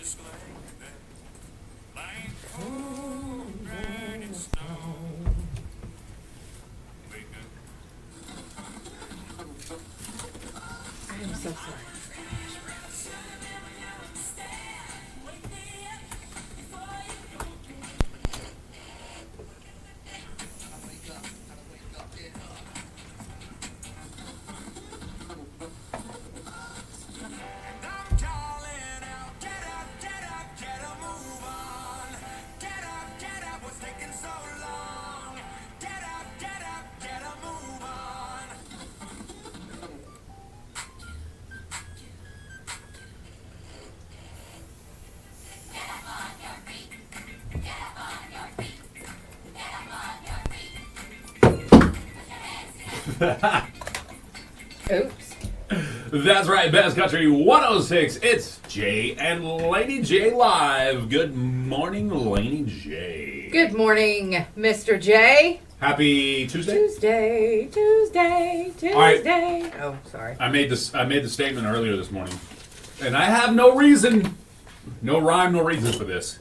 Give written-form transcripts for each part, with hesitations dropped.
I am so sorry. Oops. That's right, Best Country 106. It's Jay and Laney J live. Good morning, Laney J. Good morning, Mr. J. Happy Tuesday. Tuesday. All right. Oh, sorry. I made the statement earlier this morning, and I have no reason, no rhyme, no reason for this.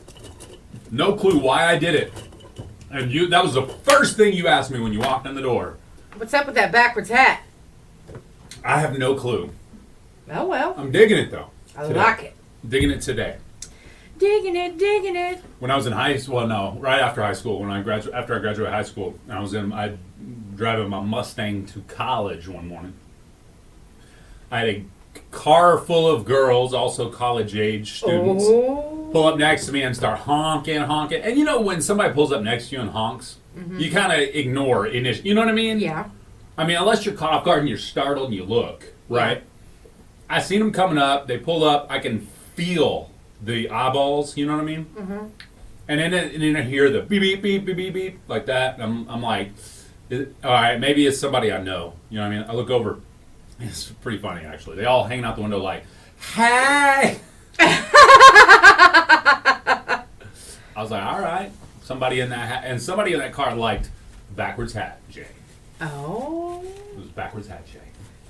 No clue why I did it. And that was the first thing you asked me when you walked in the door. What's up with that backwards hat? I have no clue. Oh, well. I'm digging it, though. I today. like it. Digging it today. Digging it. When I was in high school, well, no, right after high school, after I graduated high school, I driving my Mustang to college one morning. I had a car full of girls, also college-age students, pull up next to me and start honking. And you know when somebody pulls up next to you and honks, you kind of ignore initially. You know what I mean? Yeah. I mean, unless you're caught off guard and you're startled and you look, right? I seen them coming up. They pull up. I can feel the eyeballs. You know what I mean? Mm-hmm. And then I hear the beep, beep, beep, beep, beep, beep, like that. And I'm like, all right, maybe it's somebody I know. You know what I mean? I look over. It's pretty funny, actually. They all hanging out the window like, hey! I was like, all right. Somebody in that car liked backwards hat, Jay. Oh. It was backwards hat, Jay.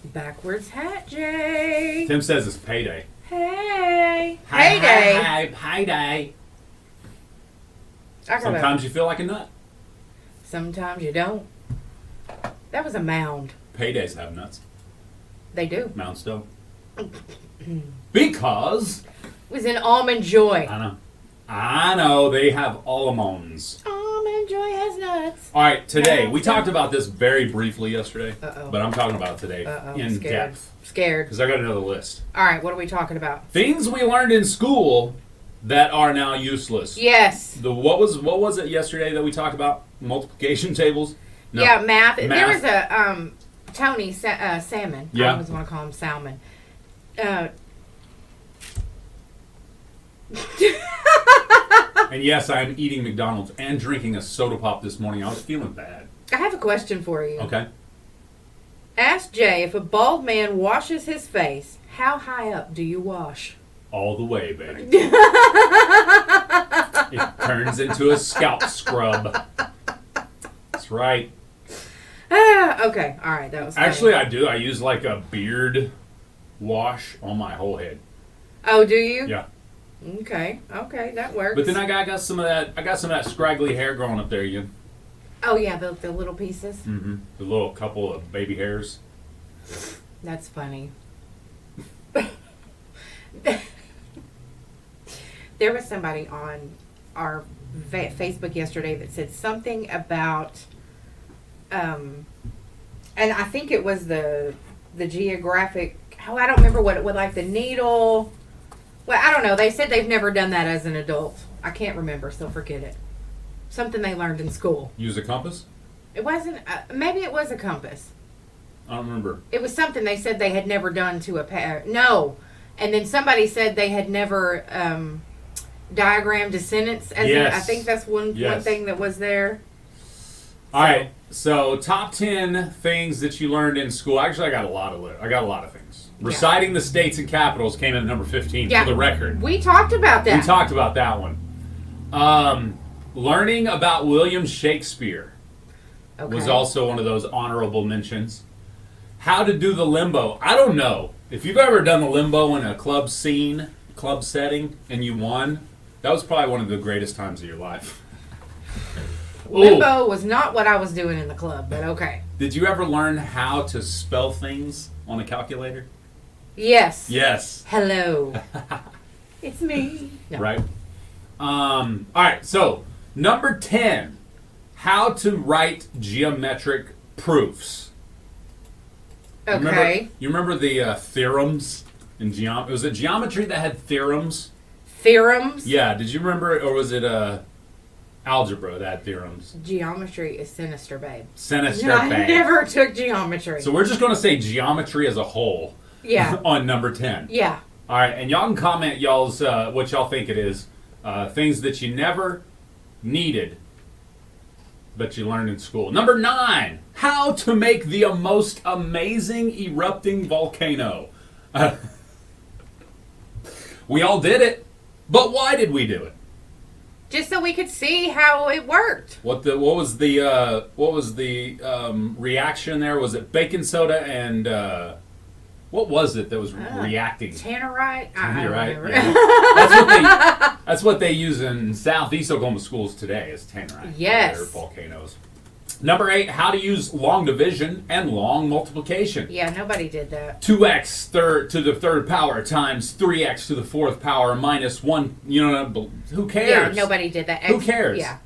Backwards hat, Jay. Tim says it's payday. Hey. Payday. Sometimes you feel like a nut. Sometimes you don't. That was a mound. Paydays have nuts. They do. Mounds don't. Because It was in Almond Joy. I know. They have almonds. Almond Joy has nuts. All right, today, we talked about this very briefly yesterday, Uh-oh. but I'm talking about it today in depth. Scared. Because I got another list. All right, what are we talking about? Things we learned in school that are now useless. Yes. What was it yesterday that we talked about? Multiplication tables? No. Yeah, math. There was a Tony Salmon. Yeah. I always want to call him Salmon. And yes, I'm eating McDonald's and drinking a soda pop this morning. I was feeling bad. I have a question for you. Okay. Ask Jay, if a bald man washes his face, how high up do you wash? All the way, baby. It turns into a scalp scrub. That's right. Okay. All right. That was funny. Actually, I do. I use like a beard wash on my whole head. Oh, do you? Yeah. Okay. That works. But then I got some of that. I got some of that scraggly hair growing up there again. Oh yeah, the little pieces. Mm-hmm. The little couple of baby hairs. That's funny. There was somebody on our Facebook yesterday that said something about, and I think it was the geographic. Oh, I don't remember what it was, like the needle. Well, I don't know. They said they've never done that as an adult. I can't remember, so forget it. Something they learned in school. Use a compass? It wasn't. Maybe it was a compass. I don't remember. It was something they said they had never done to a pair. No. And then somebody said they had never diagrammed descendants. I think that's one thing that was there. All right. So top 10 things that you learned in school. Actually, I got a lot of things. Reciting the states and capitals came in at number 15 for the record. We talked about that. We talked about that one. Learning about William Shakespeare was also one of those honorable mentions. How to do the limbo. I don't know. If you've ever done the limbo in a club scene, club setting and you won, that was probably one of the greatest times of your life. Limbo was not what I was doing in the club, but okay. Did you ever learn how to spell things on a calculator? Yes. Yes. Hello. It's me. No. Right. All right. So number 10, how to write geometric proofs. Okay. You remember the theorems in geometry? Was it geometry that had theorems? Theorems? Yeah. Did you remember it, or was it algebra that had theorems? Geometry is sinister, babe. Sinister, I babe. never took geometry. So we're just going to say geometry as a whole. Yeah. On number 10. Yeah. All right, and y'all can comment y'all's what y'all think it is. Things that you never needed, but you learned in school. Number 9, how to make the most amazing erupting volcano. We all did it, but why did we do it? Just so we could see how it worked. What was the reaction there? Was it baking soda and what was it that was reacting? Tannerite? You're right. Remember. Yeah. That's what they use in Southeast Oklahoma schools today is tannerite. Yes. They're volcanoes. Number 8, how to use long division and long multiplication. Yeah, nobody did that. 2x to the third power times 3x to the fourth power minus 1. You know, who cares? Yeah, nobody did that. Who cares? Yeah.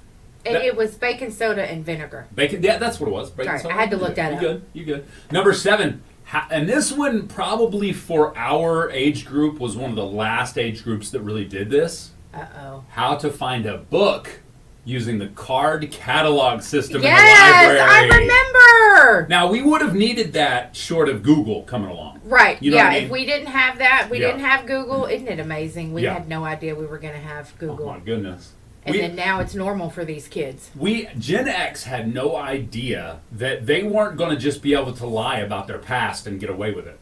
It was baking soda and vinegar. Bacon. Yeah, that's what it was. Baking Sorry, soda. I had to look that up. You good. Number 7. And this one probably for our age group was one of the last age groups that really did this. Uh-oh. How to find a book using the card catalog system Yes, in the library. I remember. Now, we would have needed that short of Google coming along. Right. You know yeah, what I mean? if we didn't have that, we Yeah. didn't have Google. Isn't it amazing? We Yeah. had no idea we were going to have Google. Oh, my goodness. And then now it's normal for these kids. Gen X had no idea that they weren't going to just be able to lie about their past and get away with it.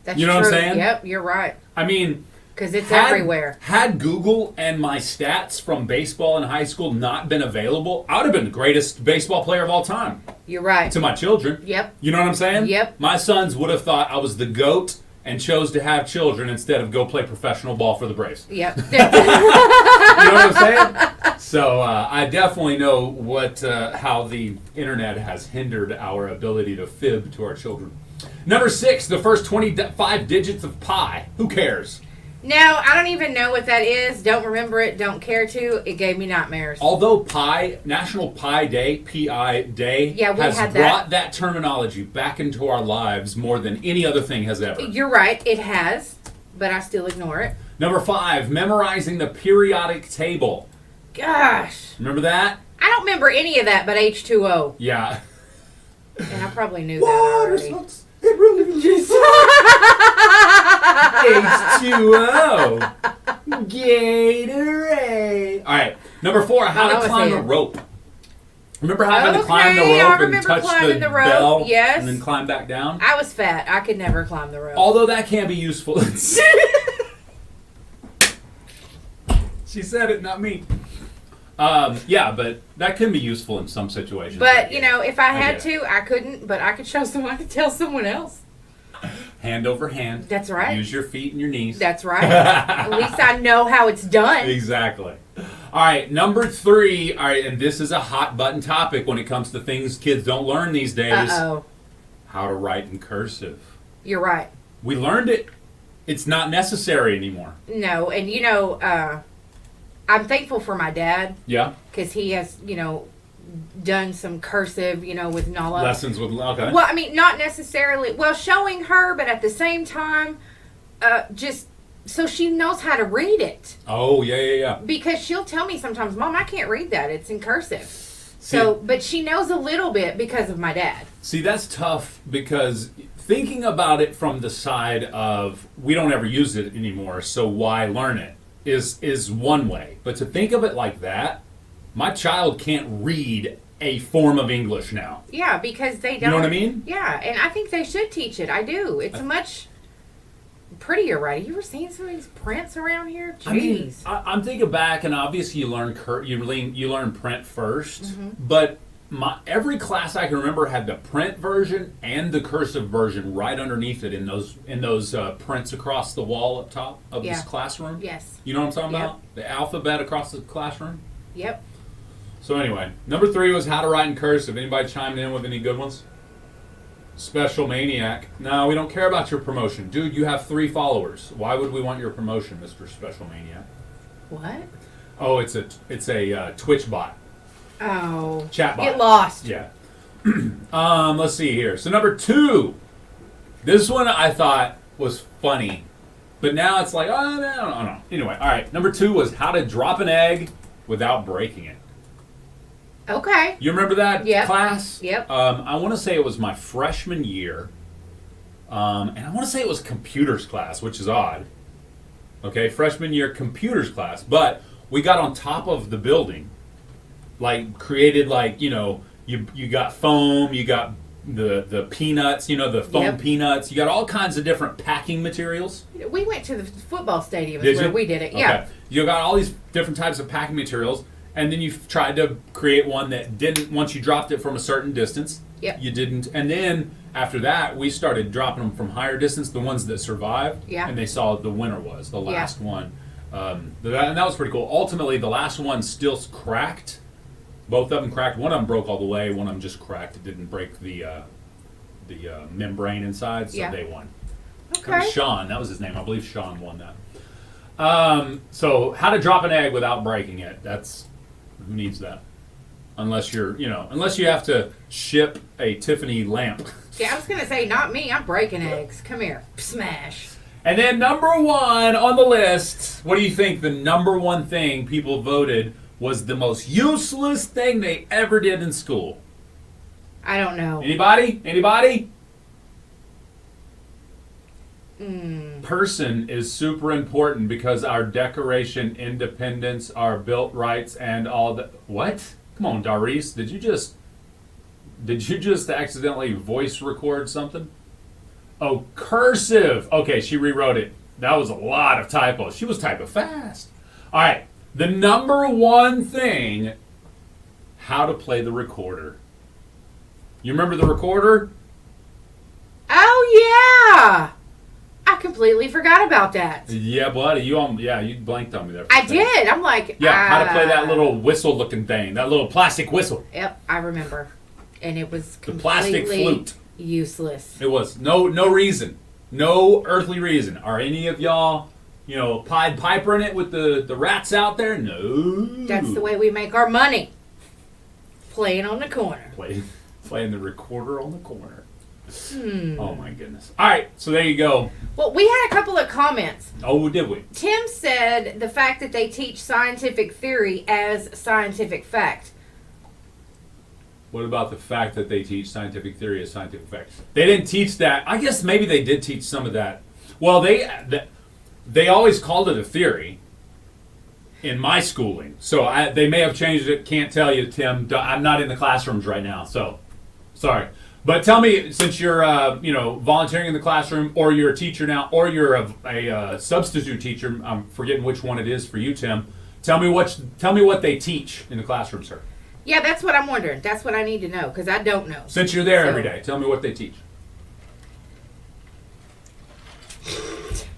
That's You know what I'm true. saying? Yep, you're right. I mean, Because it's everywhere. Had Google and my stats from baseball in high school not been available, I would have been the greatest baseball player of all time You're right. to my children. Yep. You know what I'm saying? Yep. My sons would have thought I was the GOAT and chose to have children instead of go play professional ball for the Braves. Yep. You know what I'm saying? So I definitely know how the internet has hindered our ability to fib to our children. Number 6, the first 25 digits of pi. Who cares? No, I don't even know what that is. Don't remember it. Don't care to. It gave me nightmares. Although Pi, National Pi Day, P-I Day, Yeah, we has had brought that terminology back into our lives more than any other thing has ever. You're right. It has, but I still ignore it. Number 5, memorizing the periodic table. Gosh. Remember that? I don't remember any of that but H2O. Yeah. And I probably knew that already. It really just H2O. Gatorade. All right. Number 4, how to climb a rope. Remember having to climb the Okay, I rope and remember touch climbing the the rope, bell yes. and then climb back down? I was fat. I could never climb the rope. Although that can be useful. She said it, not me. Yeah, but that can be useful in some situations. But, you know, if I I had get it. to, I couldn't. But I could show someone. I could tell someone else. Hand over hand. That's right. Use your feet and your knees. That's right. At least I know how it's done. Exactly. All right, number 3. All right, and this is a hot button topic when it comes to things kids don't learn these days. Uh-oh. How to write in cursive. You're right. We learned it. It's not necessary anymore. No, and you know, I'm thankful for my dad Yeah. because he has, you know, done some cursive, you know, with Nala. Lessons with okay. Well, I mean, not necessarily. Well, showing her, but at the same time, just so she knows how to read it. Oh yeah. Because she'll tell me sometimes, Mom, I can't read that. It's in cursive. So, but she knows a little bit because of my dad. See, that's tough because thinking about it from the side of we don't ever use it anymore, so why learn it is one way. But to think of it like that, my child can't read a form of English now. Yeah, because they don't. You know what I mean? Yeah, and I think they should teach it. I do. It's much prettier, right? You ever seen some of these prints around here? Jeez. I'm thinking back, and obviously you learn you learn print first, but every class I can remember had the print version and the cursive version right underneath it in those prints across the wall up top of this classroom. Yes. You know what I'm talking Yep. about? The alphabet across the classroom. Yep. So anyway, number 3 was how to write in cursive. Anybody chimed in with any good ones? Special Maniac. No, we don't care about your promotion. Dude, you have 3 followers. Why would we want your promotion, Mr. Special Maniac? What? Oh, it's a Twitch bot. Oh. Chat bot. Get lost. Yeah. Let's see here. So number 2. This one I thought was funny. But now it's like, oh, no, I don't know. Anyway, all right. Number 2 was how to drop an egg without breaking it. Okay. You remember that class? Yep. I want to say it was my freshman year. And I want to say it was computers class, which is odd. Okay, freshman year computers class. But we got on top of the building. Like, created like, you got foam, you got the peanuts, the foam peanuts. You got all kinds of different packing materials. We went to the football stadium Did where you? we did it. Okay. Yeah. You got all these different types of packing materials. And then you tried to create one that didn't, once you dropped it from a certain distance, you didn't. And then after that, we started dropping them from higher distance, the ones that survived. Yeah. And they saw the winner was the last one. And that was pretty cool. Ultimately, the last one still cracked. Both of them cracked. One of them broke all the way. One of them just cracked. It didn't break the membrane inside, so they won. Okay. That was Sean. That was his name. I believe Sean won that. So how to drop an egg without breaking it. That's... Who needs that? Unless unless you have to ship a Tiffany lamp. Yeah, I was going to say, not me. I'm breaking eggs. Come here. Smash. And then number 1 on the list, what do you think the number 1 thing people voted was the most useless thing they ever did in school? I don't know. Anybody? Mm. Person is super important because our Declaration, Independence, our Bill Rights, and all the... What? Come on, Darice. Did you just accidentally voice record something? Oh, cursive. Okay, she rewrote it. That was a lot of typos. She was typing fast. All right. The number 1 thing, how to play the recorder. You remember the recorder? Oh, yeah. I completely forgot about that. Yeah, buddy. You blanked on me there. I did. I'm like, how to play that little whistle-looking thing, that little plastic whistle. Yep, I remember. And it was The plastic flute. Useless. It was no reason, no earthly reason. Are any of y'all, Pied Piper in it with the rats out there? No. That's the way we make our money. Playing on the corner. Playing the recorder on the corner. Oh my goodness. All right, so there you go. Well, we had a couple of comments. Oh, did we? Tim said the fact that they teach scientific theory as scientific fact. What about the fact that they teach scientific theory as scientific fact? They didn't teach that. I guess maybe they did teach some of that. Well, they always called it a theory in my schooling. So they may have changed it. Can't tell you, Tim. I'm not in the classrooms right now, so sorry. But tell me, since you're volunteering in the classroom, or you're a teacher now, or you're a substitute teacher, I'm forgetting which one it is for you, Tim. Tell me what they teach in the classroom, sir. Yeah, that's what I'm wondering. That's what I need to know, because I don't know. Since you're there every day, tell me what they teach.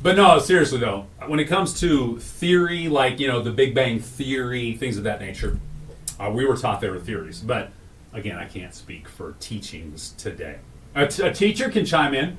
But no, seriously though, when it comes to theory, like, the Big Bang Theory, things of that nature, we were taught there were theories. But again, I can't speak for teachings today. A teacher can chime in.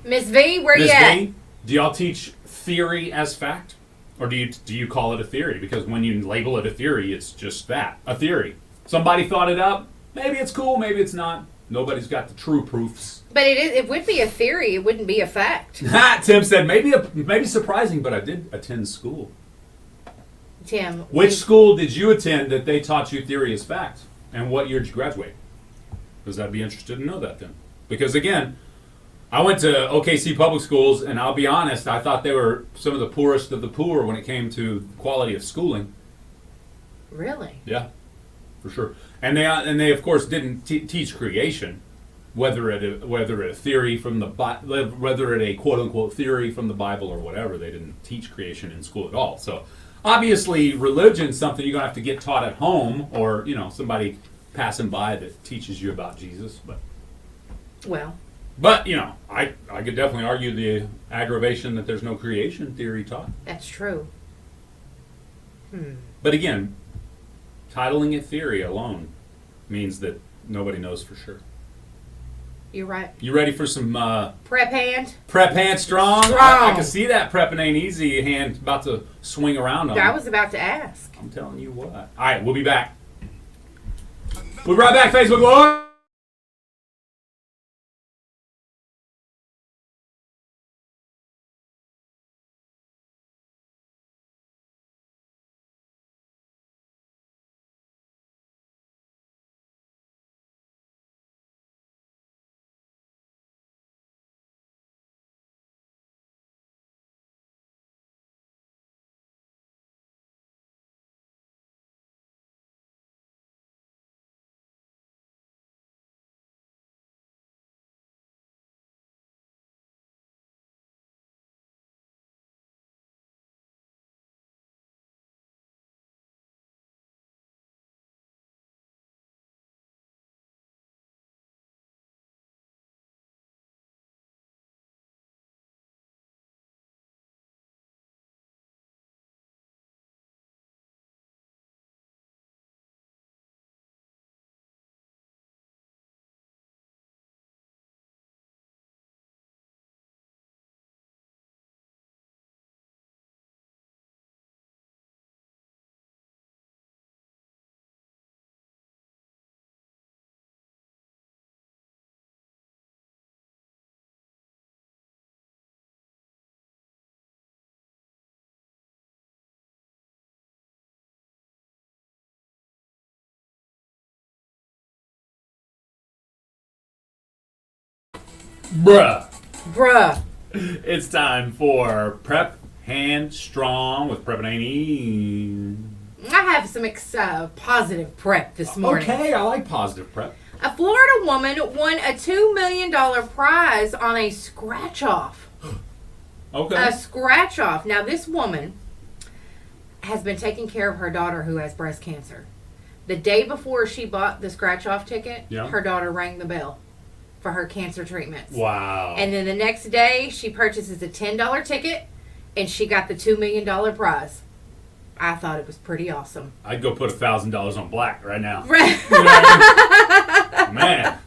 Miss V, where you Miss at? V, do y'all teach theory as fact? Or do you call it a theory? Because when you label it a theory, it's just that, a theory. Somebody thought it up. Maybe it's cool, maybe it's not. Nobody's got the true proofs. But it would be a theory. It wouldn't be a fact. Tim said, maybe surprising, but I did attend school. Tim. Which school did you attend that they taught you theory as fact? And what year did you graduate? Because I'd be interested to know that then. Because again, I went to OKC public schools, and I'll be honest, I thought they were some of the poorest of the poor when it came to quality of schooling. Really? Yeah, for sure. And they of course didn't teach creation, whether it a theory from the whether it a quote unquote theory from the Bible or whatever. They didn't teach creation in school at all. So obviously, religion's something you're gonna have to get taught at home, or somebody passing by that teaches you about Jesus. Well, you know, I could definitely argue the aggravation that there's no creation theory taught. that's true. But again, titling it theory alone means that nobody knows for sure. You're right. You ready for some Prep hand. prep hand strong? Strong. I can see that prepping ain't easy hand about to swing around on I you. was about to ask. I'm telling you what. All right, we'll be back. We'll be right back, Facebook Lord. Bruh. It's time for Prep Hand Strong with Prep and Amy. I have some positive prep this morning. Okay, I like positive prep. A Florida woman won a $2 million prize on a scratch-off. Okay. A scratch-off. Now, this woman has been taking care of her daughter who has breast cancer. The day before she bought the scratch-off ticket, her daughter rang the bell for her cancer treatments. Wow. And then the next day, she purchases a $10 ticket, and she got the $2 million prize. I thought it was pretty awesome. I'd go put $1,000 on black right now. Right. You know what I mean? Man.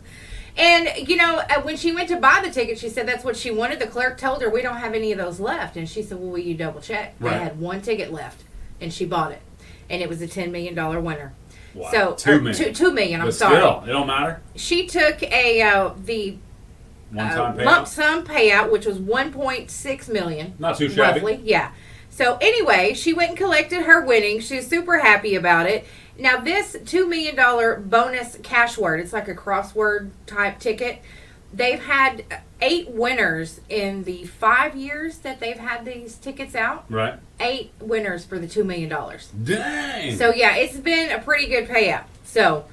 And, you know, when she went to buy the ticket, she said that's what she wanted. The clerk told her, we don't have any of those left. And she said, well, will you double check? Right. They had one ticket left, and she bought it. And it was a $10 million winner. Wow. So, $2 million. $2 million, I'm But sorry. still, it don't matter. She took the One-time payout. lump sum payout, which was $1.6 million. Not too shabby. Roughly, yeah. So anyway, she went and collected her winnings. She was super happy about it. Now this $2 million bonus cash word, it's like a crossword type ticket. They've had 8 winners in the 5 years that they've had these tickets out. Right. 8 winners for the $2 million. Dang. So yeah, it's been a pretty good payout. So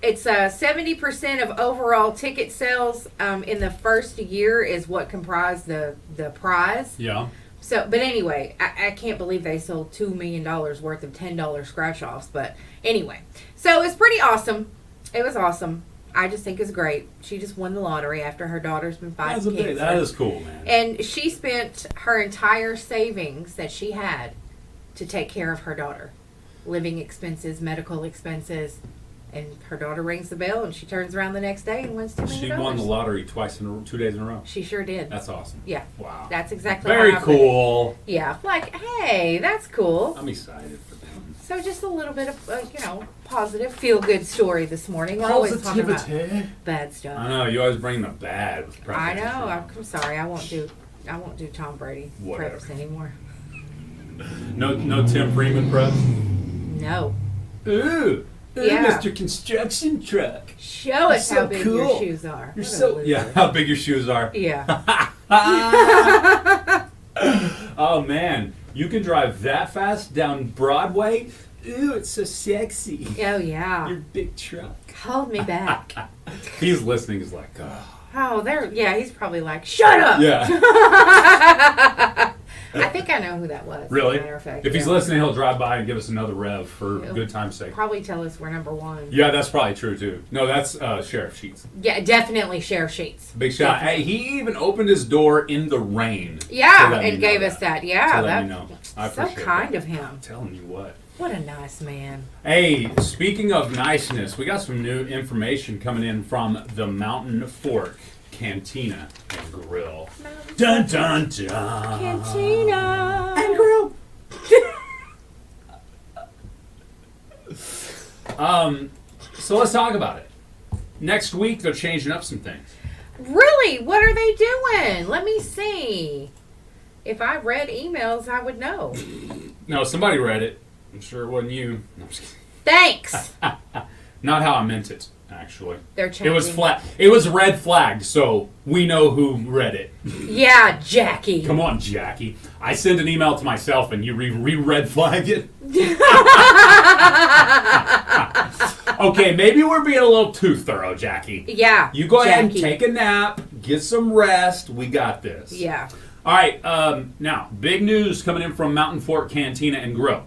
it's 70% of overall ticket sales in the first year is what comprised the prize. Yeah. So, but anyway, I can't believe they sold $2 million worth of $10 scratch-offs. But anyway, so it's pretty awesome. It was awesome. I just think it's great. She just won the lottery after her daughter's been fighting cancer. That is cool, man. And she spent her entire savings that she had to take care of her daughter. Living expenses, medical expenses. And her daughter rings the bell, and she turns around the next day and wins $2 million. She won the lottery 2 days in a row. She sure did. That's awesome. Yeah. Wow. That's exactly Very how I put it. cool. Yeah. Like, hey, that's cool. I'm excited for them. So just a little bit of, positive, feel-good story this morning. We're always talking about bad stuff. I know, you always bring the bad. With I know. I'm sorry. I won't do Tom Brady Whatever. preps anymore. No Tim Freeman preps? No. Ooh. Yeah. Mr. Construction Truck. Show us You're so how big cool. your shoes are. You're What a so loser. how big your shoes are. Yeah. Oh man, you can drive that fast down Broadway. Ooh, it's so sexy. Oh yeah. Your big truck. Hold me back. He's listening. He's like, Oh, there. Yeah, he's probably like, shut up. yeah. I think I I know who that was. Really? As a matter of fact, If he's yeah. listening, he'll drive by and give us another rev for He'll good time's sake. Probably tell us we're number one. Yeah, that's probably true too. No, that's Sheriff Sheets. Yeah, definitely Sheriff Sheets. Big shot. Hey, he even opened his door in the rain. Yeah, to let me and know gave us that. Yeah, To let me that know. I so appreciate kind that. of him. I'm telling you what. What a nice man. Hey, speaking of niceness, we got some new information coming in from the Mountain Fork Cantina and Grill. Dun dun dun. Cantina And Grill. So let's talk about it. Next week they're changing up some things. Really? What are they doing? Let me see. If I read emails, I would know. No, somebody read it. I'm sure it wasn't you. No, I'm just kidding. Thanks. Not how I meant it, actually. They're changing. It was flat. It was red flagged, so we know who read it. Yeah, Jackie. Come on, Jackie. I send an email to myself and you re-red flag it. Okay, maybe we're being a little too thorough, Jackie. Yeah. You go ahead and Jackie. take a nap, get some rest. We got this. Yeah. All right. Now, big news coming in from Mountain Fork Cantina and Grill.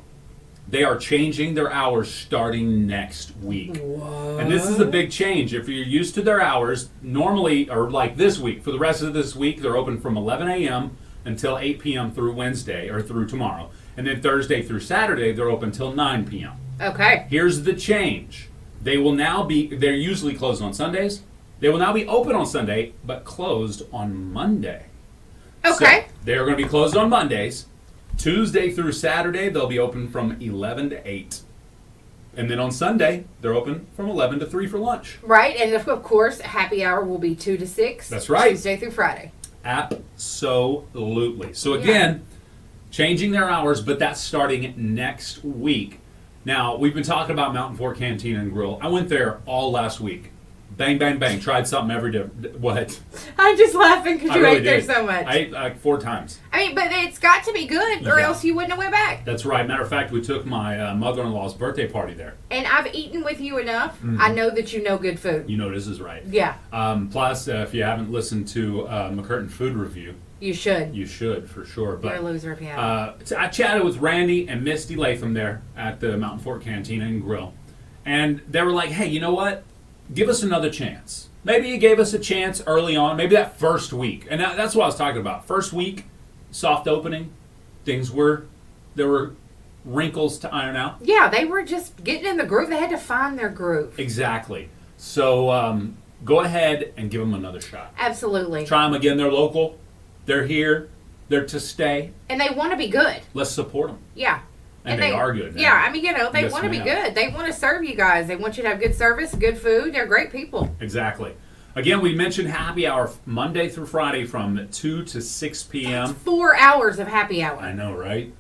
They are changing their hours starting next week. What? And this is a big change. If you're used to their hours, normally, or like this week, for the rest of this week, they're open from 11 a.m. until 8 p.m. through Wednesday, or through tomorrow. And then Thursday through Saturday, they're open till 9 p.m. Okay. Here's the change. They will now be, they're usually closed on Sundays. They will now be open on Sunday, but closed on Monday. Okay. So they are going to be closed on Mondays. Tuesday through Saturday, they'll be open from 11 to 8. And then on Sunday, they're open from 11 to 3 for lunch. Right, and of course, happy hour will be 2 to 6. That's right. Tuesday through Friday. Absolutely. So again, changing their hours, but that's starting next week. Now, we've been talking about Mountain Fork Cantina and Grill. I went there all last week. Bang, bang, bang. Tried something every day. What? I'm just laughing because I you really ate there did. so much. I ate like 4 times. I mean, but it's got to be good, or Yeah. else you wouldn't have went back. That's right. Matter of fact, we took my mother-in-law's birthday party there. And I've eaten with you enough. Mm-hmm. I know that you know good food. You know this is right. Yeah, Plus, if you haven't listened to McCurtain Food Review, you should. you should for sure. You're a But loser if you haven't. I chatted with Randy and Misty Latham there at the Mountain Fork Cantina and Grill. And they were like, hey, you know what? Give us another chance. Maybe you gave us a chance early on, maybe that first week. And that's what I was talking about. First week, soft opening, there were wrinkles to iron out. Yeah, they were just getting in the groove. They had to find their groove. Exactly. So go ahead and give them another shot. Absolutely. Try them again. They're local. They're here. They're to stay. And they want to be good. Let's support them. Yeah. And they are good. Yeah, I mean, they Yes, want to be ma'am. good. They want to serve you guys. They want you to have good service, good food. They're great people. Exactly. Again, we mentioned happy hour Monday through Friday from 2 to 6 p.m. 4 hours of happy hour. I know, right?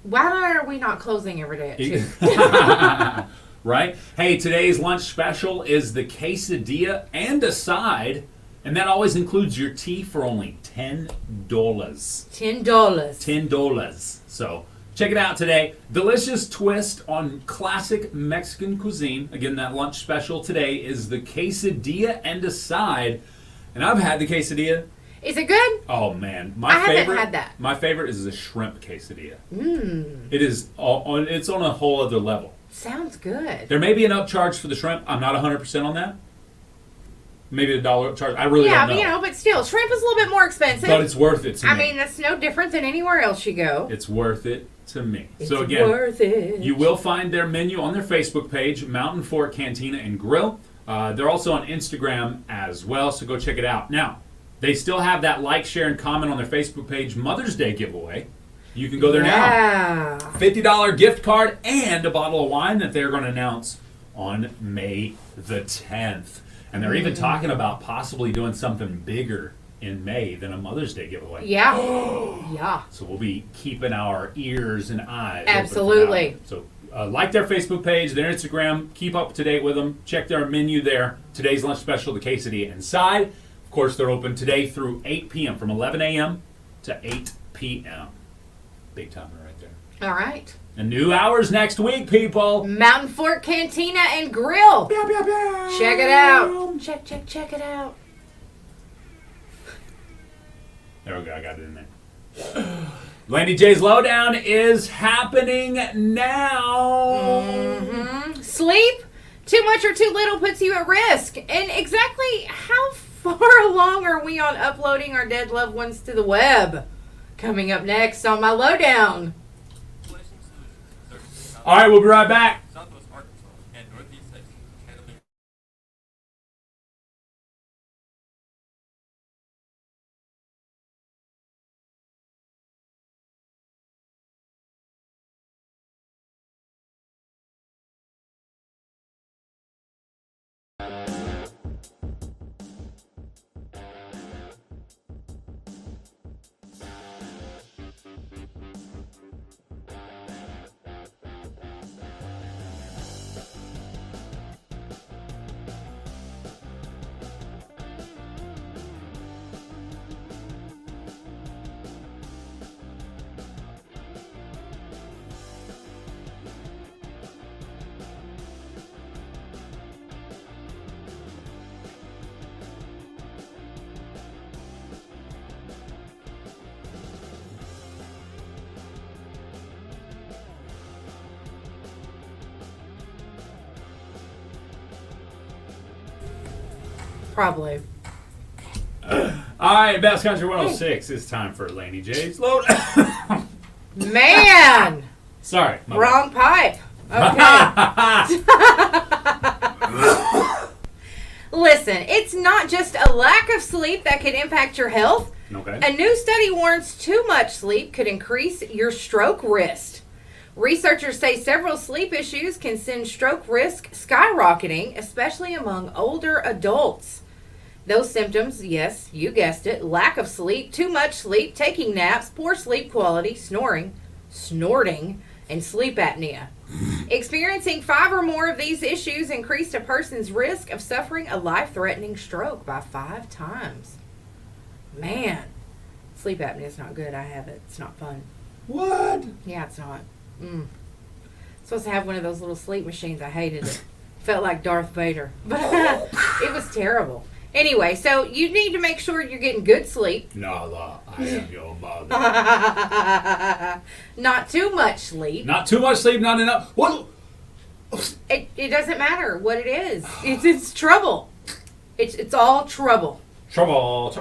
Why are we not closing every day at 2? Right? Hey, today's lunch special is the quesadilla and a side, and that always includes your tea for only $10. $10. $10. So check it out today. Delicious twist on classic Mexican cuisine. Again, that lunch special today is the quesadilla and a side. And I've had the quesadilla. Is it good? Oh man, I haven't had that. My favorite is the shrimp quesadilla. Mmm. It is it's on a whole other level. Sounds good. There may be an upcharge for the shrimp. I'm not 100% on that. Maybe $1 upcharge. I really Yeah, don't know. but still, shrimp is a little bit more expensive. But it's worth it to me. I mean, that's no different than anywhere else you go. It's worth it to me. It's So again, worth it. you will find their menu on their Facebook page, Mountain Fork Cantina and Grill. They're also on Instagram as well, so go check it out. Now, they still have that like, share, and comment on their Facebook page Mother's Day giveaway. You can go there now. Yeah. $50 gift card and a bottle of wine that they're going to announce on May the 10th. And they're even talking about possibly doing something bigger in May than a Mother's Day giveaway. Yeah. Yeah. So we'll be keeping our ears and eyes Absolutely. open for that one. So like their Facebook page, their Instagram, keep up to date with them. Check their menu there. Today's lunch special, the quesadilla and side. Of course, they're open today through 8 p.m. from 11 a.m. to 8 p.m. Big timer right there. All right. And new hours next week, people. Mountain Fork Cantina and Grill. Pew, pew, pew. Check it out. Check it out. There we go. I got it in there. Laney J's Lowdown is happening now. Sleep, too much or too little puts you at risk. And exactly how far along are we on uploading our dead loved ones to the web? Coming up next on my Lowdown. All right, we'll be right back. Probably. All right, Bass Country 106. It's time for Laney J's Lowdown. Man! Sorry. my Wrong pipe. Okay. Listen, it's not just a lack of sleep that can impact your health. Okay. A new study warns too much sleep could increase your stroke risk. Researchers say several sleep issues can send stroke risk skyrocketing, especially among older adults. Those symptoms, yes, you guessed it, lack of sleep, too much sleep, taking naps, poor sleep quality, snoring, snorting, and sleep apnea. Experiencing 5 or more of these issues increased a person's risk of suffering a life-threatening stroke by 5 times. Man, sleep apnea is not good. I have it. It's not fun. What? Yeah, it's not. Supposed to have one of those little sleep machines. I hated it. Felt like Darth Vader. But it was terrible. Anyway, so you need to make sure you're getting good sleep. Nala, I am your mother. Not too much sleep. Not too much sleep, not enough. What? It doesn't matter what it is. It's trouble. It's all trouble. Trouble.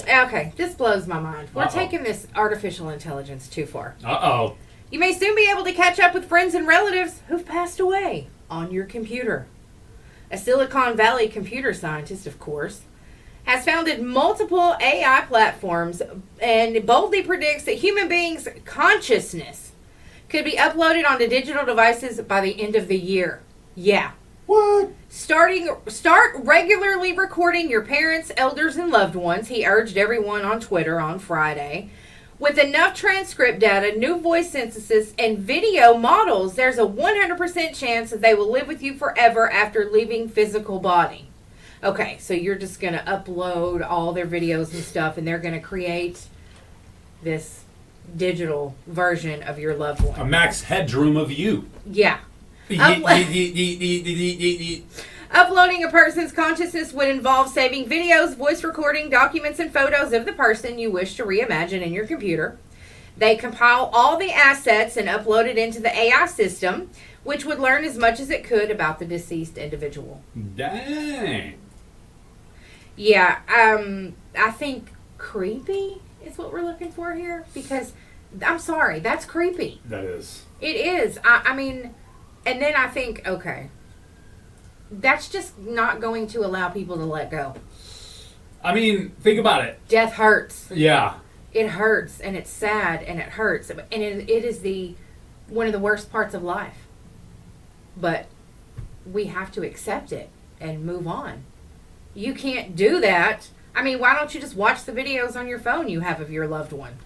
Okay, this blows my mind. We're Uh-oh. taking this artificial intelligence too far. Uh-oh. You may soon be able to catch up with friends and relatives who've passed away on your computer. A Silicon Valley computer scientist, of course, has founded multiple AI platforms and boldly predicts that human beings' consciousness could be uploaded onto digital devices by the end of the year. Yeah. What? Start regularly recording your parents, elders, and loved ones, he urged everyone on Twitter on Friday. With enough transcript data, new voice synthesis, and video models, there's a 100% chance that they will live with you forever after leaving physical body. Okay, so you're just going to upload all their videos and stuff, and they're going to create this digital version of your loved one. A max headroom of you. Yeah. Uploading a person's consciousness would involve saving videos, voice recording, documents, and photos of the person you wish to reimagine in your computer. They compile all the assets and upload it into the AI system, which would learn as much as it could about the deceased individual. Dang. Yeah, I think creepy is what we're looking for here, because I'm sorry, that's creepy. That is. It is. I mean, and then I think, okay, that's just not going to allow people to let go. I mean, think about it. Death hurts. Yeah. It hurts, and it's sad, and it hurts, and it is one of the worst parts of life. But we have to accept it and move on. You can't do that. I mean, why don't you just watch the videos on your phone you have of your loved one?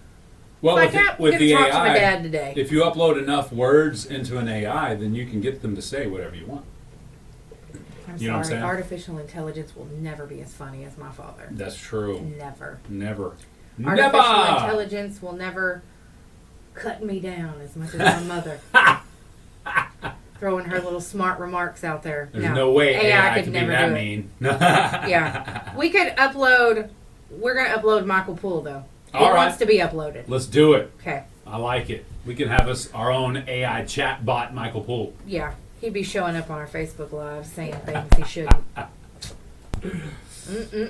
Well, Like, with the talk to my AI, dad today. if you upload enough words into an AI, then you can get them to say whatever you want. I'm You know what I'm sorry, saying? artificial intelligence will never be as funny as my father. That's true. Never. Never. Artificial Never. intelligence will never cut me down as much as my mother. Throwing her little smart remarks out there. There's no way AI could can be never that do it. mean. Yeah. We could upload, we're going to upload Michael Poole, though. All right. wants to be uploaded. Let's do it. Okay. I like it. We can have us our own AI chat bot, Michael Poole. Yeah. He'd be showing up on our Facebook Live saying things he shouldn't.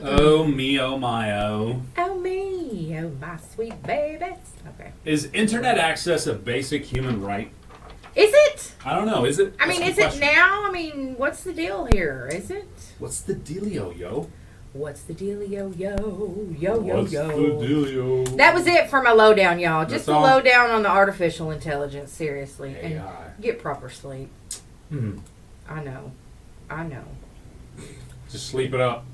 Oh me, oh my, oh. Oh me, oh my sweet babies. Okay. Is internet access a basic human right? Is it? I don't know. Is it? I mean, That's is the it question. now? I mean, what's the deal here? Is it? What's the dealio, yo? What's the dealio, yo? Yo, yo, What's yo. the dealio? That was it for my lowdown, y'all. Just That's a all? lowdown on the artificial intelligence, seriously. And AI. get proper sleep. Hmm. I know. I know. Just sleep it up.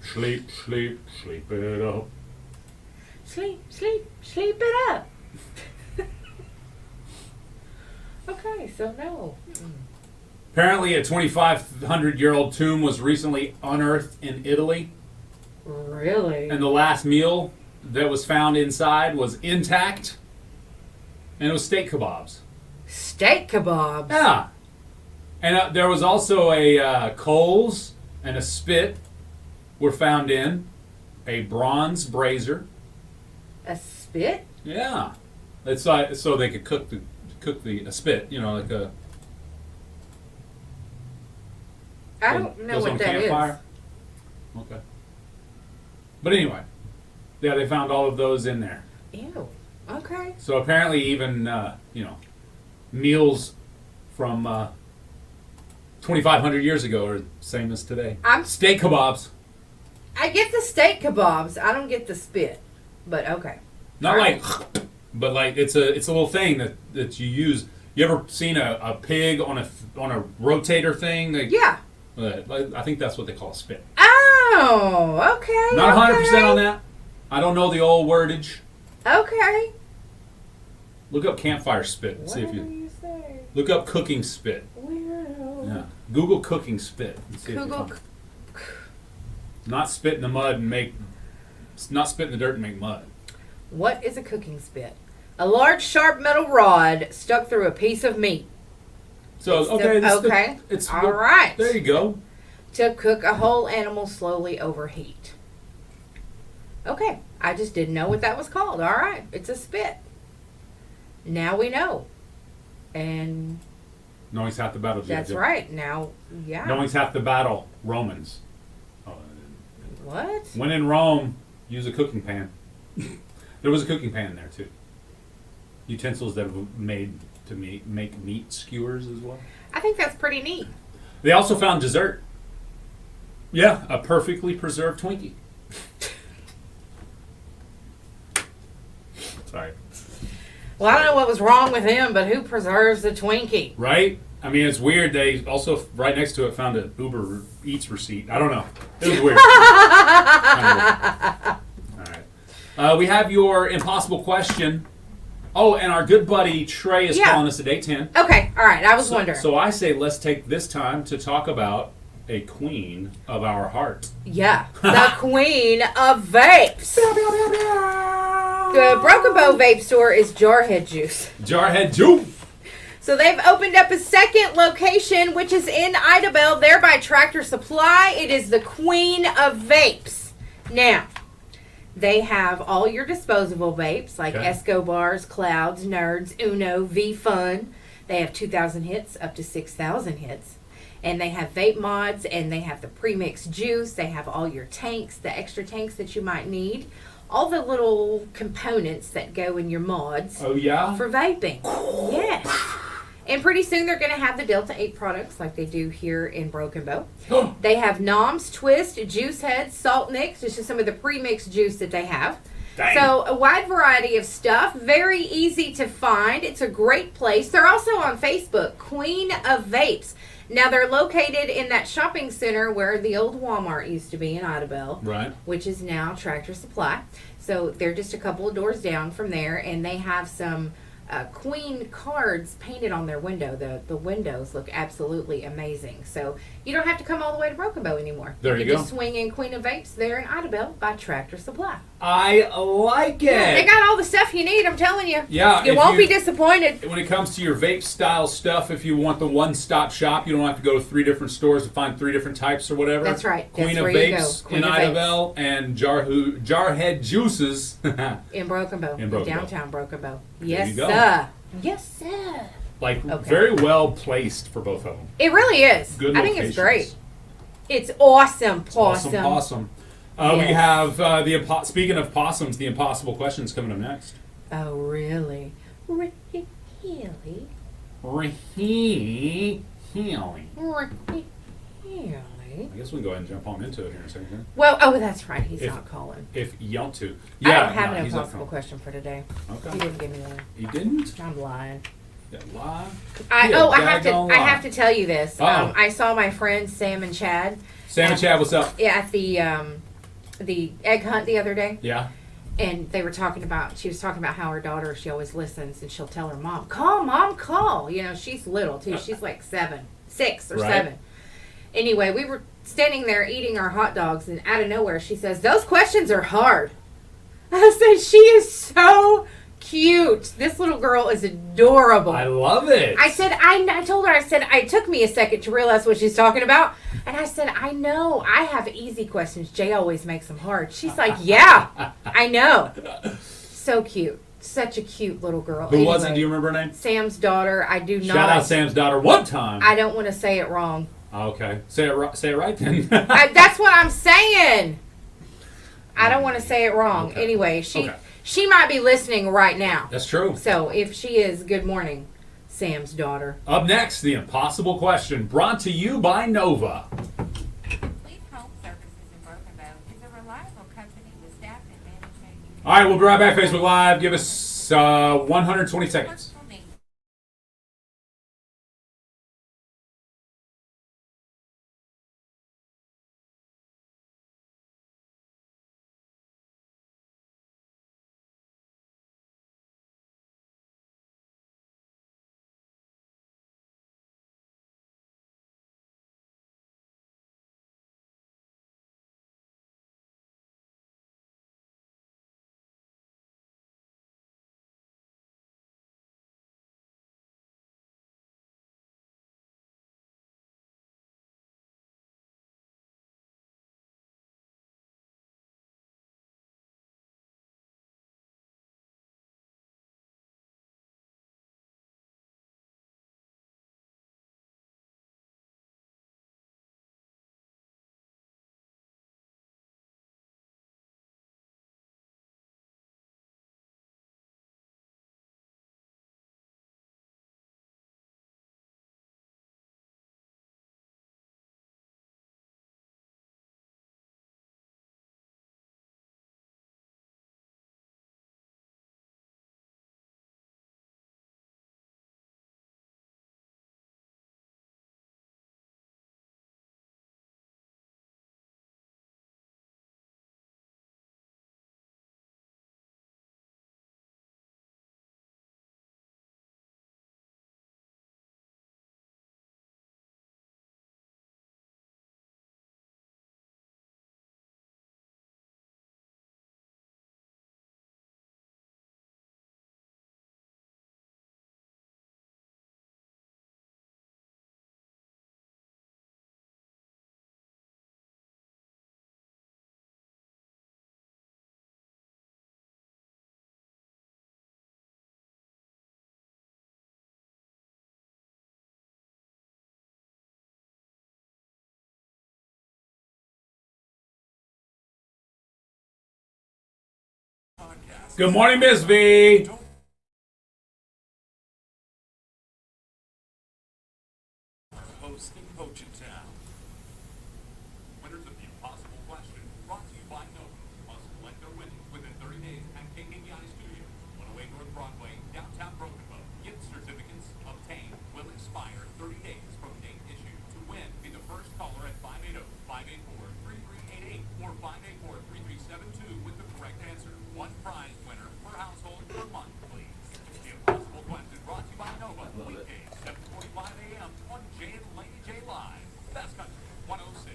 Sleep, sleep, sleep it up. Sleep, sleep, sleep it up. Okay, so no. Apparently, a 2,500-year-old tomb was recently unearthed in Italy, Really? and the last meal that was found inside was intact, and it was steak kebabs. Steak kebabs. Yeah. And there was also a coals and a spit were found in a bronze brazier. A spit? Yeah. It's like, so they could cook the a spit, you know, like a I don't know goes on what that is. campfire. Okay. But anyway, yeah, they found all of those in there. Ew. Okay. So apparently, even meals from 2,500 years ago are the same as today. Steak kebabs. I get the steak kebabs. I don't get the spit. But okay. Not All like, right. but like it's a little thing that you use. You ever seen a pig on a rotator thing? Like, Yeah. I think that's what they call a spit. Oh, okay. Not 100% okay. on that. I don't know the old wordage. Okay. Look up campfire spit. And see if Whatever you you say. look up cooking spit. Weirdo. Yeah. Google cooking spit. And see if you Google. find- Not spit in the mud and make. Not spit in the dirt and make mud. What is a cooking spit? A large, sharp metal rod stuck through a piece of meat. So It's the- okay, okay. It's All right. There you go. To cook a whole animal slowly over heat. Okay. I just didn't know what that was called. All right. It's a spit. Now we know. And Knowing's half the battle. that's Jim. right. Now, yeah. Knowing's half the battle. Romans. What? When in Rome, use a cooking pan. There was a cooking pan there too. Utensils that were made to make meat skewers as well. I think that's pretty neat. They also found dessert. Yeah, a perfectly preserved Twinkie. Sorry. Well, I don't know what was wrong with him, but who preserves the Twinkie? Right? I mean, it's weird. They also, right next to it, found an Uber Eats receipt. I don't know. It was weird. All right. We have your impossible question. Oh, and our good buddy Trey is Yeah. calling us at 8:10. Okay, all right. I was wondering. So I say let's take this time to talk about a queen of our heart. Yeah, the queen of vapes. The Broken Bow vape store is Jarhead Juice. Jarhead Juice. So they've opened up a second location, which is in Idabel, there by Tractor Supply. It is the queen of vapes. Now, they have all your disposable vapes, like Okay. Escobars, Clouds, Nerds, Uno, V-Fun. They have 2,000 hits, up to 6,000 hits. And they have vape mods, and they have the pre-mixed juice. They have all your tanks, the extra tanks that you might need. All the little components that go in your mods Oh yeah. for vaping. Yes. And pretty soon they're going to have the Delta 8 products like they do here in Broken Bow. They have Noms, Twist, Juice Heads, Salt Mix. This is some of the pre-mixed juice that they have. Dang. So a wide variety of stuff. Very easy to find. It's a great place. They're also on Facebook, Queen of Vapes. Now they're located in that shopping center where the old Walmart used to be in Idabel. Right. Which is now Tractor Supply. So they're just a couple of doors down from there, and they have some Queen cards painted on their window. The windows look absolutely amazing. So you don't have to come all the way to Broken Bow anymore. There you can go. just swing in Queen of Vapes there in Idabel by Tractor Supply. I like it. Yeah, they got all the stuff stuff you need. I'm telling you. Yeah, You if won't you- be disappointed. When it comes to your vape style stuff, if you want the one-stop shop, you don't have to go to 3 different stores to find 3 different types or whatever. That's right. Queen That's of where you Vapes go. Queen in of Idaville and Jarhead Juices. In Broken Bow. In Broken Bow. Downtown Broken Bow. There Yes, you go. sir. Yes, sir. Like Okay. very well placed for both of them. It really is. Good I think it's locations. great. It's awesome, possum. Awesome. We Yes. have speaking of possums, the impossible questions coming up next. Oh, really? Really? Really? I guess we can go ahead and jump on into it here in a second. Well, oh, that's right. He's If- not calling. If you want to. I don't have no, an he's up impossible front. question for today. He Okay. didn't give me one. He didn't? I'm lying. That lie? I Yeah, have to. daggone I lie. have to tell you this. Uh-oh. I saw my friends Sam and Chad Sam and Chad, what's up? at the egg hunt the other day, Yeah? and they were talking about. She was talking about how her daughter. She always listens, and she'll tell her mom, "Call, mom, call." You know, she's little too. She's like 6 or Right. 7. Anyway, we were standing there eating our hot dogs, and out of nowhere, she says, "Those questions are hard." I said, "She is so cute. This little girl is adorable." I love it. I said, I told her, I said, it took me a second to realize what she's talking about. And I said, I know, I have easy questions. Jay always makes them hard. She's like, yeah, I know. So cute. Such a cute little girl. Who was it? Anyway, Do you remember her name? Sam's daughter. I do not. Shout out Sam's daughter one time. I don't want to say it wrong. Okay. Say it right then. That's what I'm saying. I don't want to say it wrong. Okay. Anyway, Okay. she might be listening right now. That's true. So if she is, good morning, Sam's daughter. Up next, the impossible question brought to you by Nova. Fleet Home Services in Broken Bow is a reliable company with staff and management. All right, we'll be right back, Facebook Live. Give us 120 seconds. Personal needs. Good morning, Miss V. Hosting Poachin Town. Winners of the Impossible Question, brought to you by Nova, must collect their winnings within 30 days at KKBI Studios, 108 North Broadway, downtown Broken Bow. Gift certificates obtained will expire 30 days from date issued. To win, be the first caller at 580-584-3388 or 584-3372 with the correct answer. One prize winner per household per month, please. The Impossible Question brought to you by Nova, weekdays, 7:45 a.m. on Jay and Laney J Live. Best Country 106.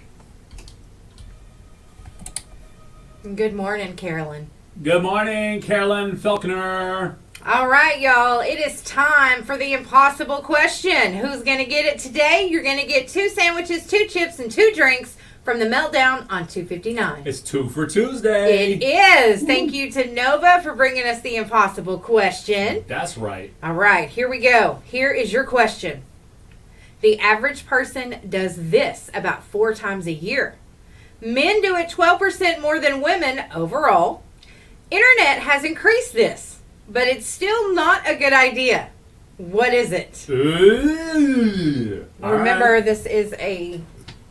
Good morning, Carolyn. Good morning, Carolyn Felkner. All right, y'all. It is time for the impossible question. Who's going to get it today? You're going to get 2 sandwiches, 2 chips, and 2 drinks from the Meltdown on 259. It's 2 for Tuesday. It is. Thank you to Nova for bringing us the impossible question. That's right. All right, here we go. Here is your question. The average person does this about 4 times a year. Men do it 12% more than women overall. Internet has increased this, but it's still not a good idea. What is it? Ooh. All Remember, right. this is a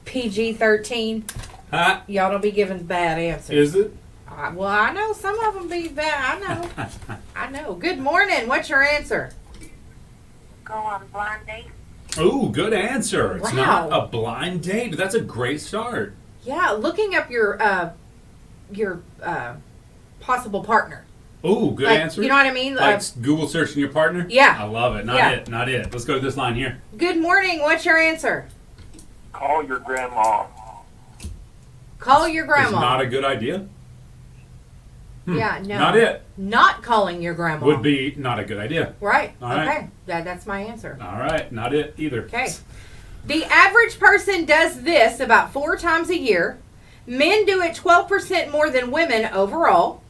PG-13. Huh? Y'all don't be giving bad answers. Is it? Well, I know some of them be bad. I know. I know. Good morning. What's your answer? Go on blind date. Ooh, good answer. It's Wow. not a blind date, but that's a great start. Yeah, looking up your possible partner. Ooh, good Like, answer. you know what I mean? Like Google searching your partner? Yeah. I love it. Not Yeah. it. Not it. Let's go to this line here. Good morning. What's your answer? Call your grandma. Call your It's grandma. not a good idea. Yeah, no. Not it. Not calling your grandma. Would be not a good idea. Right. All right. Okay. That's my answer. All right. Not it either. Okay. The average person does this about 4 times a year. Men do it 12% more than women overall.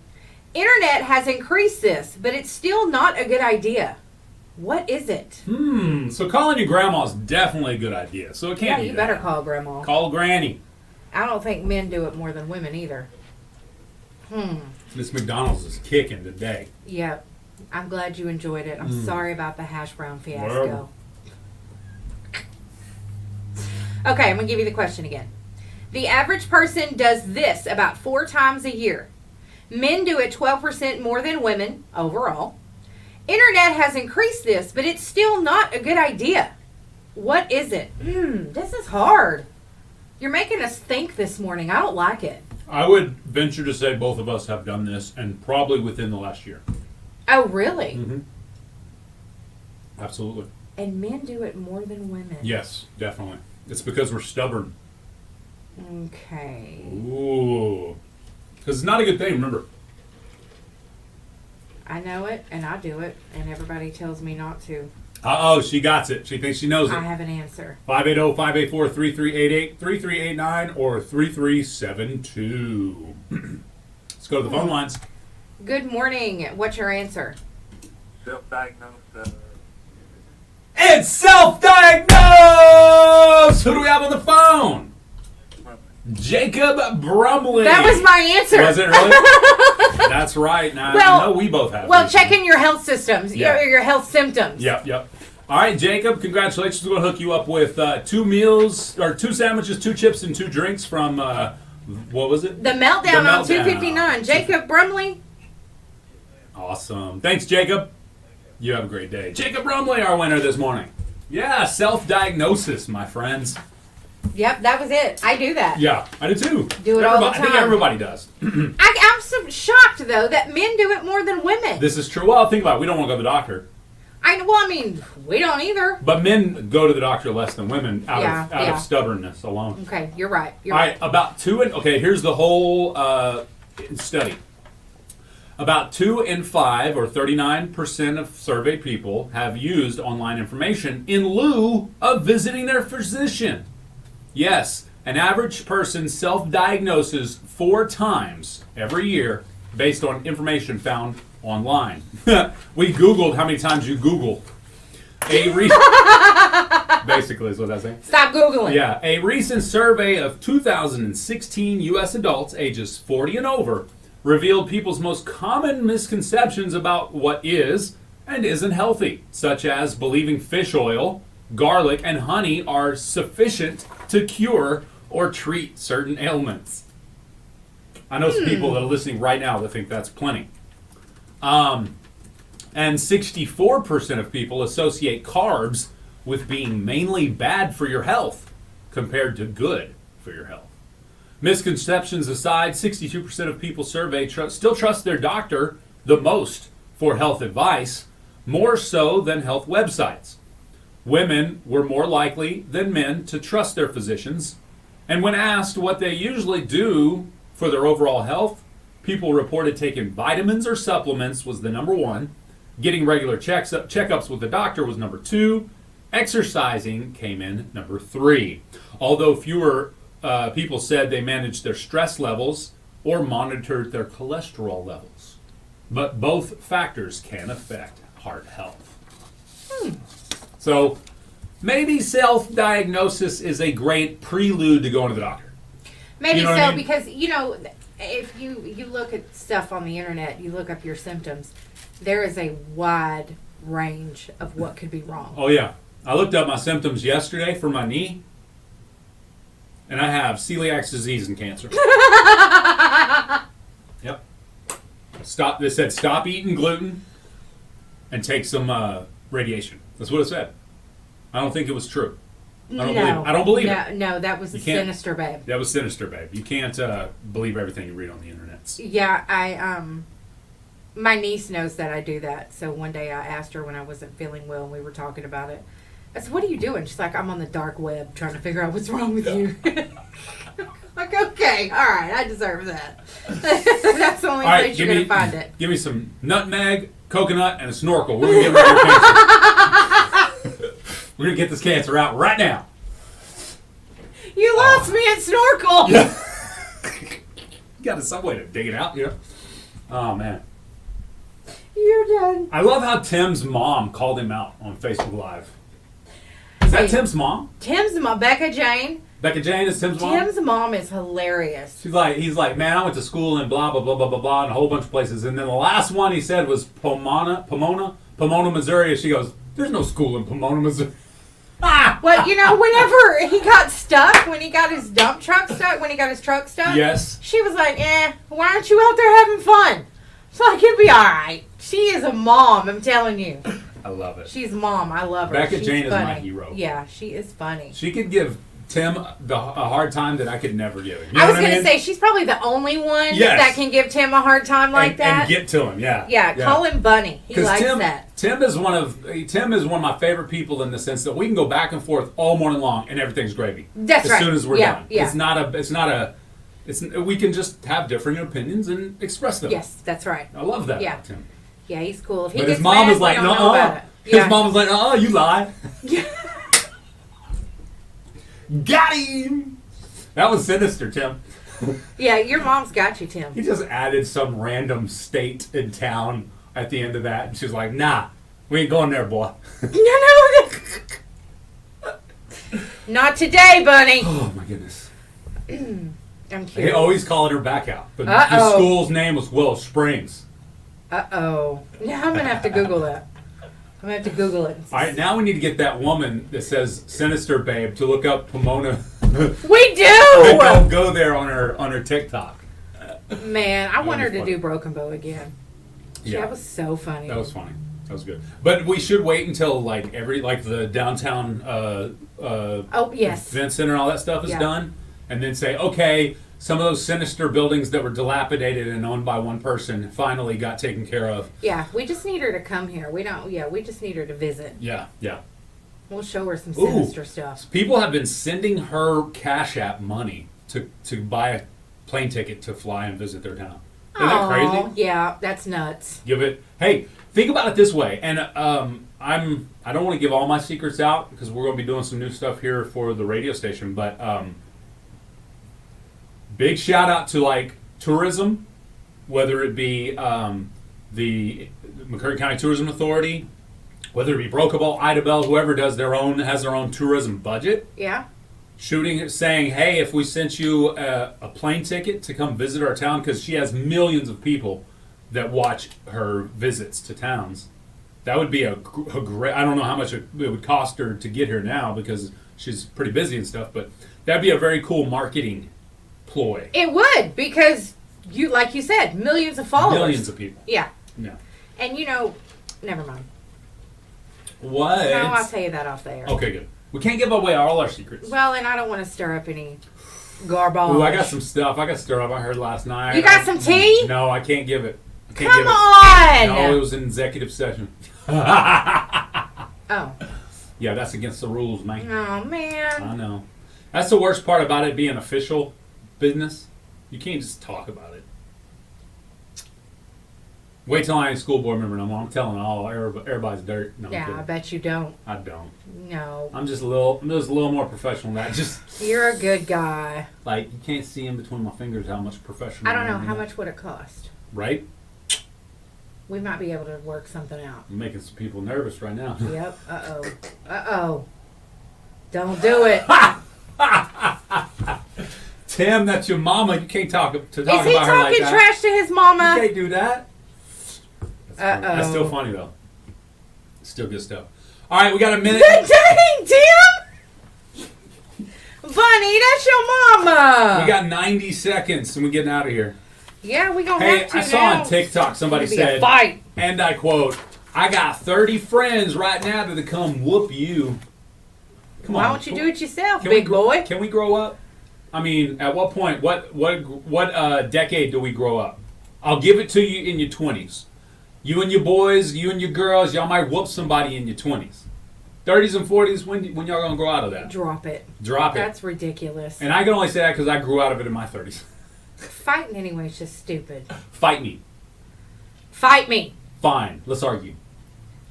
Internet has increased this, but it's still not a good idea. What is it? So calling your grandma is definitely a good idea. So it can't Yeah, be you that. better call grandma. Call Granny. I don't think men do it more than women either. This McDonald's is kicking today. Yeah. I'm glad you enjoyed it. I'm sorry about the hash brown fiasco. Well. Okay, I'm going to give you the question again. The average person does this about 4 times a year. Men do it 12% more than women overall. Internet has increased this, but it's still not a good idea. What is it? This is hard. You're making us think this morning. I don't like it. I would venture to say both of us have done this, and probably within the last year. Oh, really? Mm-hmm. Absolutely. And men do it more than women. Yes, definitely. It's because we're stubborn. Okay. Ooh. Because it's not a good thing, remember. I know it, and I do it, and everybody tells me not to. Uh-oh, she got it. She thinks she knows I it. have an answer. 580-584-3388, 3389, or 3372. Let's go to the phone lines. Good morning. What's your answer? Self-diagnosed. It's self-diagnosed! Who do we have on the phone? Jacob Brumley. That was my answer. Was it really? That's right. Now, Well- I know we both have. Well, these. check in your health systems, Yeah. your health symptoms. Yep. All right, Jacob, congratulations. We're going to hook you up with 2 meals, or 2 sandwiches, 2 chips, and 2 drinks from, what was it? The Meltdown The on Meltdown. 259. Jacob Brumley. Awesome. Thanks, Jacob. You have a great day. Jacob Brumley, our winner this morning. Yeah, self-diagnosis, my friends. Yep, that was it. I do that. Yeah, I do too. Do it all the I think time. everybody does. I'm so shocked, though, that men do it more than women. This is true. Well, think about it. We don't want to go to the doctor. I mean, we don't either. But men go to the doctor less than women out Yeah, of yeah. stubbornness alone. Okay, you're right. You're All right. right, about 2 and okay. Here's the whole study. About 2 in 5, or 39% of surveyed people, have used online information in lieu of visiting their physician. Yes, an average person self-diagnoses 4 times every year based on information found online. We Googled how many times you Google. Basically is what I say. Stop Googling. Yeah, a recent survey of 2016 U.S. adults ages 40 and over revealed people's most common misconceptions about what is and isn't healthy, such as believing fish oil, garlic, and honey are sufficient to cure or treat certain ailments. I know some people that are listening right now that think that's plenty. And 64% of people associate carbs with being mainly bad for your health compared to good for your health. Misconceptions aside, 62% of people surveyed still trust their doctor the most for health advice, more so than health websites. Women were more likely than men to trust their physicians, and when asked what they usually do for their overall health, people reported taking vitamins or supplements was the number 1. Getting regular checkups with the doctor was number 2. Exercising came in number 3. Although fewer people said they managed their stress levels or monitored their cholesterol levels. But both factors can affect heart health. So maybe self-diagnosis is a great prelude to going to the doctor. Maybe You know what so, I mean? because, if you look at stuff on the internet, you look up your symptoms, there is a wide range of what could be wrong. Oh, yeah. I looked up my symptoms yesterday for my knee, and I have celiac disease and cancer. Yep. They said stop eating gluten and take some radiation. That's what it said. I don't think it was true. I don't believe it. No, that was You can't- sinister, babe. That was sinister, babe. You can't believe everything you read on the internet. Yeah, my niece knows that I do that. So one day I asked her when I wasn't feeling well and we were talking about it. I said, "What are you doing?" She's like, "I'm on the dark web trying to figure out what's wrong with you." Like, okay, all right, I deserve that. That's the only All right, place you're going to find it. Give me some nutmeg, coconut, and a snorkel. We're going to get rid of your cancer. We're going to get this cancer out right now. You lost me at snorkel. Yeah. You got some way to dig it out, yeah. Oh, man. You're done. I love how Tim's mom called him out on Facebook Live. Is that Hey. Tim's mom? Tim's mom, Becca Jane. Becca Jane is Tim's mom? Tim's mom is hilarious. He's like, man, I went to school in blah, blah, blah, blah, blah, blah, and a whole bunch of places. And then the last one he said was Pomona, Missouri. And she goes, there's no school in Pomona, Missouri. Ah! Well, whenever he got stuck, when he got his dump truck stuck, when he got his truck stuck, Yes. she was like, why aren't you out there having fun? It's like, it'll be all right. She is a mom, I'm telling you. I love it. She's mom. I love her. Becca She's Jane is funny. my hero. Yeah, she is funny. She could give Tim a hard time that I could never give him. You know I was what going to mean? say, she's probably the only one Yes. that can give Tim a hard time like and, that. And get to him, yeah. Yeah, call him Bunny. He likes that. Tim is one of my favorite people in the sense that we can go back and forth all morning long and everything's gravy. That's as right. soon as we're Yeah, done. yeah. We can just have different opinions and express them. Yes, that's right. I love that Yeah. about Tim. Yeah, he's cool. If he But gets his mom mad, is like, we don't know no, about it. his Yeah. mom was like, you lie. Yeah. Got him. That was sinister, Tim. Yeah, your mom's got you, Tim. He just added some random state in town at the end of that, and she's like, nah, we ain't going there, boy. No. Not today, Bunny. Oh, my goodness. I'm They curious. always calling her back out. But the Uh-oh. school's name was Willow Springs. Uh-oh. Now I'm going to have to Google that. I'm going to have to Google it. All right, now we need to get that woman that says Sinister Babe to look up Pomona. We do! And don't go there on her TikTok. Man, I want That her was to funny. do Broken Bow again. Yeah. That was so funny. That was funny. That was good. But we should wait until the downtown Oh, yes. event center and all that stuff is Yeah. done, and then say, okay, some of those sinister buildings that were dilapidated and owned by one person finally got taken care of. Yeah, we just need her to come here. We just need her to visit. Yeah, yeah. We'll show her some Ooh. sinister stuff. People have been sending her Cash App money to buy a plane ticket to fly and visit their town. Isn't that Aw, crazy? Yeah, that's nuts. Hey, think about it this way, and I don't want to give all my secrets out because we're going to be doing some new stuff here for the radio station, but big shout out to tourism, whether it be the McCurry County Tourism Authority, whether it be Brocabel, Idabel, whoever has their own tourism budget. Yeah? Saying, hey, if we sent you a plane ticket to come visit our town, because she has millions of people that watch her visits to towns, that would be a great. I don't know how much it would cost her to get here now because she's pretty busy and stuff, but that'd be a very cool marketing ploy. It would, because like you said, millions of followers. Millions of people. Yeah. Yeah. And never mind. What? No, I'll tell you that off the air. Okay, good. We can't give away all our secrets. Well, and I don't want to stir up any garbage. Ooh, I got some stuff. I got stirred up. I heard last night. You got some tea? No, I can't give it. I can't Come give it. on! No, it was an executive session. Oh. Yeah, that's against the rules, man. Oh, man. I know. That's the worst part about it being official business. You can't just talk about it. Wait till I ain't a school board member no more. I'm telling everybody's dirt. No, I'm Yeah, I kidding. bet you don't. I don't. No. I'm just a little more professional than that. Just You're a good guy. like you can't see in between my fingers how much professional. I don't know. am. How much would it cost? Right? We might be able to work something out. I'm making some people nervous right now. Yep. Uh-oh. Uh-oh. Don't do it. Tim, that's your mama. You can't talk Is he about her like talking that. trash to his You mama? can't do that. That's, Uh-oh. that's still funny though. Still good stuff. All right, we got a minute. Dang, Tim! Bunny, that's your mama! We got 90 seconds and we're getting out of here. Yeah, we gonna Hey, have to I saw now. on TikTok somebody It's gonna be a said, fight. and I quote, "I got 30 friends right now that'll come whoop you." Come Why on. don't you do it yourself, Can we big boy? Can we grow up? I mean, at what point? What decade do we grow up? I'll give it to you in your 20s. You and your boys, you and your girls, y'all might whoop somebody in your 20s. 30s and 40s, when y'all gonna grow out of that? Drop it. Drop it. That's ridiculous. And I can only say that because I grew out of it in my 30s. Fighting anyway is just stupid. Fight me. Fight me. Fine. Let's argue.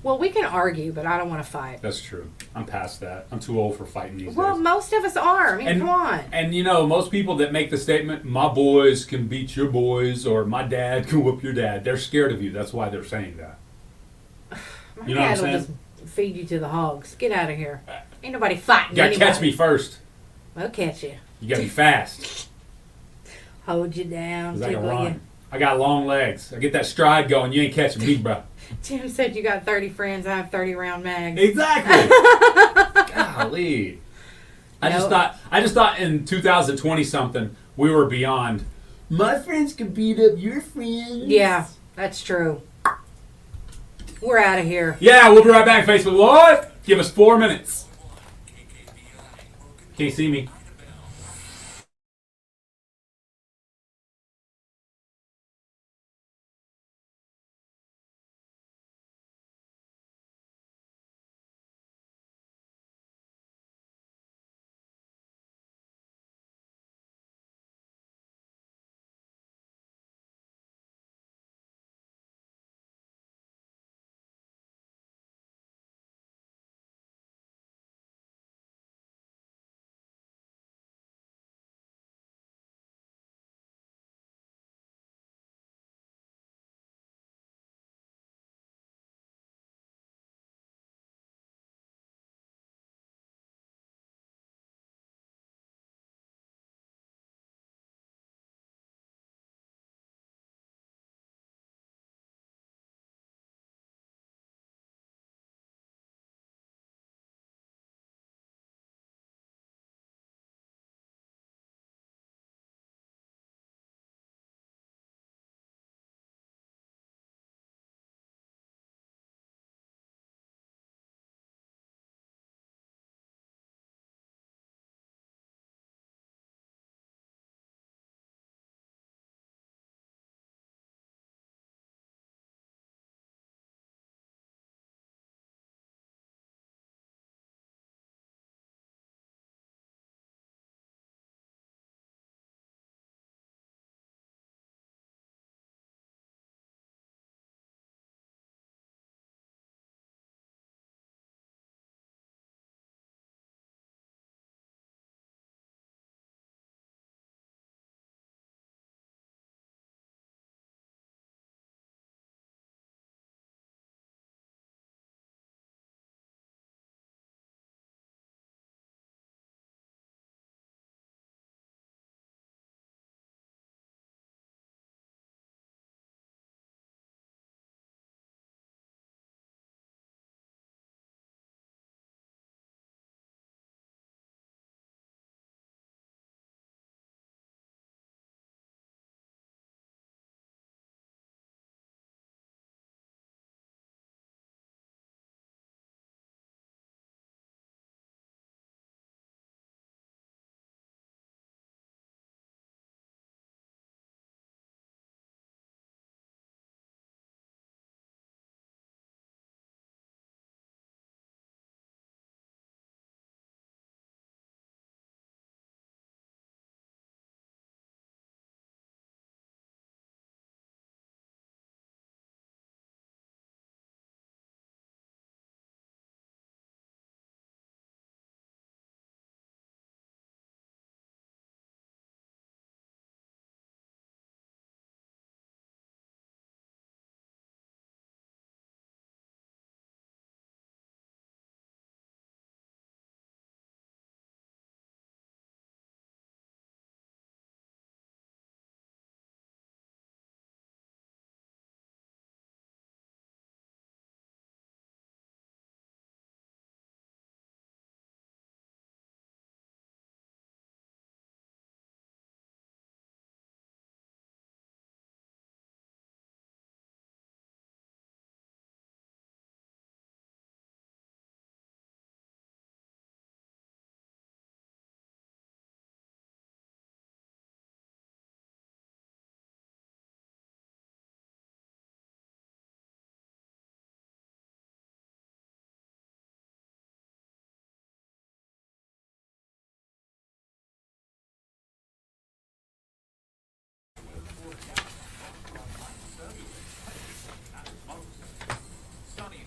Well, we can argue, but I don't want to fight. That's true. I'm past that. I'm too old for fighting these Well, days. most of us are. I mean, And- come on. And you know, most people that make the statement, "My boys can beat your boys," or "My dad can whoop your dad," they're scared of you. That's why they're saying that. My You know what I'm dad will saying? just feed you to the hogs. Get out of here. Ain't nobody fighting You gotta anybody. catch me first. I'll catch you. You gotta be fast. Hold you down. 'Cause I can Tickle you. run. I got long legs. I get that stride going. You ain't catching me, bro. Tim said you got 30 friends. I have 30 round mags. Exactly. Golly. I just thought in 2020 something we were beyond. My friends can beat up your friends. Yeah, that's true. We're out of here. Yeah, we'll be right back. Facebook Live. Give us 4 minutes. Can't see me.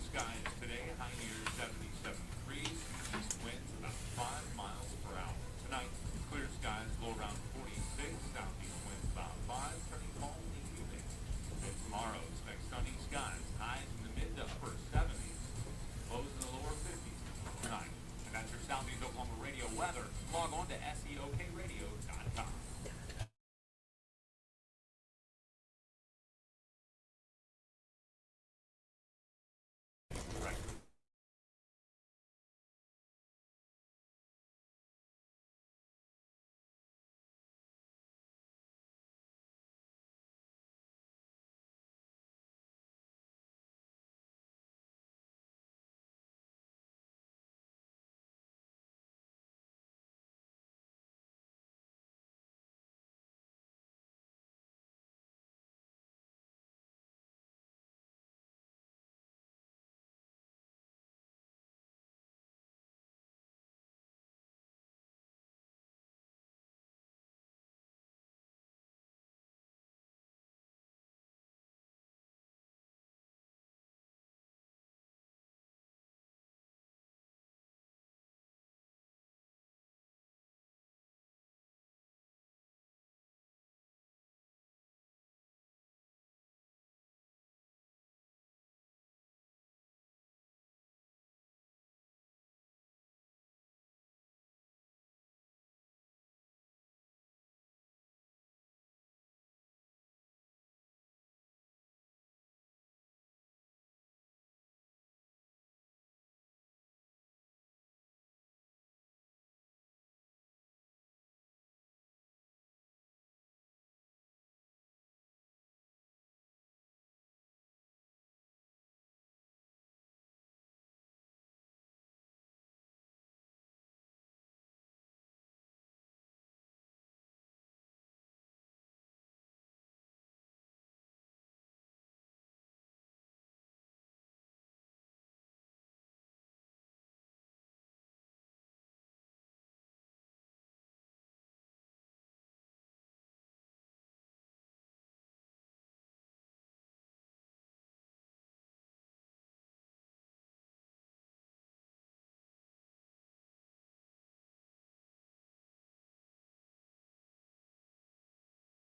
skies today, high near 77 degrees. East winds about 5 miles per hour. Tonight, clear skies, low around 46. Southeast winds about 5, turning calm in the evening. And tomorrow, expect sunny skies, highs in the mid to upper 70s, lows in the lower 50s tonight. And that's your Southeast Oklahoma radio weather. Log on to seokradio.com.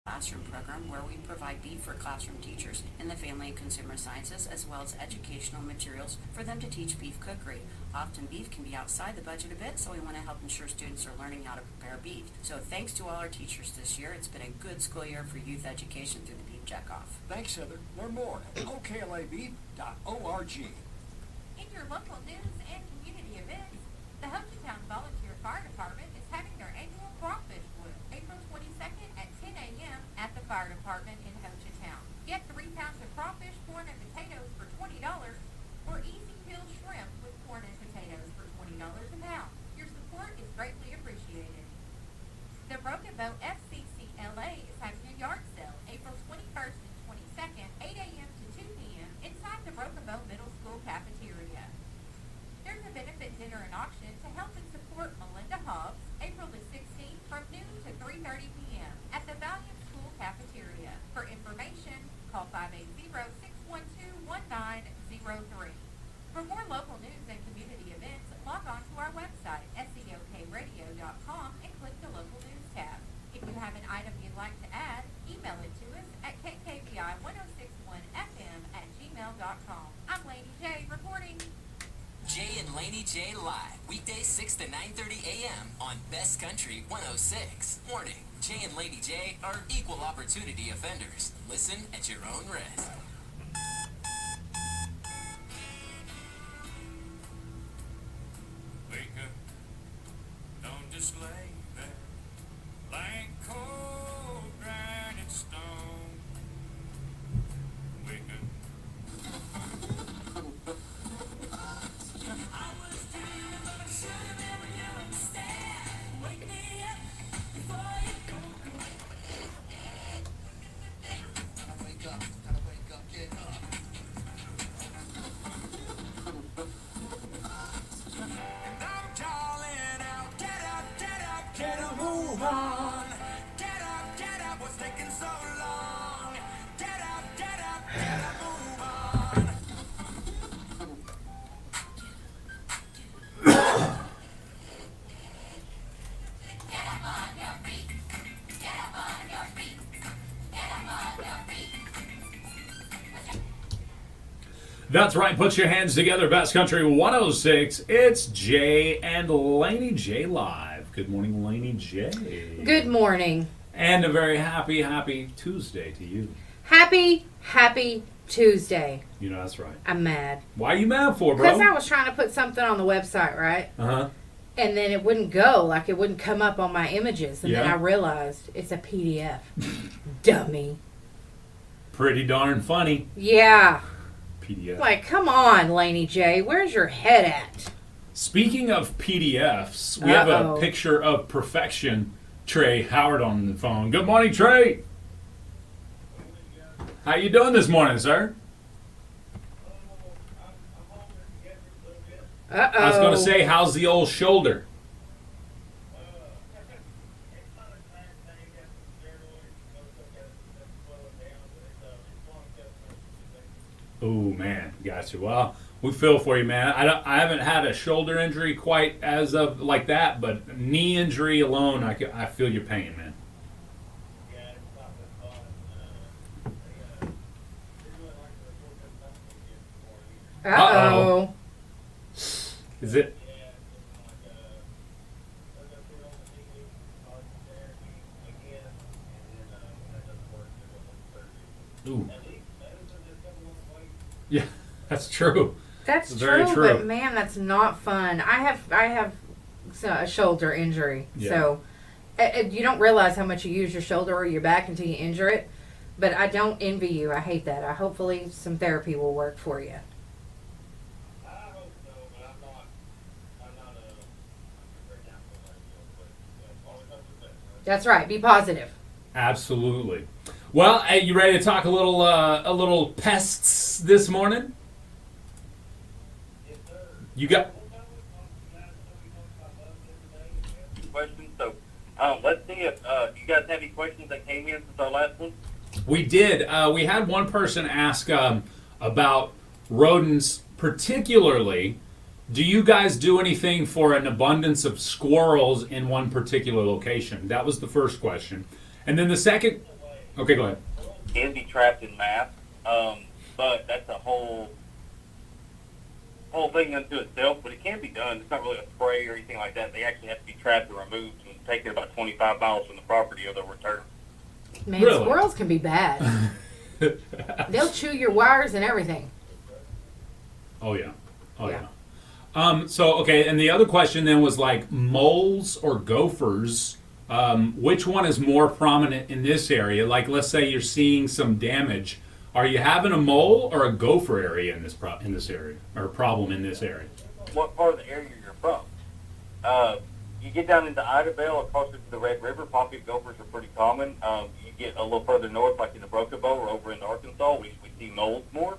Classroom program where we provide beef for classroom teachers in the family and consumer sciences, as well as educational materials for them to teach beef cookery. Often beef can be outside the budget a bit, so we want to help ensure students are learning how to prepare beef. So thanks to all our teachers this year. It's been a good school year for youth education through the Beef Checkoff. Thanks, Heather. Learn more at oklab.org. In your local news and community events, the Hochatown Volunteer Fire Department is having their annual crawfish boil April 22nd at 10 a.m. at the fire department in Hochatown. Get 3 pounds of crawfish, corn, and potatoes for $20, or easy peeled shrimp with corn and potatoes for $20 a pound. Your support is greatly appreciated. The Broken Bow FCCLA is having a yard sale April 21st and 22nd, 8 a.m. to 2 p.m. inside the Broken Bow Middle School cafeteria. There's a benefit dinner and auction to help and support Melinda Hobbs April the 16th from noon to 3:30 p.m. at the Valiant School cafeteria. For information, call 580-612-1903. For more local news and community events, log on to our website, seokradio.com, and click the local news tab. If you have an item you'd like to add, email it to us at kkbi1061fm@gmail.com. I'm Laney J reporting. Jay and Laney J live, weekdays 6 to 9:30 a.m. on Best Country 106. Warning, Jay and Laney J are equal opportunity offenders. Listen at your own risk. Wake up, don't just lay there like cold granite stone. Wake up. That's right. Put your hands together. Best Country 106. It's Jay and Laney J live. Good morning, Laney J. Good morning. And a very happy, happy Tuesday to you. Happy Tuesday. You know that's right. I'm mad. Why are you mad for, bro? Because I was trying to put something on the website, right? Uh-huh. And then it wouldn't go. Like, it wouldn't come up on my images. And then Yeah. I realized it's a PDF. Dummy. Pretty darn funny. Yeah. PDF. Like, come on, Laney J. Where's your head at? Speaking of PDFs, we have a Uh-oh. picture of perfection. Trey Howard on the phone. Good morning, Trey. How you doing this morning, sir? Uh-oh. I was going to say, how's the old shoulder? Oh man, gotcha. Well, we feel for you, man. I haven't had a shoulder injury quite as of like that, but knee injury alone, I feel your pain, man. Uh-oh. Is it? Ooh. Yeah, that's true. That's Very true, true. but man, that's not fun. I have a shoulder injury, Yeah. so you don't realize how much you use your shoulder or your back until you injure it. But I don't envy you. I hate that. Hopefully some therapy will work for you. That's right. Be positive. Absolutely. Well, hey, you ready to talk a little pests this morning? You got. Questions. So, let's see if you guys have any questions that came in since our last one. We did. We had one person ask about rodents, particularly. Do you guys do anything for an abundance of squirrels in one particular location? That was the first question. And then the second. Okay, go ahead. Can be trapped in mass, but that's a whole thing unto itself. But it can be done. It's not really a spray or anything like that. They actually have to be trapped and removed and taken about 25 miles from the property or they'll return. Man, Really? squirrels can be bad. They'll chew your wires and everything. Oh yeah. Oh yeah. Yeah. So okay, and the other question then was like moles or gophers. Which one is more prominent in this area? Like, let's say you're seeing some damage. Are you having a mole or a gopher area in this area, or a problem in this area? What part of the area you're from? You get down into Idabel, across into the Red River, poppy gophers are pretty common. You get a little further north, like in the Brocobo or over in Arkansas, we see moles more.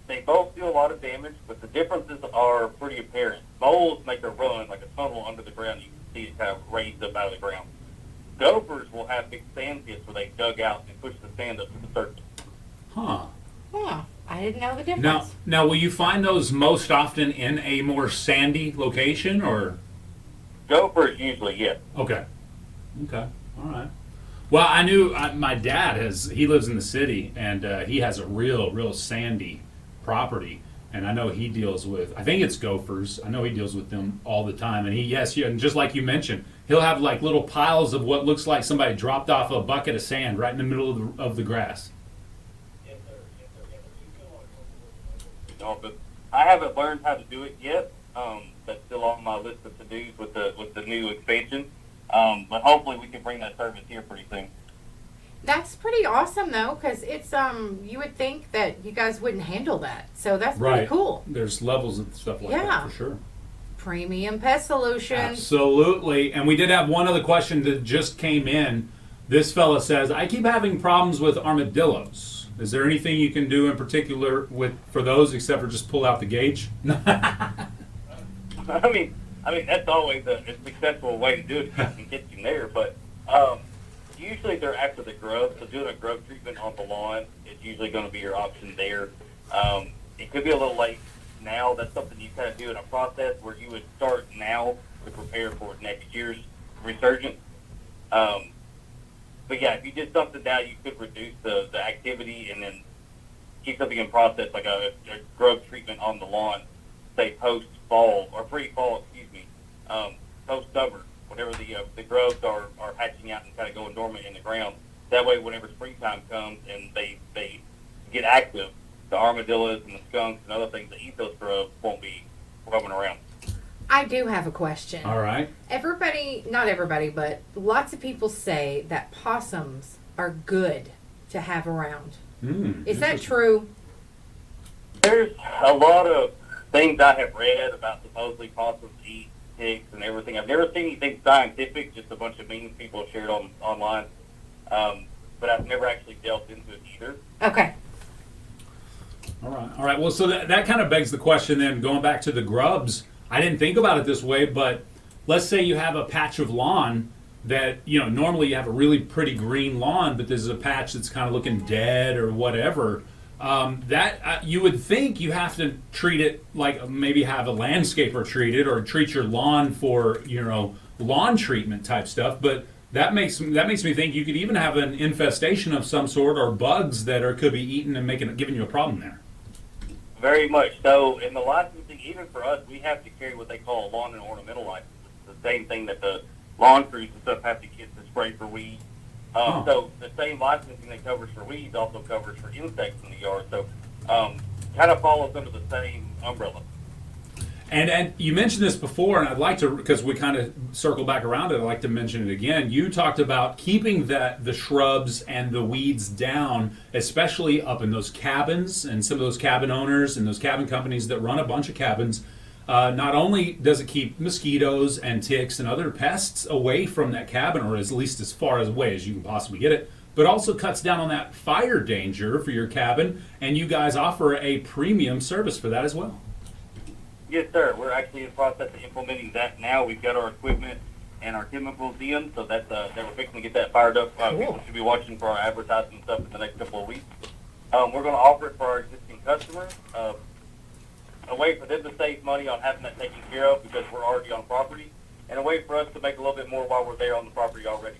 They both do a lot of damage, but the differences are pretty apparent. Moles make a run, like a tunnel under the ground. You can see it kind of raised up out of the ground. Gophers will have big sand pits where they dug out and pushed the sand up to the surface. Huh. Huh. I didn't know the difference. Now, will you find those most often in a more sandy location, or? Gophers usually, yes. Okay. Okay. All right. Well, I knew my dad he lives in the city, and he has a real sandy property, and I know he deals with, I think it's gophers. I know he deals with them all the time, and and just like you mentioned, he'll have like little piles of what looks like somebody dropped off a bucket of sand right in the middle of the grass. No, but I haven't learned how to do it yet. That's still on my list of to-dos with the new expansion. But hopefully we can bring that service here pretty soon. That's pretty awesome, though, because it's you would think that you guys wouldn't handle that. So that's pretty cool. There's levels of stuff like that for sure. Premium pest solutions. Absolutely. And we did have one other question that just came in. This fella says, I keep having problems with armadillos. Is there anything you can do in particular for those except for just pull out the gauge? I mean that's always a successful way to do it if you can get you there. But usually they're after the grub, so doing a grub treatment on the lawn is usually going to be your option there. It could be a little late now. That's something you kind of do in a process where you would start now to prepare for next year's resurgence. But yeah, if you did something now, you could reduce the activity and then keep something in process, like a grub treatment on the lawn, say post-fall, or pre-fall, excuse me, post-summer, whenever the grubs are hatching out and kind of going dormant in the ground. That way, whenever springtime comes and they get active, the armadillos and the skunks and other things that eat those grubs won't be roaming around. I do have a question. All right. Not everybody, but lots of people say that possums are good to have around. Is that true? There's a lot of things I have read about supposedly possums eat ticks and everything. I've never seen anything scientific, just a bunch of memes people have shared online. But I've never actually delved into it either. Okay. All right. Well, so that kind of begs the question then, going back to the grubs. I didn't think about it this way, but let's say you have a patch of lawn that, normally you have a really pretty green lawn, but there's a patch that's kind of looking dead or whatever. You would think you have to treat it like maybe have a landscaper treat it or treat your lawn for, lawn treatment type stuff. But that makes me think you could even have an infestation of some sort or bugs that could be eaten and giving you a problem there. Very much so. In the licensing, even for us, we have to carry what they call a lawn and ornamental license. It's the same thing that the lawn crews and stuff have to get to spray for weeds. So the same licensing that covers for weeds also covers for insects in the yard. So kind of follows under the same umbrella. And you mentioned this before, and I'd like to, because we kind of circle back around it, I'd like to mention it again. You talked about keeping the shrubs and the weeds down, especially up in those cabins, and some of those cabin owners and those cabin companies that run a bunch of cabins. Not only does it keep mosquitoes and ticks and other pests away from that cabin, or at least as far away as you can possibly get it, but also cuts down on that fire danger for your cabin, and you guys offer a premium service for that as well. Yes, sir. We're actually in the process of implementing that now. We've got our equipment and our chemicals in, so that we're fixing to get that fired up. People should be watching for our advertising stuff in the next couple of weeks. We're going to offer it for our existing customers, a way for them to save money on having that taken care of because we're already on property, and a way for us to make a little bit more while we're there on the property already.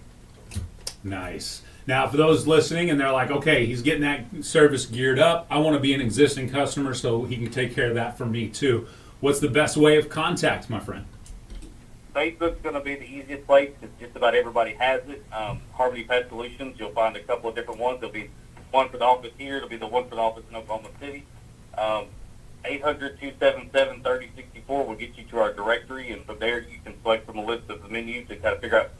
Nice. Now, for those listening and they're like, okay, he's getting that service geared up, I want to be an existing customer so he can take care of that for me too. What's the best way of contact, my friend? Facebook's going to be the easiest place because just about everybody has it. Harmony Pest Solutions, you'll find a couple of different ones. There'll be one for the office here. There'll be the one for the office in Oklahoma City. 800-277-3064 will get you to our directory, and from there you can select from a list of the menu to kind of figure out,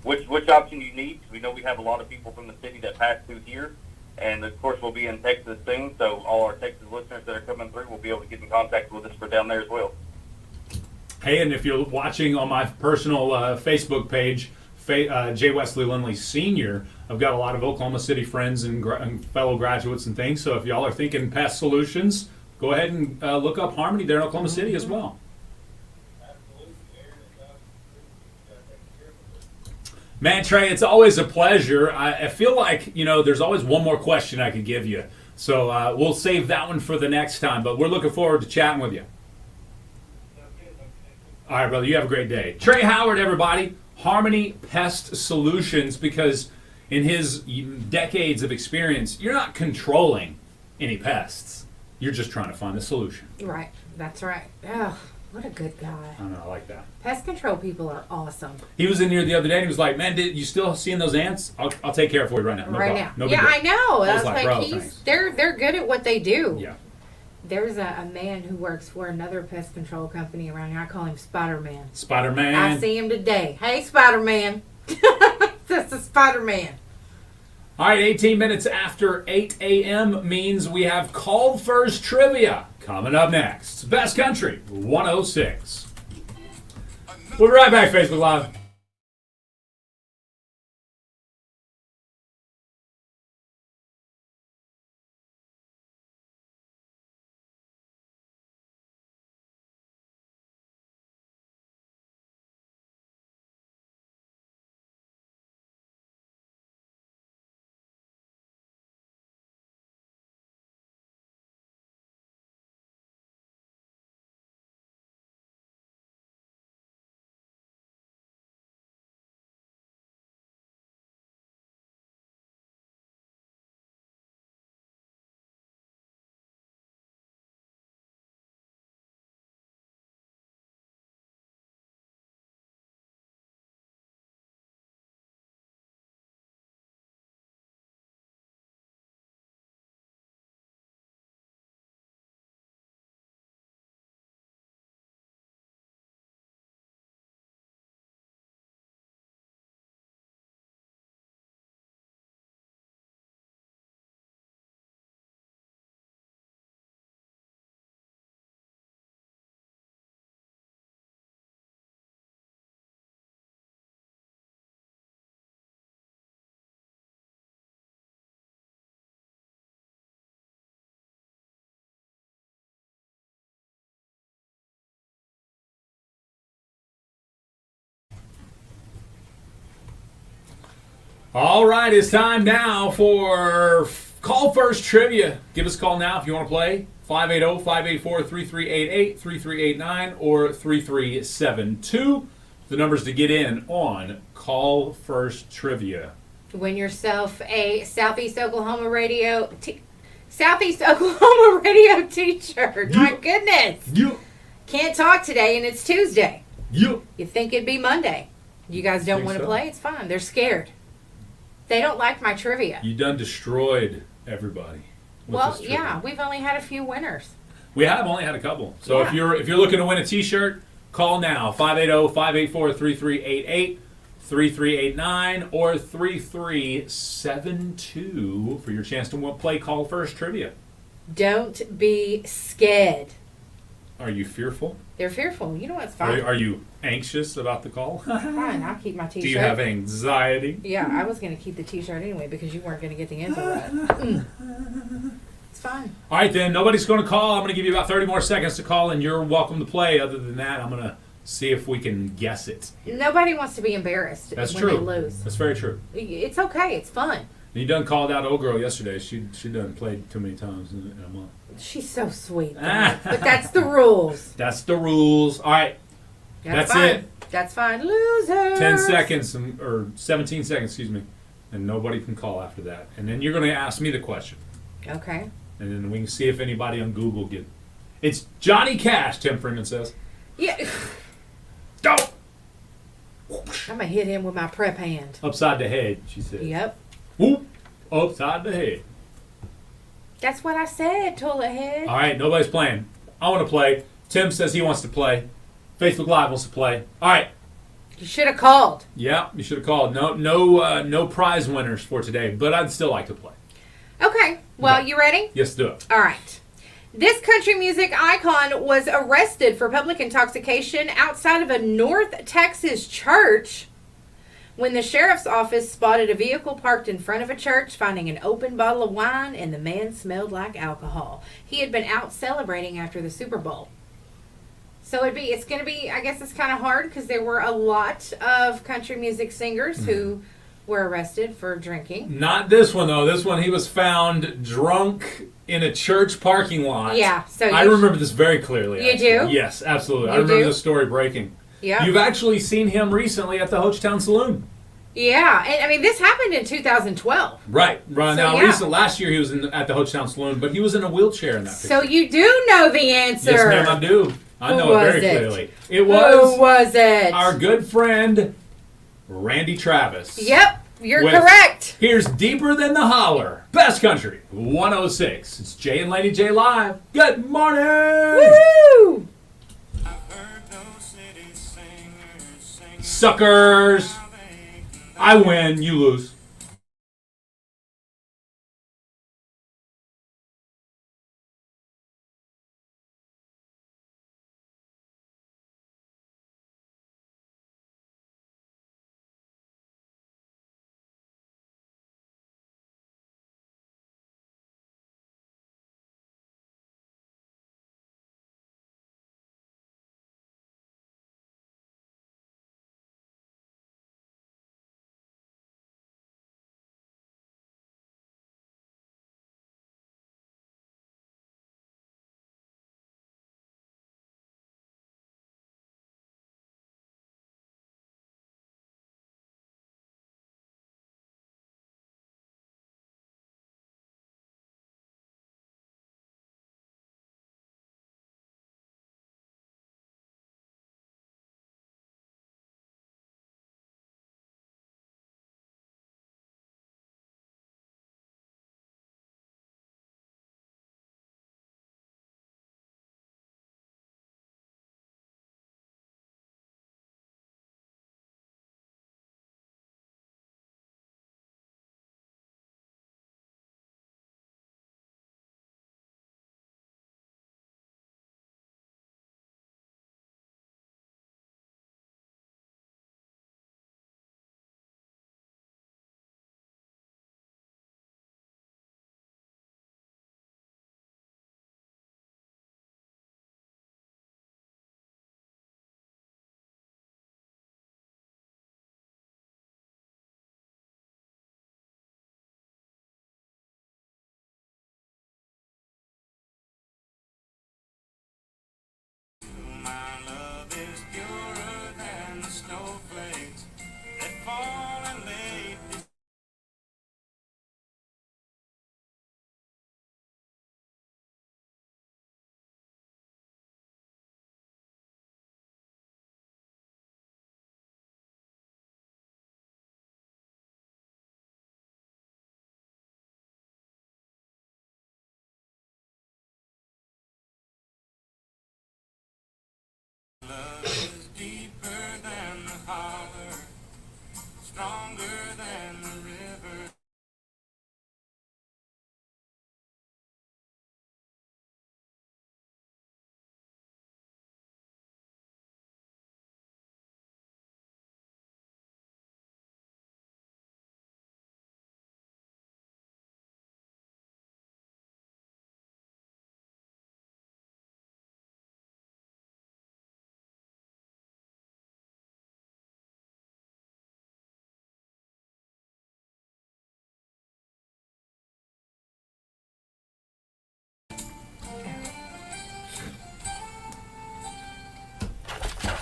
which option you need. Because we know we have a lot of people from the city that pass through here. And, of course, we'll be in Texas soon, so all our Texas listeners that are coming through will be able to get in contact with us for down there as well. Hey, and if you're watching on my personal Facebook page, J. Wesley Lindley Sr., I've got a lot of Oklahoma City friends and fellow graduates and things, so if y'all are thinking pest solutions, go ahead and look up Harmony there in Oklahoma City as well. Man, Trey, it's always a pleasure. I feel like, there's always one more question I could give you. So we'll save that one for the next time. But we're looking forward to chatting with you. All right, brother. You have a great day. Trey Howard, everybody. Harmony Pest Solutions, because in his decades of experience, you're not controlling any pests. You're just trying to find a solution. Right. That's right. Oh, what a good guy. I know, I like that. Pest control people are awesome. He was in here the other day and he was like, man, you still seeing those ants? I'll take care of it for you right now. No right problem. now. No Yeah, I know. I was That's like, bro, he's thanks. they're good at what they do. Yeah. There's a man who works for another pest control company around here. I call him Spider-Man. Spider-Man. I see him today. Hey, Spider-Man. That's the Spider-Man. All right, 18 minutes after 8 a.m. means we have Called First Trivia coming up next. Best Country 106. We'll be right back, Facebook Live. All right, it's time now for Call First Trivia. Give us a call now if you want to play. 580-584-3388, 3389, or 3372. The numbers to get in on Call First Trivia. Win yourself a Southeast Oklahoma radio t-shirt. My goodness. You. Can't talk today and it's Tuesday. You. You think it'd be Monday. You guys don't Think want to so? play? It's fine. They're scared. They don't like my trivia. You done destroyed everybody. with Well, this trivia. yeah, we've only had a few winners. We have only had a couple. So Yeah. if you're looking to win a t-shirt, call now. 580-584-3388, 3389, or 3372 for your chance to play Call First Trivia. Don't be scared. Are you fearful? They're fearful. You know what's fine. Are you anxious about the call? Fine, I'll keep my t-shirt. Do you have anxiety? Yeah, I was going to keep the t-shirt anyway because you weren't going to get the answer right. It's fine. All right, then. Nobody's going to call. I'm going to give you about 30 more seconds to call, and you're welcome to play. Other than that, I'm going to see if we can guess it. Nobody wants to be embarrassed That's when true. they lose. That's very true. It's okay. It's fun. You done called out old girl yesterday. She done played too many times in a month. She's so sweet. though. But that's the rules. That's the rules. All right. That's fine. it. That's fine. Losers. 10 seconds, or 17 seconds, excuse me. And nobody can call after that. And then you're going to ask me the question. Okay. And then we can see if anybody on Google get. It's Johnny Cash, Tim Freeman says. Yeah. Go! I'm going to hit him with my prep hand. Upside the head, she said. Yep. Whoop! Upside the head. That's what I said, toilet head. All right, nobody's playing. I want to play. Tim says he wants to play. Facebook Live wants to play. All right. You should have called. Yeah, you should have called. No prize winners for today, but I'd still like to play. Okay. Well, Okay. you ready? Yes, do it. All right. This country music icon was arrested for public intoxication outside of a North Texas church when the sheriff's office spotted a vehicle parked in front of a church, finding an open bottle of wine, and the man smelled like alcohol. He had been out celebrating after the Super Bowl. So it's going to be, I guess it's kind of hard because there were a lot of country music singers who were arrested for drinking. Not this one, though. This one, he was found drunk in a church parking lot. Yeah. So I remember this very clearly. You actually. do? Yes, absolutely. I You remember do? the story breaking. Yeah. You've actually seen him recently at the Hochtown Saloon. Yeah. And I mean, this happened in 2012. Right. So, Now, yeah. last year he was at the Hochtown Saloon, but he was in a wheelchair in that picture. So you do know the answer. Yes, ma'am, I do. I Who know it very was it? clearly. It Who was was it? our good friend, Randy Travis. Yep, you're With- correct. Here's Deeper Than the Holler. Best Country 106. It's Jay and Laney J live. Good morning. Woo! Suckers. I win, you lose.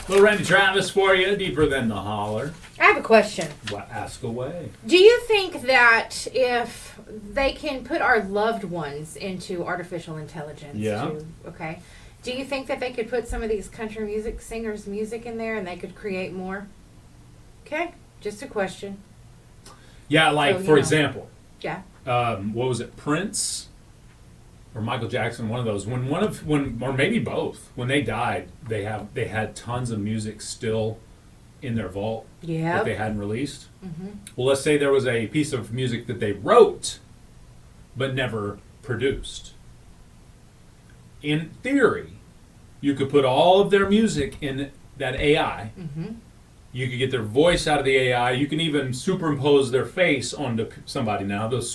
Little Randy Travis for you, deeper than the holler. I have a question. Well, ask away. Do you think that if they can put our loved ones into artificial intelligence, Yeah. okay, do you think that they could put some of these country music singers' music in there and they could create more? Okay, just a question. Yeah, like So, for you know. example, Yeah. what was it, Prince or Michael Jackson? One of those. Or maybe both. When they died, they had tons of music still in their vault that they Yep. hadn't released. Mm-hmm. Well, let's say there was a piece of music that they wrote but never produced. In theory, you could put all of their music in that AI. Mm-hmm. You could get their voice out of the AI. You can even superimpose their face onto somebody now. Those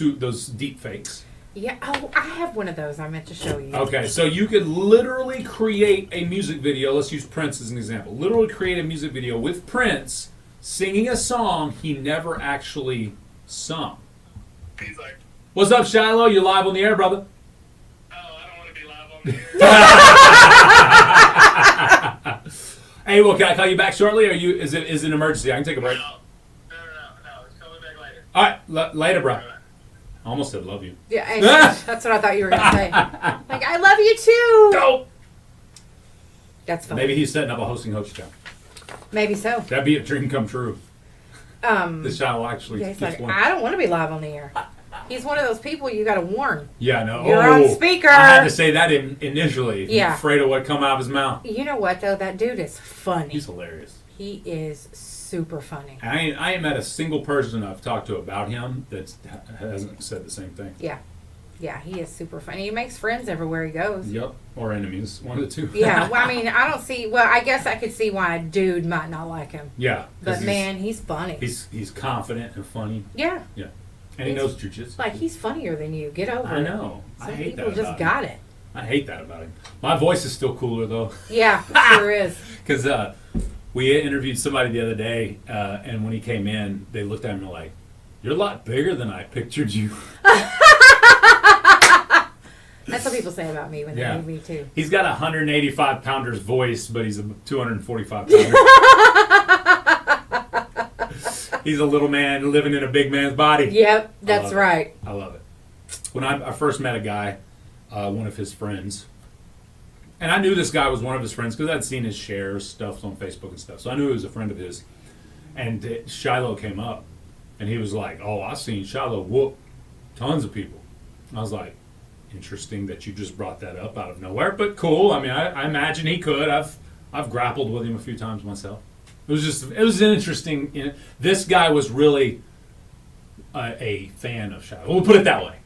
deep fakes. Yeah. Oh, I have one of those I meant to show you. Okay, so you could literally create a music video. Let's use Prince as an example. Literally create a music video with Prince singing a song he never actually sung. He's like, What's up, Shiloh? You live on the air, brother? oh, I don't want to be live on the air. Hey, well, can I call you back shortly? Or is it an emergency? I can take a break. No. Just call me back later. All right, later, bro. I almost said love you. Yeah, and that's what I thought you were going to say. Like, I love you too. Go. That's funny. Maybe he's setting up a hosting host account. Maybe so. That'd be a dream come true. The Shiloh actually Yeah, he's gets like, one. I don't want to be live on the air. He's one of those people you got to warn. Yeah, no. You're on speaker. I had to say that initially. Yeah. Afraid of what come out of his mouth. You know what though? That dude is funny. He's hilarious. He is super funny. I ain't met a single person I've talked to about him that hasn't said the same thing. Yeah. Yeah, he is super funny. He makes friends everywhere he goes. Yep. Or enemies. One of the two. Yeah, well, I mean, I don't see. Well, I guess I could see why a dude might not like him. Yeah. 'cause But man, he's funny. he's confident and funny. Yeah, Yeah. And he He's- knows jujitsu. like he's funnier than you. Get over I it. know. Some I hate people that just about got him. it. I hate that about him. My voice is still cooler though. Yeah, it sure is. Because we interviewed somebody the other day, and when he came in, they looked at him and were like, "You're a lot bigger than I pictured you." That's what people say about me when Yeah. they meet me too. He's got a 185 pounder's voice, but he's a 245 pounder. He's a little man living in a big man's body. Yep, that's love it. right. I love it. When I first met a guy, one of his friends, and I knew this guy was one of his friends because I'd seen his shares stuff on Facebook and stuff, so I knew he was a friend of his. And Shiloh came up, and he was like, "Oh, I seen Shiloh whoop tons of people." I was like, "Interesting that you just brought that up out of nowhere, but cool. I mean, I imagine he could. I've grappled with him a few times myself. It was an interesting. This guy was really a fan of Shiloh. We'll put it that way.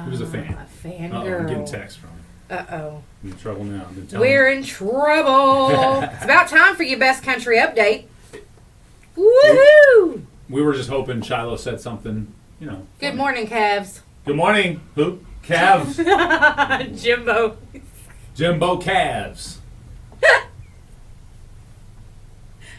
He was a fan. A fan I'm girl. getting text from him. Uh-oh. I'm in trouble now. I've been telling We're him. in trouble. It's about time for your best country update. Woohoo! We were just hoping Shiloh said something. Good funny. morning, Cavs. Good morning, who? Cavs. Jimbo. Jimbo Cavs.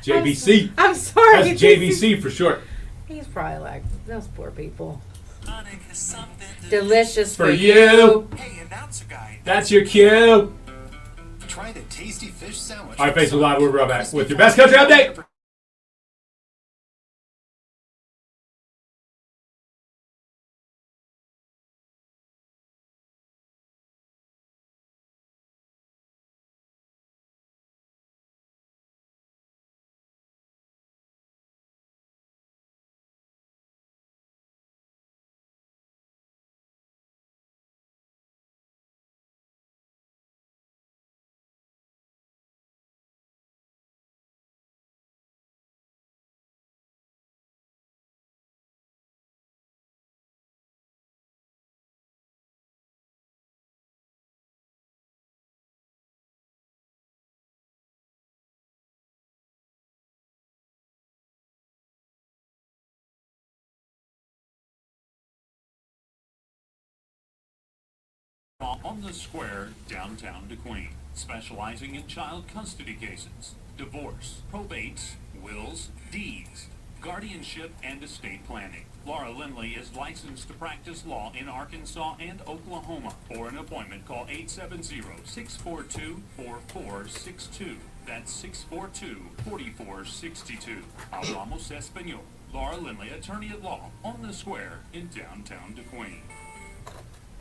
JBC. I'm sorry. That's JBC for short. He's probably like, those poor people. Sonic has something to Delicious For for you. you. Hey, announcer guy. That's your cue. Try the tasty fish sandwich. All right, Facebook Live, we'll be right back with your best country update. On the Square, downtown DeQueen, specializing in child custody cases, divorce, probates, wills, deeds. guardianship, and estate planning. Laura Lindley is licensed to practice law in Arkansas and Oklahoma. For an appointment, call 870-642-4462. That's 642-4462. Hablamos Español. Laura Lindley, attorney at law, on the square in downtown DeQueen.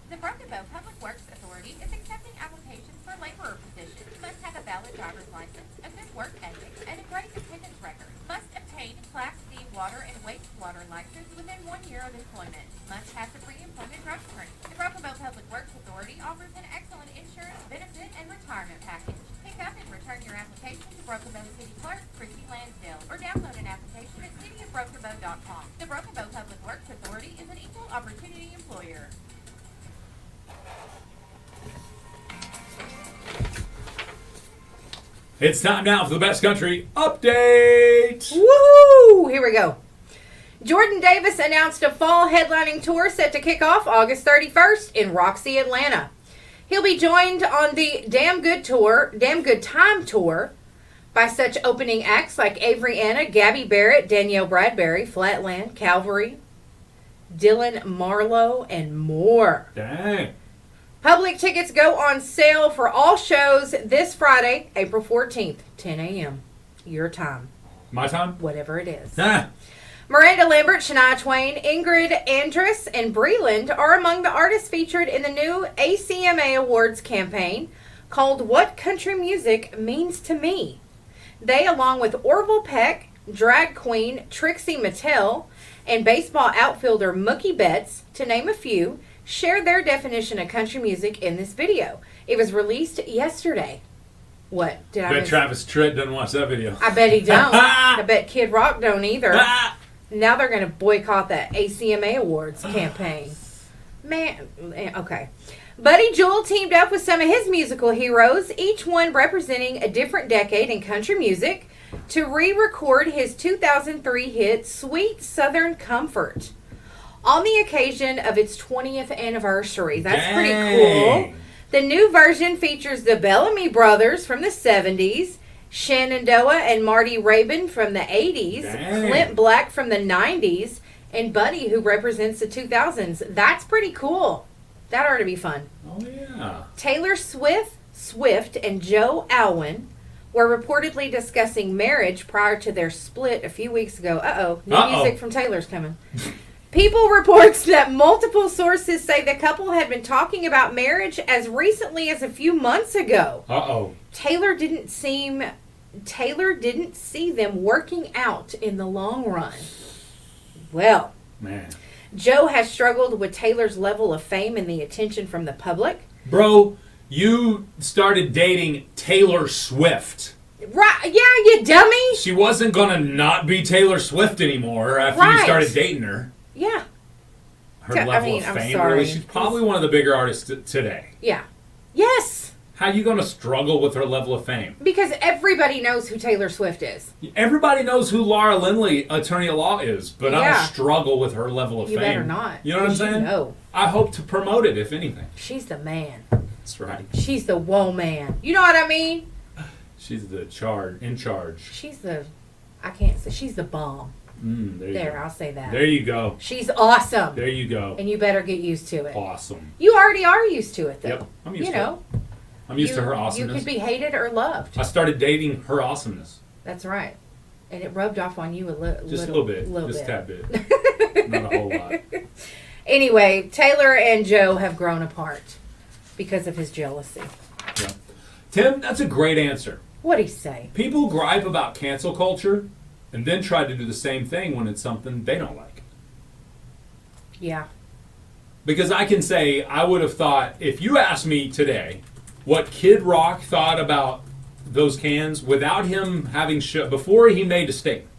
The Broken Bow Public Works Authority is accepting applications for laborer positions. Must have a valid driver's license, a good work ethic, and a great attendance record. Must obtain Class D water and wastewater license within 1 year of employment. Must have the pre-employment drug screen. The Broken Bow Public Works Authority offers an excellent insurance, benefit, and retirement package. Pick up and return your application to Broken Bow City Clerk, Chrissy Lansdale, or download an application at cityofbrokenbow.com. The Broken Bow Public Works Authority is an equal opportunity employer. It's time now for the Best Country Update. Woo! Here we go. Jordan Davis announced a fall headlining tour set to kick off August 31st in Roxy, Atlanta. He'll be joined on the Damn Good Time Tour by such opening acts like Avery Anna, Gabby Barrett, Danielle Bradbury, Flatland, Calvary, Dylan Marlowe, and more. Dang. Public tickets go on sale for all shows this Friday, April 14th, 10 a.m. Your time. My time? Whatever it is. Ah. Miranda Lambert, Shania Twain, Ingrid Andress, and Breland are among the artists featured in the new ACMA Awards campaign called What Country Music Means to Me. They, along with Orville Peck, drag queen Trixie Mattel, and baseball outfielder Mookie Betts, to name a few, shared their definition of country music in this video. It was released yesterday. What? Did I Bet miss? Travis Tritt doesn't watch that video. I bet he don't. I bet Kid Rock don't either. Ah. Now they're going to boycott that ACMA Awards campaign. Man, okay. Buddy Jewell teamed up with some of his musical heroes, each one representing a different decade in country music, to re-record his 2003 hit, Sweet Southern Comfort, on the occasion of its 20th anniversary. That's pretty cool. The new version features the Bellamy Brothers from the 70s, Shenandoah and Marty Rabin from the 80s, Dang. Clint Black from the 90s, and Buddy, who represents the 2000s. That's pretty cool. That ought to be fun. Oh, yeah. Taylor Swift and Joe Alwyn were reportedly discussing marriage prior to their split a few weeks ago. New music from Taylor's coming. People reports that multiple sources say the couple had been talking about marriage as recently as a few months ago. Uh-oh. Taylor didn't see them working out in the long run. Well, Man. Joe has struggled with Taylor's level of fame and the attention from the public. Bro, you started dating Taylor Swift. Right? Yeah, you dummy. She wasn't going to not be Taylor Swift anymore after you Right. started dating her. Yeah. Her level of I'm fame, sorry. really. She's probably one of the bigger artists today. Yeah. Yes. How are you going to struggle with her level of fame? Because everybody knows who Taylor Swift is. Everybody knows who Laura Lindley, attorney at law, is, but I Yeah. don't struggle with her level of You fame. better not. You know what I'm 'Cause you saying? know. I hope to promote it, if anything. She's the man. That's right. She's the whoa man. You know what I mean? She's the in charge. She's the, I can't say, she's the bomb. There you There, go. I'll say that. There you go. She's awesome. There you go. And you better get used to it. Awesome. You already are used to it, though. Yep, I'm used you to know, it. I'm used you, to her You awesomeness. could be hated or loved. I started dating her awesomeness. That's right. And it rubbed off on you Just a little bit. Just a tad bit. Not a whole lot. Anyway, Taylor and Joe have grown apart because of his jealousy. Yeah. Tim, that's a great answer. What'd he say? People gripe about cancel culture and then try to do the same thing when it's something they don't like. Yeah. Because I can say, I would have thought, if you asked me today what Kid Rock thought about those cans without him having before he made a statement,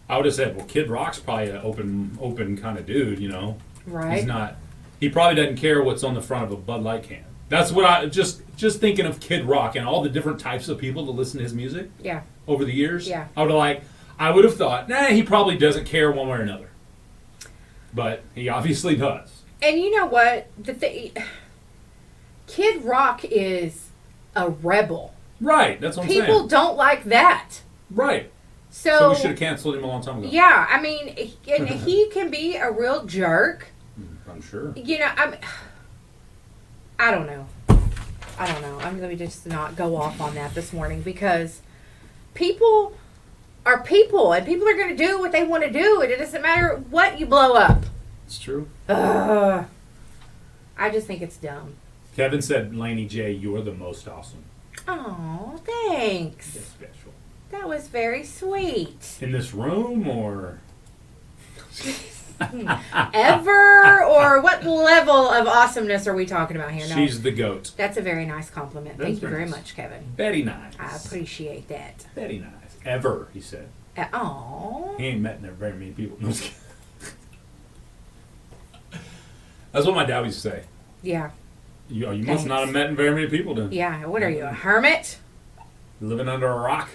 I would have said, well, Kid Rock's probably an open kind of dude, you know. Right. He's not. He probably doesn't care what's on the front of a Bud Light can. That's what I just thinking of Kid Rock and all the different types of people that listen to his music. Yeah. Over the years. Yeah. I would have thought, he probably doesn't care one way or another. But he obviously does. And you know what? Kid Rock is a rebel. Right. That's what I'm saying. People don't like that. Right. So we should have canceled him a long time ago. Yeah, I mean, and he can be a real jerk. I'm sure. You know, I don't know. I'm going to just not go off on that this morning because people are people, and people are going to do what they want to do, and it doesn't matter what you blow up. It's true. I just think it's dumb. Kevin said, Laney J, you're the most awesome. Oh, thanks. That's special. That was very sweet. In this room or? Ever? Or what level of awesomeness are we talking about here? No, She's the goat. that's a very nice compliment. That's Thank you very very nice. much, Kevin. Very nice. I appreciate that. Very nice. Ever, he said. Oh. He ain't met very many people. No, I'm just kidding. That's what my dad used to say. Yeah. You must Thanks. not have met very many people then. Yeah. What are you, a hermit? Living under a rock.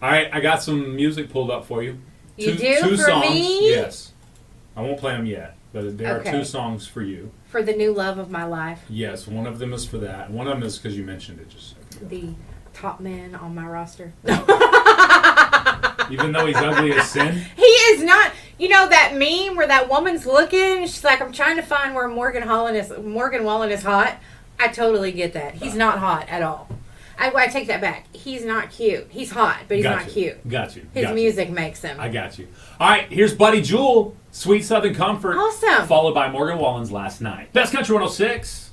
All right, I got some music pulled up for you. You two do? two For songs. me? Yes. I won't play them yet, but there Okay. are 2 songs for you. For the new love of my life. Yes, one of them is for that. One of them is because you mentioned it just a second ago. The top man on my roster. Even though he's ugly as sin. He is not. You know that meme where that woman's looking? She's like, I'm trying to find where Morgan Wallen is hot. I totally get that. He's not hot at all. I take that back. He's not cute. He's hot, but he's not cute. Got you. His Got music makes him. I got you. All right, here's Buddy Jewel, Sweet Southern Comfort. Awesome. Followed by Morgan Wallen's Last Night. Best Country 106.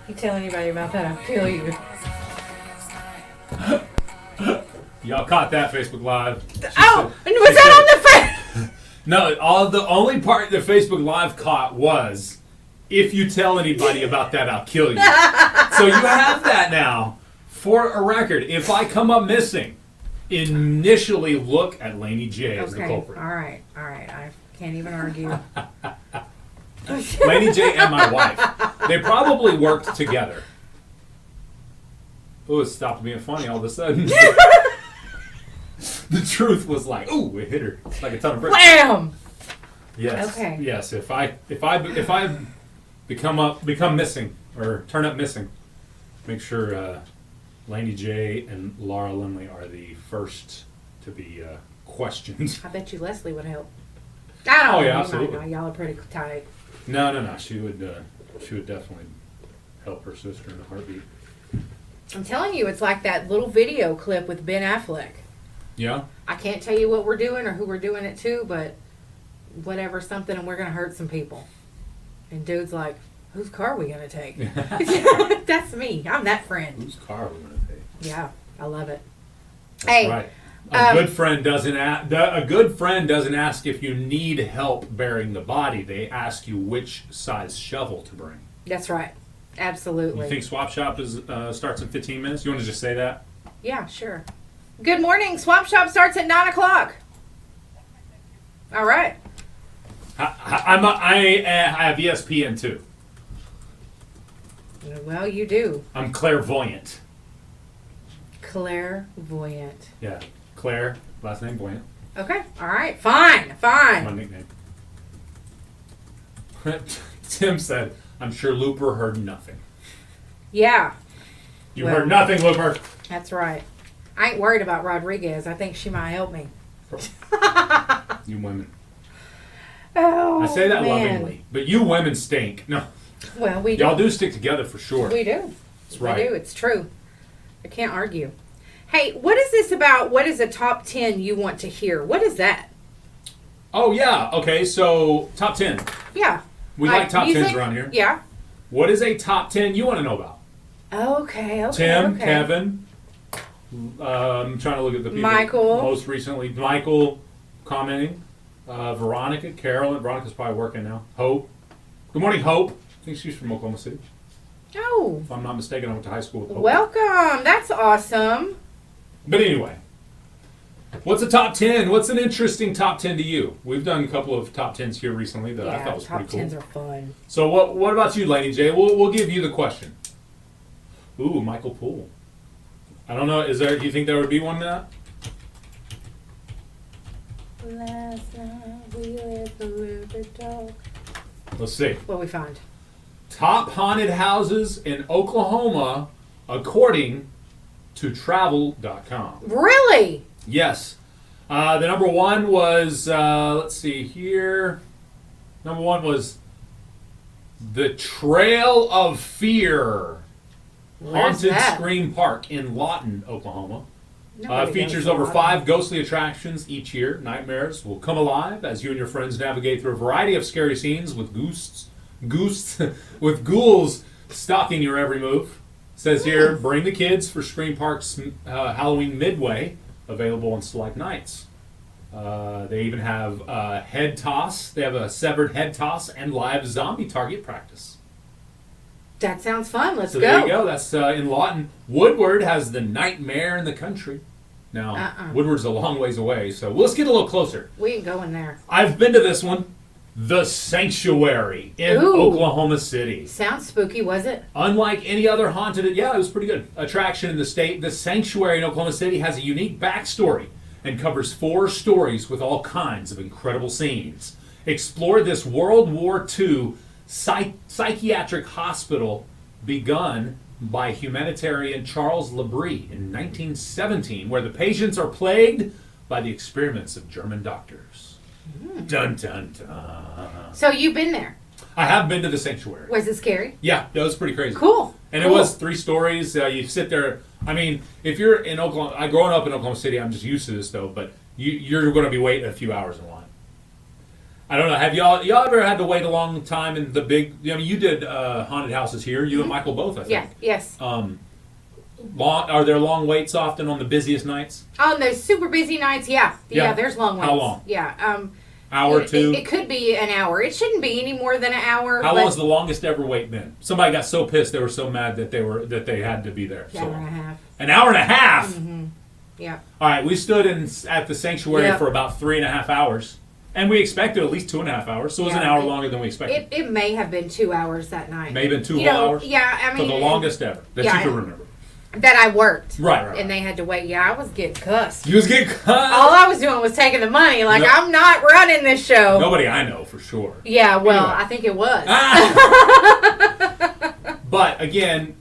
You tell anybody about that, I'll kill you. Y'all caught that Facebook Live. She Oh, said- was she that on said- the face? No, the only part that Facebook Live caught was, if you tell anybody about that, I'll kill you. So you have that now for a record. If I come up missing, initially look at Laney J as the Okay, culprit. all right. I can't even argue. Laney J and my wife. They probably worked together. Oh, it stopped being funny all of a sudden. The truth was like, ooh, it hit her like a ton of bricks. Wham! Yes. Okay. Yes. If I become missing or turn up missing, make sure Laney J and Laura Lindley are the first to be questioned. I bet you Leslie would help. I don't know. Oh, yeah, You might absolutely. not. Y'all are pretty tight. No. She would definitely help her sister in a heartbeat. I'm telling you, it's like that little video clip with Ben Affleck. Yeah. I can't tell you what we're doing or who we're doing it to, but whatever, something, and we're going to hurt some people. And dude's like, whose car are we going to take? That's me. I'm that friend. Whose car are we going to take? Yeah, I love it. That's Hey, right. A good friend doesn't ask if you need help bearing the body. They ask you which size shovel to bring. That's right. Absolutely. You think Swap Shop starts in 15 minutes? You want to just say that? Yeah, sure. Good morning. Swap Shop starts at 9 o'clock. All right. I have ESPN too. Well, you do. I'm clairvoyant. Clairvoyant. Yeah, Claire, last name Voyant. Okay. All right. Fine. That's my Fine. nickname. Tim said, "I'm sure Looper heard nothing." Yeah, You Well- heard nothing, Looper. that's right. I ain't worried about Rodriguez. I think she might help me. You women. Oh, I say that man. lovingly, but you women stink. No, Well, we do. y'all do stick together for sure. We do. That's We right. do. It's true. I can't argue. Hey, what is this about? What is a top 10 you want to hear? What is that? Oh yeah. Okay. So top 10. Yeah. We like top music? 10s around here. Yeah. What is a top 10 you want to know about? Okay. Tim, okay. Kevin. I'm trying to look at the people. Michael. Most recently, Michael commenting. Veronica, Carolyn. Veronica's probably working now. Hope. Good morning, Hope. I think she's from Oklahoma City. Oh, If I'm not mistaken, I went to high school with Hope. welcome. That's awesome. But anyway, what's a top 10? What's an interesting top 10 to you? We've done a couple of top 10s here recently that I Yeah, thought was top pretty cool. 10s are fun. So what about you, Laney J? We'll give you the question. Ooh, Michael Poole. I don't know. Do you think there would be one now? Last night we let the river talk. Let's see. What we find? Top haunted houses in Oklahoma, according to travel.com. Really? Yes. The number one was, let's see here. Number one was the Trail of Fear. Where's Haunted that? Scream Park in Lawton, Oklahoma. Nobody Features goes to over Lawton. 5 ghostly attractions each year. Nightmares will come alive as you and your friends navigate through a variety of scary scenes with with ghouls stalking your every move. Says here, bring the kids for Scream Park's Halloween Midway, available on select nights. They even have head toss. They have a severed head toss and live zombie target practice. That sounds fun. Let's So go. there you go. That's in Lawton. Woodward has the Nightmare in the Country. Now, Woodward's a long ways away, so let's get a little closer. We can go in there. I've been to this one. The Sanctuary in Ooh. Oklahoma City. Sounds spooky, was it? Unlike any other haunted, yeah, it was pretty good, attraction in the state, the Sanctuary in Oklahoma City has a unique backstory and covers 4 stories with all kinds of incredible scenes. Explore this World War II psychiatric hospital begun by humanitarian Charles Labrie in 1917, where the patients are plagued by the experiments of German doctors. Dun dun dun. So you've been there. I have been to the Sanctuary. Was it scary? Yeah, that was pretty crazy. Cool. And Cool. it was 3 stories. You sit there. I mean, if you're in Oklahoma, growing up in Oklahoma City, I'm just used to this though. But you're going to be waiting a few hours in line. I don't know. Have y'all ever had to wait a long time in the big? I mean, you did haunted houses here. You and Michael both, I think. Yeah. Yes. Are there long waits often on the busiest nights? On those super busy nights, yeah. There's long waits. How long? Yeah. Hour or two? It could be an hour. It shouldn't be any more than an hour. How long is the longest ever wait been? Somebody got so pissed they were so mad that they had to be there. An hour and a half. An hour and a half. Mm-hmm. Yeah. All right, we stood at the sanctuary Yep. for about 3.5 hours, and we expected at least 2.5 hours, so it was an hour longer than we expected. It may have been 2 hours that night. May have been two You know, hours. Yeah, I mean for the longest ever that yeah, you can remember. that I worked. Right. And they had to wait. Yeah, I was getting cussed. You was getting cut. All I was doing was taking the money. Like, No. I'm not running this show. Nobody I know for sure. Yeah, well, Anyway. I think it was. But again,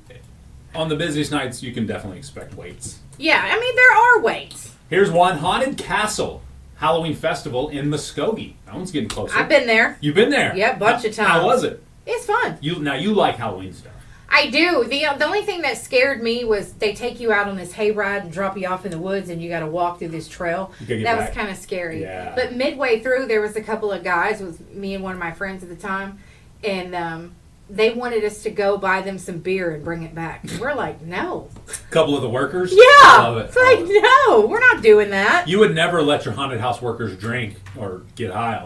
on the busiest nights, you can definitely expect waits. Yeah, I mean, there are waits. Here's one: Haunted Castle Halloween Festival in Muskogee. That one's getting closer. I've been there. You've been there? Yeah, bunch of times. How was it? It's fun. You like Halloween stuff. I do. The only thing that scared me was they take you out on this hayride and drop you off in the woods, and you got to walk through this trail. You gotta get That back. was kind of scary. Yeah. But midway through, there was a couple of guys, it was me and one of my friends at the time, and they wanted us to go buy them some beer and bring it back. And we're like, no. Couple of the workers. Yeah. I love it. It's like, no, we're not doing that. You would never let your haunted house workers drink or get high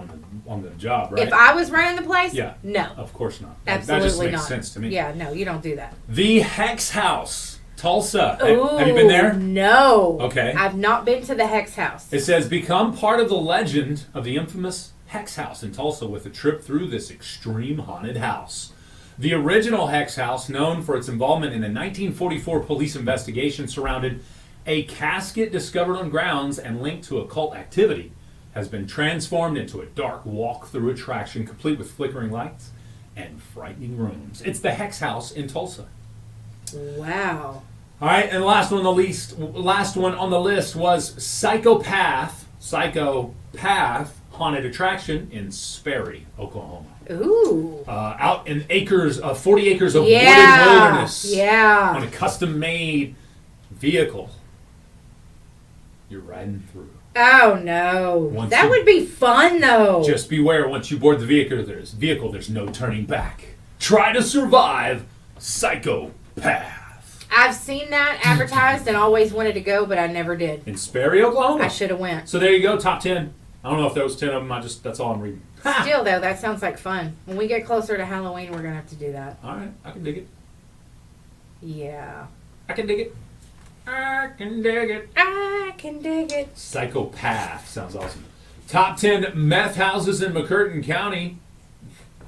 on the job, right? If I was running the place, Yeah. no. Of course not. Absolutely that just makes not. sense to me. Yeah, no, you don't do that. The Hex House, Tulsa. Ooh, Have you been there? No. Okay. I've not been to the Hex House. It says, become part of the legend of the infamous Hex House in Tulsa with a trip through this extreme haunted house. The original Hex House, known for its involvement in a 1944 police investigation surrounding a casket discovered on grounds and linked to occult activity, has been transformed into a dark walk-through attraction complete with flickering lights and frightening rooms. It's the Hex House in Tulsa. Wow. All right, and last one on the list was Psychopath Haunted Attraction in Sperry, Oklahoma. Ooh. Out in 40 acres of wooded Yeah. wilderness. Yeah. On a custom-made vehicle. You're riding through. Oh no. Once That you- would be fun though. Just beware, once you board the vehicle, there's no turning back. Try to survive, Psychopath. I've seen that advertised and always wanted to go, but I never did. In Sperry, Oklahoma. I should have went. So there you go, top 10. I don't know if there was 10 of them, that's all I'm reading. Ha! Still though, that sounds like fun. When we get closer to Halloween, we're gonna have to do that. All right, I can dig it. Yeah. I can dig it. I can dig it. I can dig it. Psychopath sounds awesome. Top 10 meth houses in McCurtain County.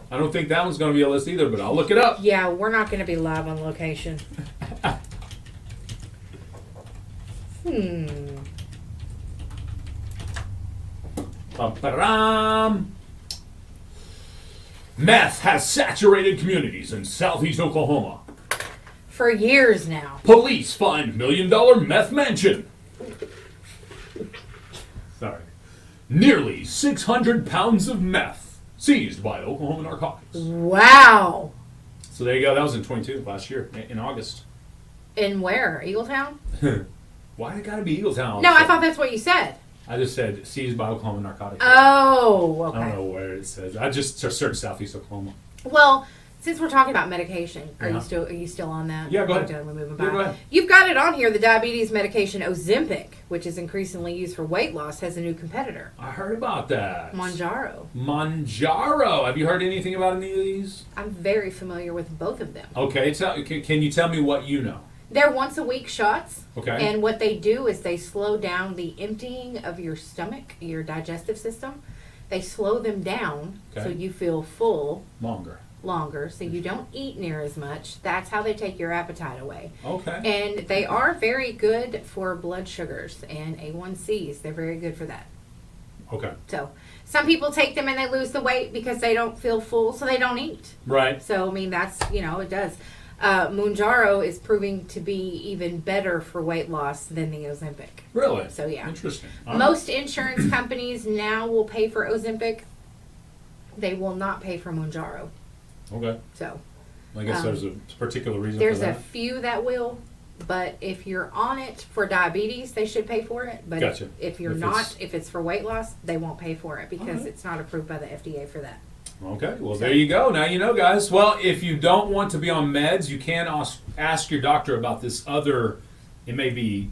I don't think that one's going to be a list either, but I'll look it up. Yeah, we're not gonna be live on location. Bum-ba-dum. Meth has saturated communities in southeast Oklahoma. For years now. Police find $1 million meth mansion. Sorry. Nearly 600 pounds of meth seized by Oklahoma narcotics. Wow. So there you go. That was in 22, last year, in August. In where? Eagletown? Why it gotta be Eagletown? No, I thought that's what you said. I just said seized by Oklahoma narcotics. Oh, okay. I don't know where it says. I just searched southeast Oklahoma. Well, since we're talking about medication, are Uh-huh. you still on that? Yeah, go ahead. We're moving Yeah, back. go ahead. You've got it on here. The diabetes medication Ozempic, which is increasingly used for weight loss, has a new competitor, I heard about that. Monjaro. Manjaro. Have you heard anything about any of these? I'm very familiar with both of them. Okay, can you tell me what you know? They're once a week shots. Okay. And what they do is they slow down the emptying of your stomach, your digestive system. They slow them down so Okay. you feel full Longer. so you don't eat near as much. That's how they take your appetite away. Okay. And they are very good for blood sugars and A1Cs. They're very good for that. Okay. So some people take them and they lose the weight because they don't feel full, so they don't eat. Right. So, I mean, that's, it does. Mounjaro is proving to be even better for weight loss than the Ozempic. Really? So, yeah. Interesting. All right. Most insurance companies now will pay for Ozempic. They will not pay for Mounjaro. Okay. So, I guess there's a particular reason there's for a that. few that will, But if you're on it for diabetes, they should pay for it. But Gotcha. if you're If not, it's- if it's for weight loss, they won't pay for it because Alright. it's not approved by the FDA for that. Okay, well, there you go. Now you know, guys. Well, if you don't want to be on meds, you can ask your doctor about this other, it may be,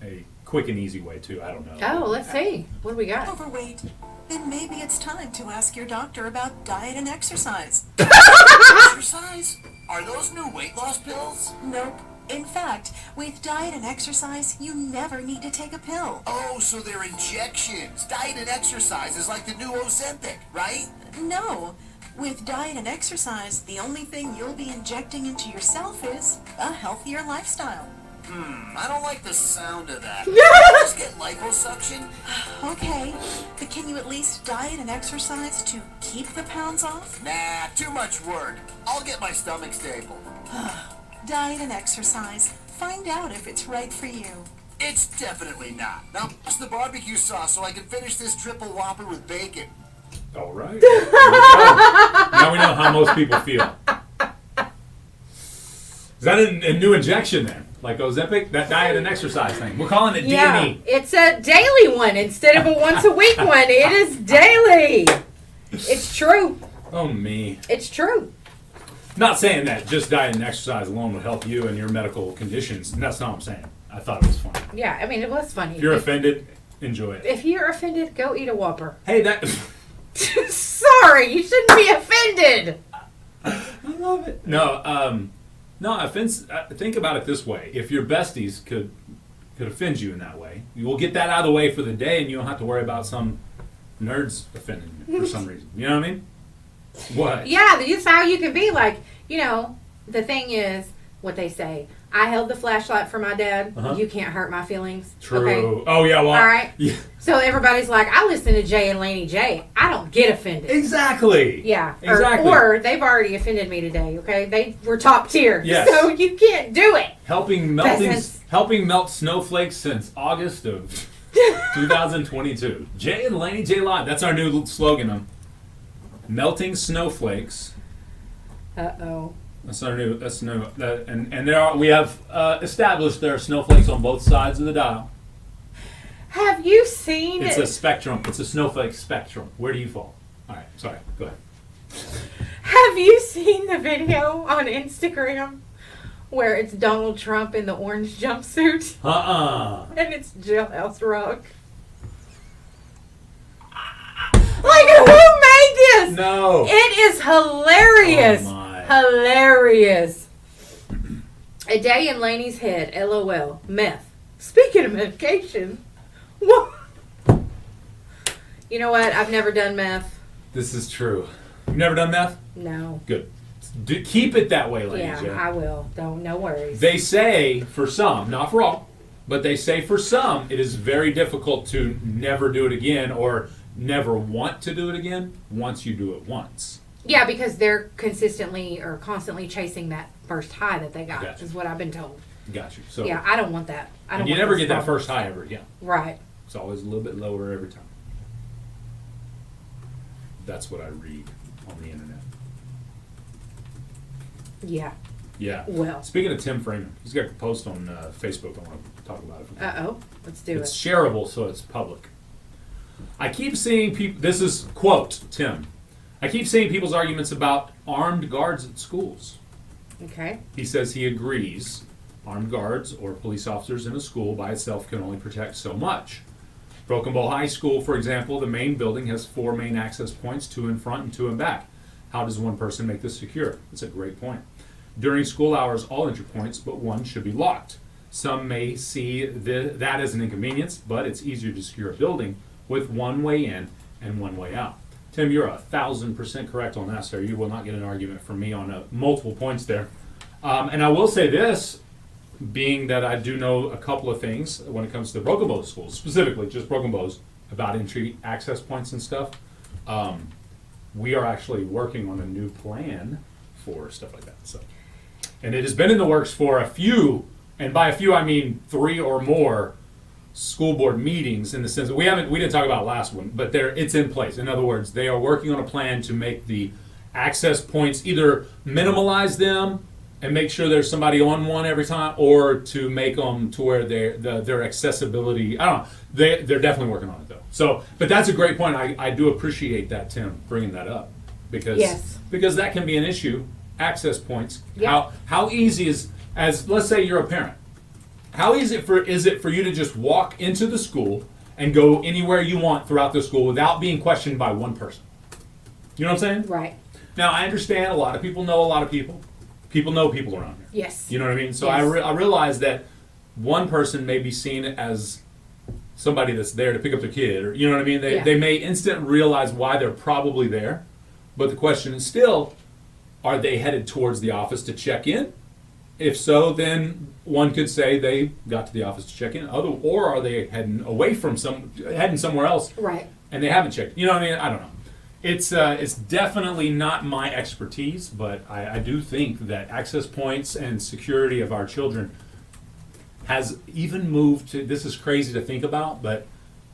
a quick and easy way, too. I don't know. Oh, let's see. What do we got? Overweight? Then maybe it's time to ask your doctor about diet and exercise. Exercise? Are those new weight loss pills? Nope. In fact, with diet and exercise, you never need to take a pill. Oh, so they're injections. Diet and exercise is like the new Ozempic, right? No. With diet and exercise, the only thing you'll be injecting into yourself is a healthier lifestyle. I don't like the sound of that. Can I just get liposuction? Okay, but can you at least diet and exercise to keep the pounds off? Nah, too much work. I'll get my stomach stapled. Diet and exercise. Find out if it's right for you. It's definitely not. Now, pass the barbecue sauce so I can finish this triple whopper with bacon. All right. There we go. Now we know how most people feel. Is that a new injection then? Like Ozempic? That diet and exercise thing. We're calling it Yeah, D&E. it's a daily one instead of a once a week one. It is daily. It's true. Oh, me. It's true. Not saying that just diet and exercise alone will help you and your medical conditions. That's not what I'm saying. I thought it was funny. Yeah, I mean, it was funny. If you're offended, enjoy it. If you're offended, go eat a Whopper. Hey, that... Sorry, you shouldn't be offended. I love it. No, offense. Think about it this way: if your besties could offend you in that way, you will get that out of the way for the day, and you don't have to worry about some nerds offending you for some reason. You know what I mean? What? Yeah, that's how you can be. Like, the thing is, what they say. I held the flashlight for my dad. Uh-huh. You can't hurt my feelings. True. Okay? Oh yeah. Well. All right. Yeah. So everybody's like, I listen to Jay and Laney J. I don't get offended. Exactly. Yeah. Exactly. Or they've already offended me today, okay? They were top tier. Yes. So you can't do it. Helping melt snowflakes since August of 2022. Jay and Laney J Live. That's our new slogan. Melting snowflakes. Uh-oh. That's new. And we have established there are snowflakes on both sides of the dial. Have you seen It's a spectrum. It's a snowflake spectrum. Where do you fall? All right. Sorry. Go ahead. Have you seen the video on Instagram where it's Donald Trump in the orange jumpsuit and it's Jailhouse Rock? Like, who made this? No. It is hilarious. Oh, my. Hilarious. A day in Laney's head. LOL. Meth. Speaking of medication, what? You know what? I've never done meth. This is true. You've never done meth? No. Good. Keep it that way, ladies. Yeah, I will. No worries. They say for some, not for all, but they say for some, it is very difficult to never do it again or never want to do it again once you do it once. Yeah, because they're consistently or constantly chasing that first high that they got, Gotcha. is what I've been told. Got you. So Yeah, I don't want that. I don't and you want never those get that problems. first high ever again. Right. It's always a little bit lower every time. That's what I read on the internet. Yeah. Yeah. Well. Speaking of Tim Freeman, he's got a post on Facebook. I want to talk about it. Uh-oh. Let's do It's it. shareable, so it's public. I keep seeing people. This is quote Tim. I keep seeing people's arguments about armed guards at schools. Okay. He says he agrees armed guards or police officers in a school by itself can only protect so much. Broken Bow High School, for example, the main building has 4 main access points, 2 in front and 2 in back. How does one person make this secure? That's a great point. During school hours, all entry points but one should be locked. Some may see that as an inconvenience, but it's easier to secure a building with one way in and one way out. Tim, you're 1,000% correct on that, sir. You will not get an argument from me on multiple points there. And I will say this, being that I do know a couple of things when it comes to Broken Bow schools, specifically just Broken Bows, about entry access points and stuff. We are actually working on a new plan for stuff like that. So, and it has been in the works for a few, and by a few I mean 3 or more school board meetings, in the sense that we didn't talk about last one, but it's in place. In other words, they are working on a plan to make the access points, either minimalize them and make sure there's somebody on one every time, or to make them to where their accessibility. I don't know. They're definitely working on it though. So, but that's a great point. I do appreciate that, Tim, bringing that up because Yes. because that can be an issue. Access points. Yeah. How easy is, as let's say you're a parent, how easy is it for you to just walk into the school and go anywhere you want throughout the school without being questioned by one person? You know what I'm saying? Right. Now I understand a lot of people know a lot of people. People know people around here. Yes. You know what I mean? So Yes. I realize that one person may be seen as somebody that's there to pick up their kid, or you know what I mean? They may instantly realize why they're probably there, but the question is still, are they headed towards the office to check in? If so, then one could say they got to the office to check in. Or are they heading away from heading somewhere else, Right. and they haven't checked? You know what I mean? I don't know. It's definitely not my expertise, but I do think that access points and security of our children has even moved to, this is crazy to think about, but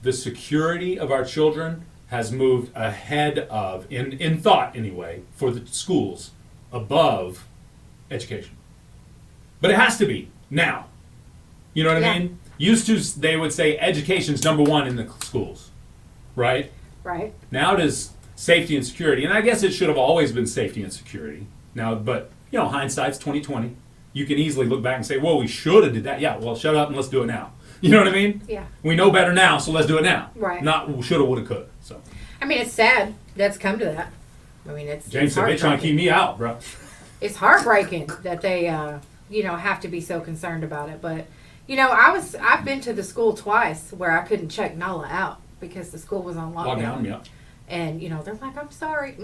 the security of our children has moved ahead of, in thought anyway, for the schools, above education. But it has to be now. You know what I Yeah. mean? Used to, they would say education's number one in the schools, right? Right. Now it is safety and security, and I guess it should have always been safety and security. Now, but you know, hindsight's 20/20. You can easily look back and say, "Well, we should have did that." Yeah, well, shut up and let's do it now. You know what I mean? Yeah. We know better now, so let's do it now. Right. Not shoulda, woulda, coulda. So I mean, it's sad that's come to that. I mean, it's James it's said they trying to keep me out, bro. It's heartbreaking that they, have to be so concerned about it. But, I've been to the school twice where I couldn't check Nala out because the school was on lockdown. Lockdown, yeah. And, they're like, I'm sorry.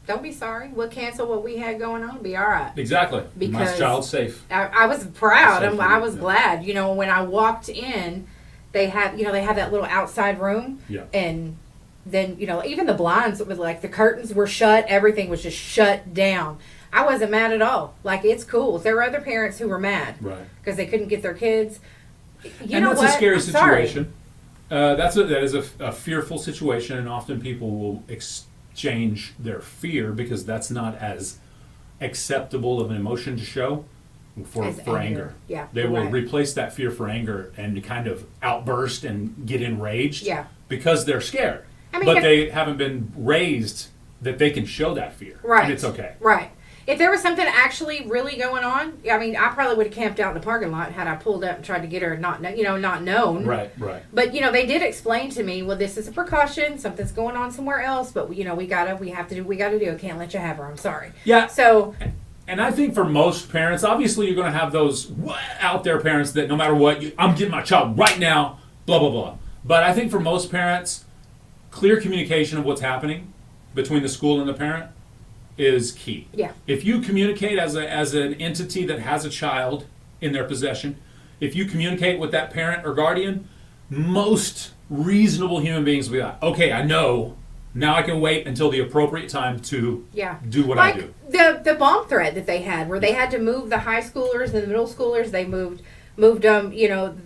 Don't be sorry. We'll cancel what we had going on. Be all right. Exactly. My Because child's safe. I was proud. Safe for I you, was yeah. glad. When I walked in, they had that little outside room. Yeah. And then, even the blinds, was like the curtains were shut. Everything was just shut down. I wasn't mad at all. Like, it's cool. There were other parents who were mad. Right. Because they couldn't get their kids. You And know that's what? a scary I'm sorry. situation. That is a fearful situation, and often people will exchange their fear because that's not as acceptable of an emotion to show for As anger. anger. Yeah, They you're will right. replace that fear for anger and kind of outburst and get enraged. Yeah. Because they're scared. I mean, but if- they haven't been raised that they can show that fear. Right. And it's okay. Right. If there was something actually really going on, I mean, I probably would have camped out in the parking lot had I pulled up and tried to get her not known. Right. But they did explain to me, well, this is a precaution. Something's going on somewhere else, but we gotta do. I can't let you have her. I'm sorry. Yeah. So And I think for most parents, obviously you're going to have those out there parents that no matter what, I'm getting my child right now, blah, blah, blah. But I think for most parents, clear communication of what's happening between the school and the parent is key. Yeah. If you communicate as an entity that has a child in their possession, if you communicate with that parent or guardian, most reasonable human beings will be like, okay, I know. Now I can wait until the appropriate time to do what I do. The bomb threat that they had, where they had to move the high schoolers and the middle schoolers, they moved them,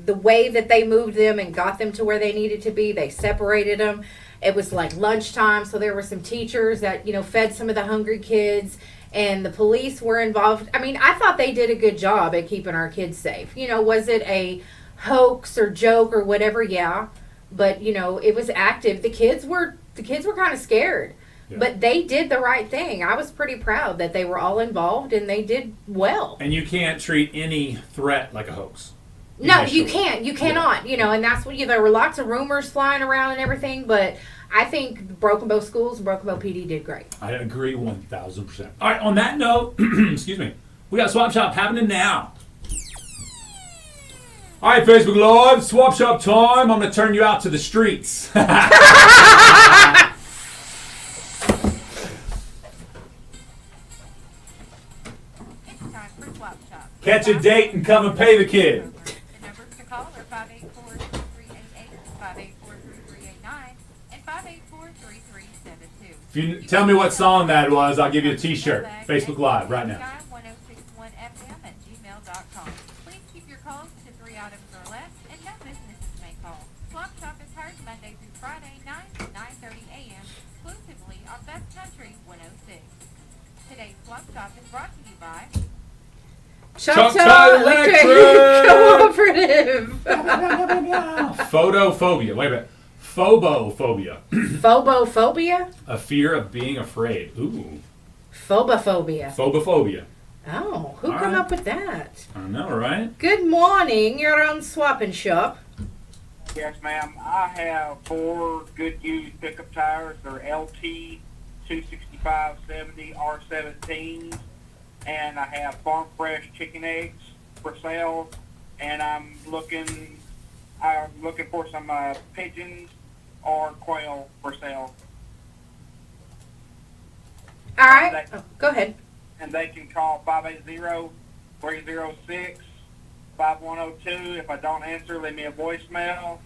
the way that they moved them and got them to where they needed to be. They separated them. It was like lunchtime, so there were some teachers that, fed some of the hungry kids, and the police were involved. I mean, I thought they did a good job at keeping our kids safe. Was it a hoax or joke or whatever? Yeah. But, it was active. The kids were kind of scared. Yeah. But they did the right thing. I was pretty proud that they were all involved and they did well. And you can't treat any threat like a hoax. No, initially. you can't. You cannot. And that's what there were lots of rumors flying around and everything, but I think Broken Bow Schools and Broken Bow PD did great. I agree 1,000%. All right, on that note, excuse me, we got Swap Shop happening now. All right, Facebook Live, Swap Shop time. I'm going to turn you out to the streets. It's time for Swap Shop. Catch a date and come and pay the kid. The numbers to call are 584-3388, 584-3389, and 584-3372. If you tell me what song that was, I'll give you a t-shirt. Facebook Live right now. 1061fm@gmail.com. Please keep your calls to 3 items or less, and no businesses may call. Swap Shop is heard Monday through Friday, 9 to 9:30 a.m. exclusively on Best Country 106. Today's Swap Shop is brought to you by Choctaw Electric! Cooperative. Photophobia. Wait a minute. Phobophobia. Phobophobia? A fear of being afraid. Ooh. Phobophobia. Phobophobia. Oh, who All come right. up with that? I know, right? Good morning. You're on Swap and Shop. Yes, ma'am. I have 4 good used pickup tires. They're LT 265/70 R17s, and I have farm fresh chicken eggs for sale. And I'm looking for some pigeons or quail for sale. All right. Oh, go ahead. And they can call 580-306-5102. If I don't answer, leave me a voicemail,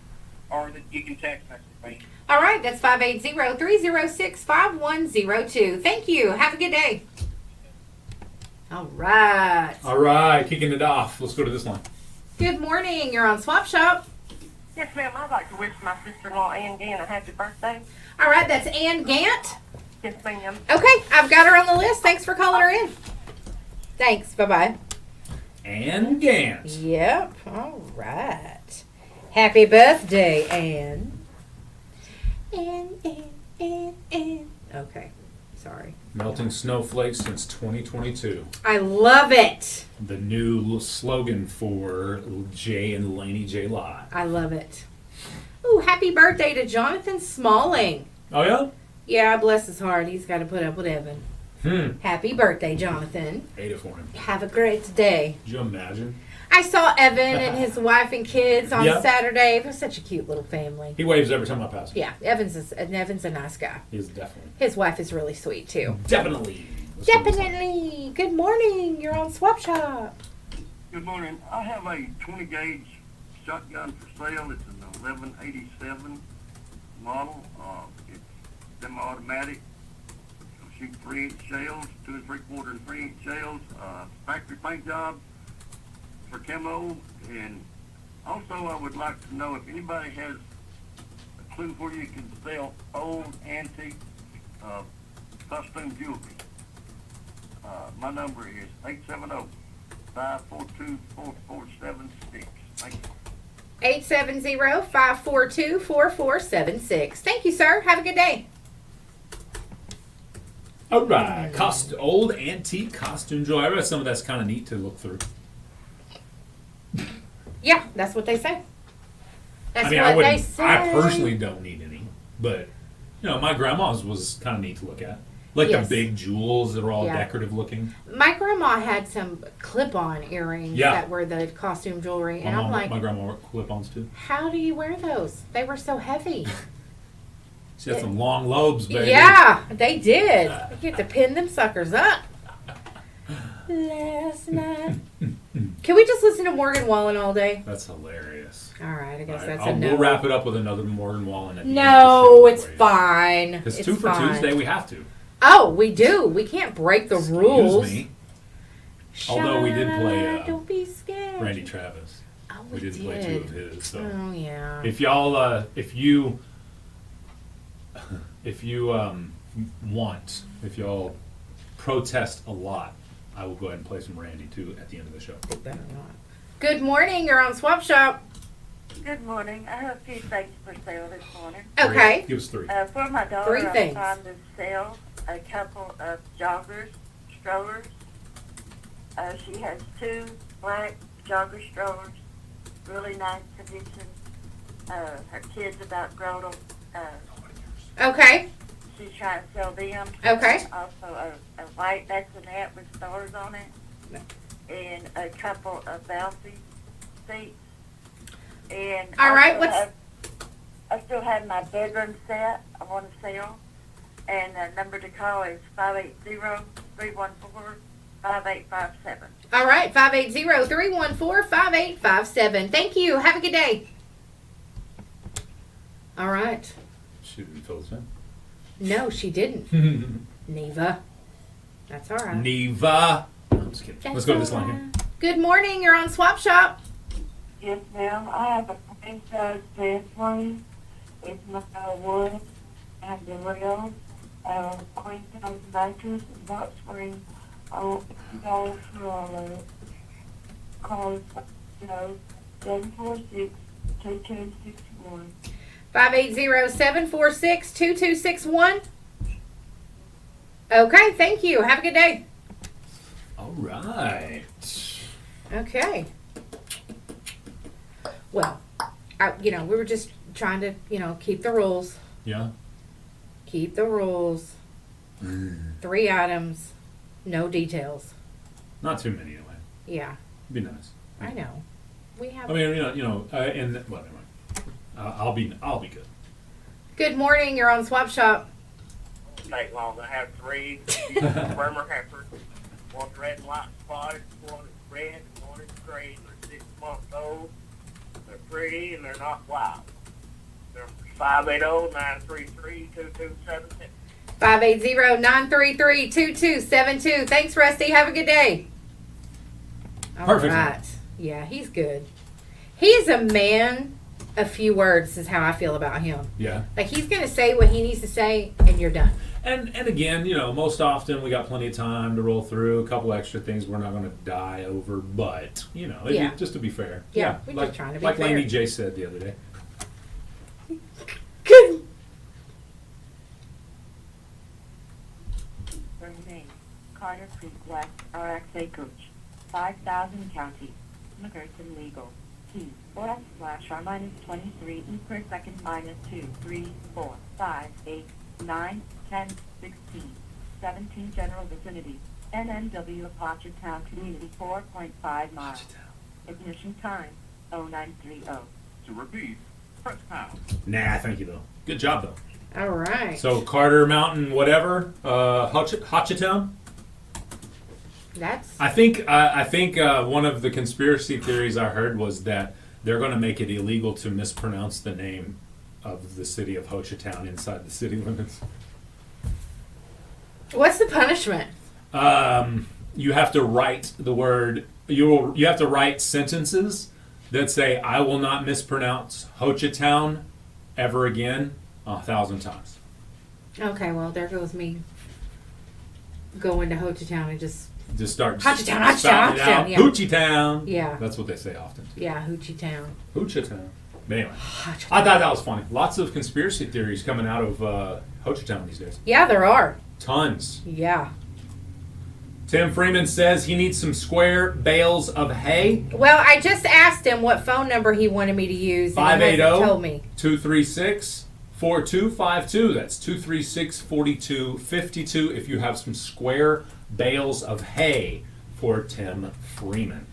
or you can text message me. All right. That's 580-306-5102. Thank you. Have a good day. All right. All right, kicking it off. Let's go to this one. Good morning. You're on Swap Shop. Yes, ma'am. I'd like to wish my sister-in-law, Ann Gann, a happy birthday. All right. That's Ann Gant. Yes, ma'am. Okay. I've got her on the list. Thanks for calling her in. Thanks. Bye-bye. Ann Gant. Yep. All right. Happy birthday, Ann. Ann. Okay. Sorry. Melting snowflakes since 2022. I love it. The new slogan for Jay and Laney J Live. I love it. Ooh, happy birthday to Jonathan Smalling. Oh, yeah? Yeah, bless his heart. He's got to put up with Evan. Happy birthday, Jonathan. Ate it for him. Have a great day. Did you imagine? I saw Evan and his wife and kids on Yep. Saturday. It was such a cute little family. He waves every time I pass him. Yeah, Evan's a nice guy. He's definitely. His wife is really sweet, too. Definitely. Let's go to this one. Definitely. Good morning. You're on Swap Shop. Good morning. I have a 20 gauge shotgun for sale. It's an 1187 model. It's semi-automatic. It'll shoot 3-inch shells, 2 3/4 and 3-inch shells. Factory paint job for camo. And also, I would like to know if anybody has a clue where you can sell old antique costume jewelry. My number is 870-542-4476. Thank you. 870-542-4476. Thank you, sir. Have a good day. All right. Old antique costume jewelry. I bet some of that's kind of neat to look through. Yeah, that's what they say. That's I mean, what I wouldn't. they say. I personally don't need any, but my grandma's was kind of neat to look at. Like Yes. the big jewels that are all Yeah. decorative looking. My grandma had some clip-on earrings Yeah. that were the costume jewelry, and I'm like, my grandma wore clip-ons too. how do you wear those? They were so heavy. She had some long lobes, baby. Yeah, they did. You get to pin them suckers up. Last night. Can we just listen to Morgan Wallen all day? That's hilarious. All right, I guess All right, that's a no. We'll wrap it up with another Morgan Wallen. At the end No, of the it's show for you. fine. Because It's 2 for fine. Tuesday, we have to. Oh, we do. We can't break the rules. Excuse me. Although we did play Don't be scared. Randy Travis. Oh, We did play 2 of his. So Oh yeah. if y'all, if you if y'all protest a lot, I will go ahead and play some Randy too at the end of the show. Better not. Good morning. You're on Swap Shop. Good morning. I have a few things for sale this morning. Okay. Give us 3. For my daughter, 3 I'm things. trying to sell a couple of joggers, strollers. She has 2 black jogger strollers, really nice condition. Her kids about grown them. Okay. She's trying to sell them. Okay. Also a white bassinet with stars on it. And a couple of bouncy seats. And All right, I still have my bedroom set I want to sell. And the number to call is 580-314-5857. All right. 580-314-5857. Thank you. Have a good day. All right. She didn't fill this in. No, she didn't. Neva. That's all right. Neva. No, I'm just kidding. Let's go to this line here. Good morning. You're on Swap Shop. Yes, ma'am. I have a queen size bed frame. It's my wood and the rail. Queen size mattress and box spring. I'll go through all of it. call us, 746-2261. 580-746-2261. Okay, thank you. Have a good day. All right. Okay. Well, we were just trying to, keep the rules. Yeah. Keep the rules. 3 items, no details. Not too many anyway. Yeah, Be nice. I know. We have. I mean, and well, anyway, I'll be good. Good morning. You're on Swap Shop. Take long. I have 3 Burma heifers. One's red and white spotted, one is red, and one is gray. They're 6 months old. They're pretty and they're not wild. They're 580-933-2276. 580-933-2272. Thanks, Rusty. Have a good day. All Perfect. right. Yeah, he's good. He's a man of few words is how I feel about him. Yeah. Like, he's going to say what he needs to say, and you're done. And again, most often we got plenty of time to roll through a couple extra things we're not going to die over, but Yeah. just to be fair. Yeah, we're just trying to be like fair. Laney J said the other day. Good. Name, Carter Creek West, RX Coach, 5,000 County, McGurton Legal, T, 4x/R-23, E per second -2, 3, 4, 5, 8, 9, 10, 16, 17 General Vicinity, NNW Town Community, 4.5 miles. Ignition time, 0930. To repeat, press pound. Nah, thank you though. Good job though. All right. So Carter Mountain, whatever, Hochatown. That's I think one of the conspiracy theories I heard was that they're going to make it illegal to mispronounce the name of the city of Hochatown inside the city limits. what's the punishment? You have to write the word. You have to write sentences that say, "I will not mispronounce Hochatown ever again 1,000 times." Okay, well, there goes me going to Hochatown and just start Hochatown, spouting it Hochatown, out. yeah. Hoochie Town. Yeah. That's what they say often. Too. Yeah, Hoochie Town. Hochatown. But anyway, I thought that was funny. Lots of conspiracy theories coming out of Hochatown these days. Yeah, there are. Tons. Yeah. Tim Freeman says he needs some square bales of hay. Well, I just asked him what phone number he wanted me to use, and he hasn't told me. 580-236-4252. That's 236-4252 if you have some square bales of hay for Tim Freeman.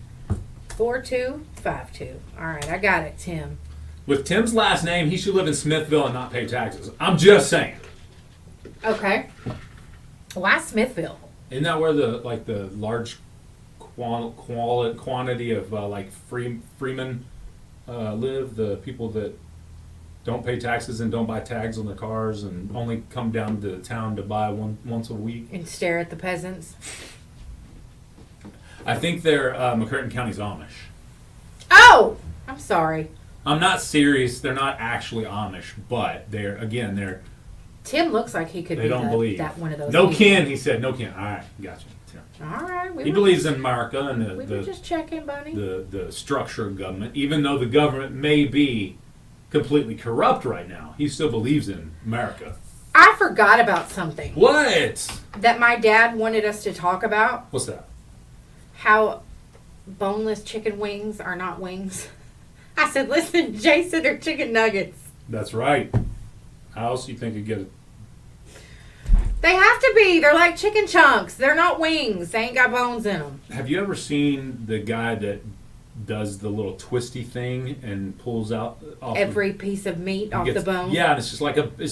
4252. All right, I got it, Tim. With Tim's last name, he should live in Smithville and not pay taxes. I'm just saying. Okay. Why Smithville? Isn't that where the large quantity of freemen live? The people that don't pay taxes and don't buy tags on their cars and only come down to town to buy once a week. And stare at the peasants. I think they're McCurtain County's Amish. Oh! I'm sorry. I'm not serious. They're not actually Amish, but they're Tim looks like he could they be don't believe. that one of those No people. kin, he said. No kin. All right, gotcha. Tim. All right. He believes in America and We were just checking, Bunny. the structure of government. Even though the government may be completely corrupt right now, he still believes in America. I forgot about something. What? That my dad wanted us to talk about. What's that? How boneless chicken wings are not wings. I said, listen, Jay said they're chicken nuggets. That's right. How else do you think you get it? They have to be. They're like chicken chunks. They're not wings. They ain't got bones in them. Have you ever seen the guy that does the little twisty thing and pulls out off Every piece of meat he off gets- the bone. Yeah, and it's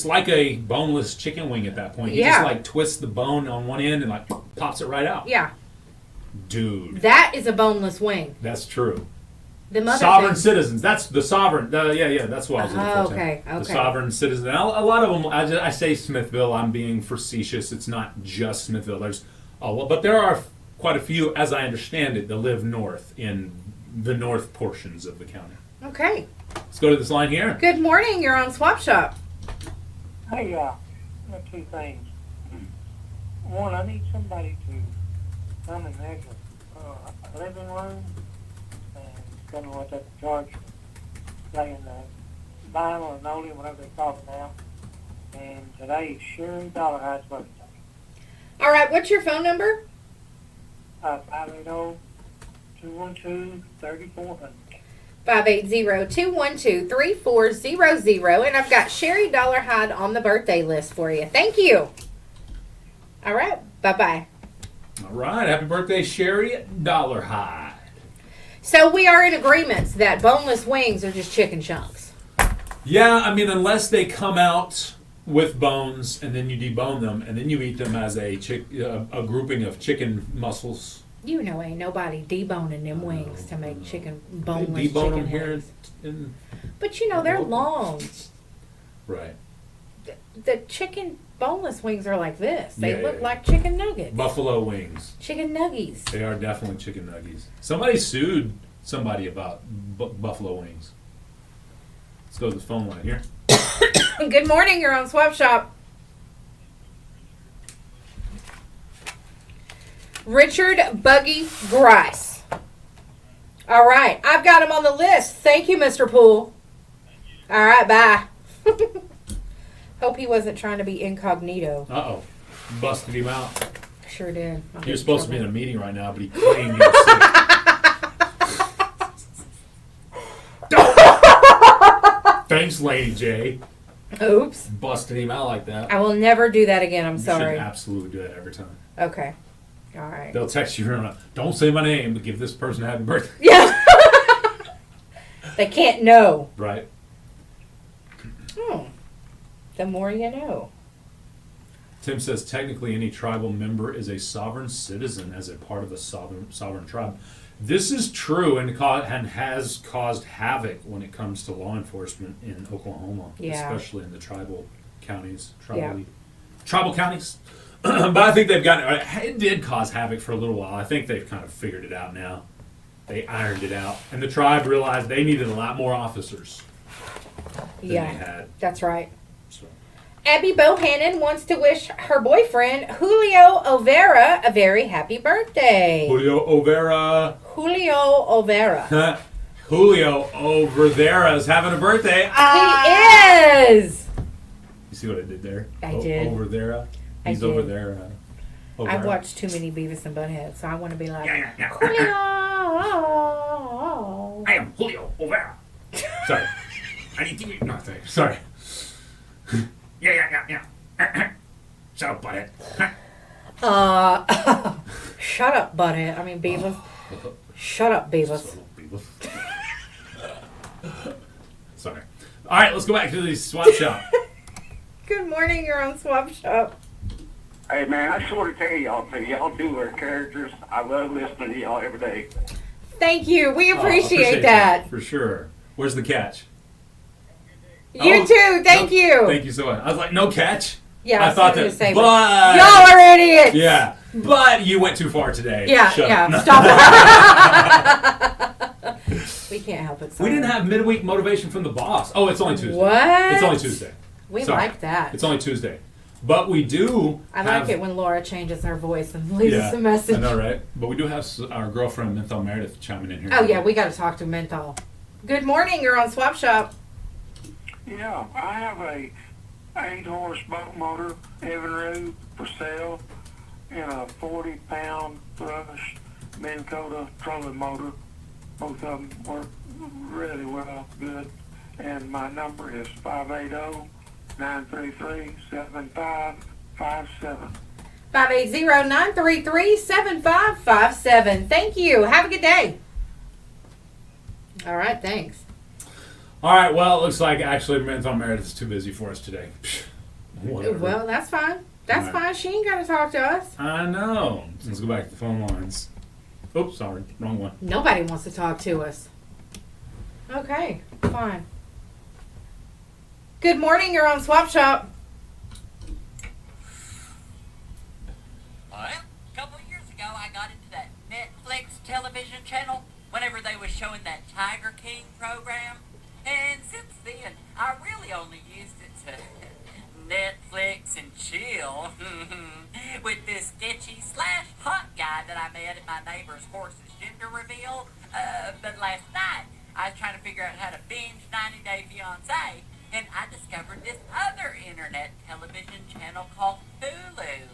like a boneless chicken wing at that point. He Yeah. just twists the bone on one end and pops it right out. Yeah. Dude, That is a boneless wing. that's true. The mother Sovereign thing- citizens. That's the sovereign. Yeah. That's what I was looking for. Tim. Okay. The sovereign citizen. A lot of them. I say Smithville. I'm being facetious. It's not just Smithville. But there are quite a few, as I understand it, that live north in the north portions of the county. Okay. Let's go to this line here. Good morning. You're on Swap Shop. Hey, two things. One, I need somebody to come and measure a living room don't know what they charge for playing vinyl or noli, whatever they call it now. And today is Sherry Dollarhide's birthday. All right, what's your phone number? 580-212-3400. 580-212-3400. And I've got Sherry Dollarhide on the birthday list for you. Thank you. All right, bye-bye. All right, happy birthday, Sherry Dollarhide. So we are in agreement that boneless wings are just chicken chunks. Yeah, I mean, unless they come out with bones and then you debone them and then you eat them as a grouping of chicken muscles. You know, ain't nobody deboning them wings to make chicken boneless They debone chicken them here wings. in But you know, they're long. right. The chicken boneless wings are like this. They Yeah, look yeah. like chicken nuggets. Buffalo wings. Chicken nuggies. They are definitely chicken nuggies. Somebody sued somebody about buffalo wings. Let's go to the phone line here. Good morning, you're on Swap Shop. Richard Buggy Grice. All right, I've got him on the list. Thank you, Mr. Poole. All right, bye. Hope he wasn't trying to be incognito. Uh-oh. Busted him out. Sure did. He was supposed to be in a meeting right now, but he claimed he was sick. Thanks, Laney J. Oops. Busted him out like that. I will never do that again. I'm You sorry. should absolutely do that every time. Okay. All right. They'll text you, don't say my name, but give this person a happy birthday. Yeah. They can't know. Right. The more you know. Tim says technically any tribal member is a sovereign citizen as a part of a sovereign tribe. This is true and has caused havoc when it comes to law enforcement in Oklahoma, especially in the tribal counties. Tribal counties. But I think they've gotten it did cause havoc for a little while. I think they've kind of figured it out now. They ironed it out. And the tribe realized they needed a lot more officers than they had. That's right. So. Abby Bohannon wants to wish her boyfriend, Julio Overa, a very happy birthday. Julio Overa. Julio Overa. Julio over there is having a birthday. He is! You see what I did there? I did. Over there. I He's did. over there. I've watched too many Beavis and Butthead, so I want to be like, Yeah. Julio! I am Julio Overa. Sorry. I need to eat nothing. Sorry. Yeah. Shut up, butthead. Shut up, Butthead. I mean, Beavis. Shut up, Beavis. Sorry. All right, let's go back to the swap shop. Good morning, you're on Swap Shop. Hey, man, I just want to tell y'all, too. Y'all do our characters. I love listening to y'all every day. Thank you. We Oh, appreciate that. For sure. Where's the catch? You too. Thank you. Thank you so much. I was like, no catch? Yeah, I thought was that. gonna say, But y'all are idiots. yeah, but you went too far today. Yeah, Shut yeah. up. Stop. We can't help it. Sorry. We didn't have midweek motivation from the boss. Oh, it's only Tuesday. What? It's only Tuesday. We Sorry. like that. It's only Tuesday. But we do. I like it when Laura changes her voice and leaves us a message. I know, right? But we do have our girlfriend, Menthol Meredith, chiming in here. Oh, yeah, we got to talk to Menthol. Good morning. You're on Swap Shop. Yeah, I have a 8-horse boat motor, Evinrude, for sale, and a 40-pound thrust Minn Kota trolling motor. Both of them work really well, good. And my number is 580-933-7557. 580-933-7557. Thank you. Have a good day. All right, thanks. All right, well, it looks like actually Menthol Meredith is too busy for us today. Whatever. Well, that's fine. That's All right. fine. She ain't got to talk to us. I know. Let's go back to the phone lines. Oops, sorry. Wrong one. Nobody wants to talk to us. Okay, fine. Good morning. You're on Swap Shop. Well, a couple of years ago, I got into that Netflix television channel whenever they was showing that Tiger King program. And since then, I really only used it to Netflix and chill with this sketchy / hot guy that I met at my neighbor's horse's gym gender reveal. But last night, I was trying to figure out how to binge 90 Day Fiancé, and I discovered this other internet television channel called Hulu.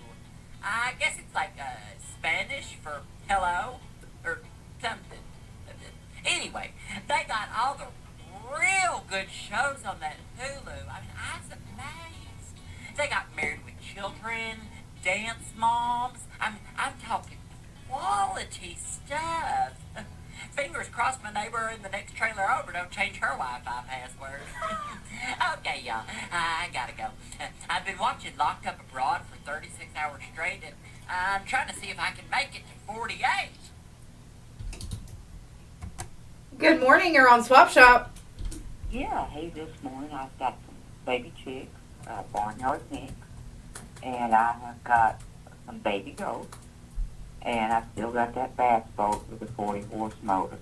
I guess it's like Spanish for hello, or something. Anyway, they got all the real good shows on that Hulu. I mean, I was amazed. They got Married with Children, Dance Moms. I'm talking quality stuff. Fingers crossed my neighbor in the next trailer over don't change her Wi-Fi password. Okay, y'all, I gotta go. I've been watching Locked Up Abroad for 36 hours straight, and I'm trying to see if I can make it to 48. Good morning, you're on Swap Shop. Yeah, hey, this morning I've got some baby chicks, barnyard mix, and I have got some baby goats, and I've still got that bass boat with a 40-horse motor.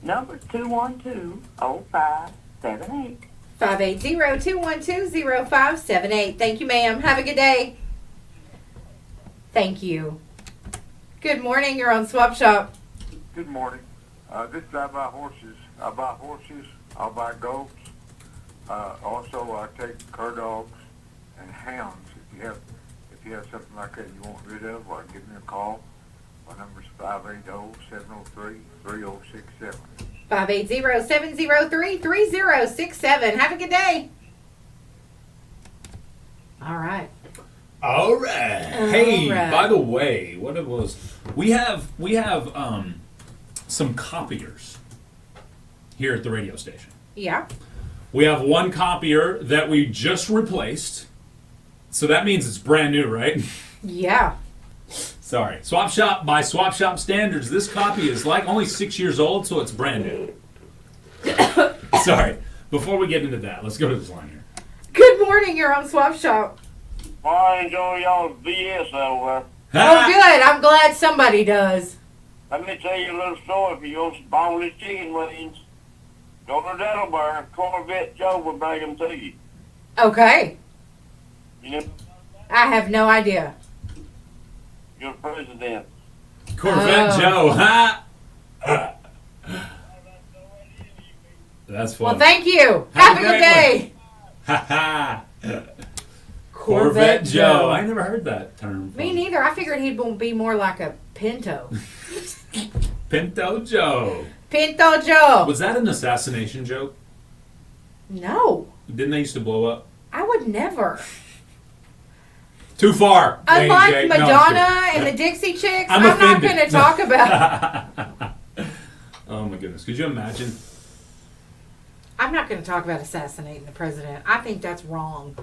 Number 212-0578. 580-212-0578. Thank you, ma'am. Have a good day. Thank you. Good morning, you're on Swap Shop. Good morning. This is I buy horses. I buy horses. I'll buy goats. Also, I take cur dogs and hounds. If you have something like that you want rid of, give me a call. My number is 580-703-3067. 580-703-3067. Have a good day. All right. All right. Hey, by the way, what it was, we have some copiers here at the radio station. Yeah. We have one copier that we just replaced. So that means it's brand new, right? Yeah. Sorry. Swap Shop, by Swap Shop standards, this copy is like only 6 years old, so it's brand new. Sorry. Before we get into that, let's go to this line here. Good morning, you're on Swap Shop. I enjoy y'all's BS over Oh, good. I'm glad somebody does. Let me tell you a little story. If you want some boneless chicken wings, go to Dettelberg. Corvette Joe will bring them to you. Okay. You know, I have no idea. you're president. Corvette Joe, ha! That's fun. Well, thank you. Have a good day. Ha ha! Corvette Joe. I never heard that term. Me neither. I figured he'd be more like a Pinto. Pinto Joe. Pinto Joe. Was that an assassination joke? No. Didn't they used to blow up? I would never. Too far. Unlike Laney J. Madonna and the Dixie Chicks, I'm not offended. going to talk about. Oh my goodness. Could you imagine? I'm not going to talk about assassinating the president. I think that's wrong.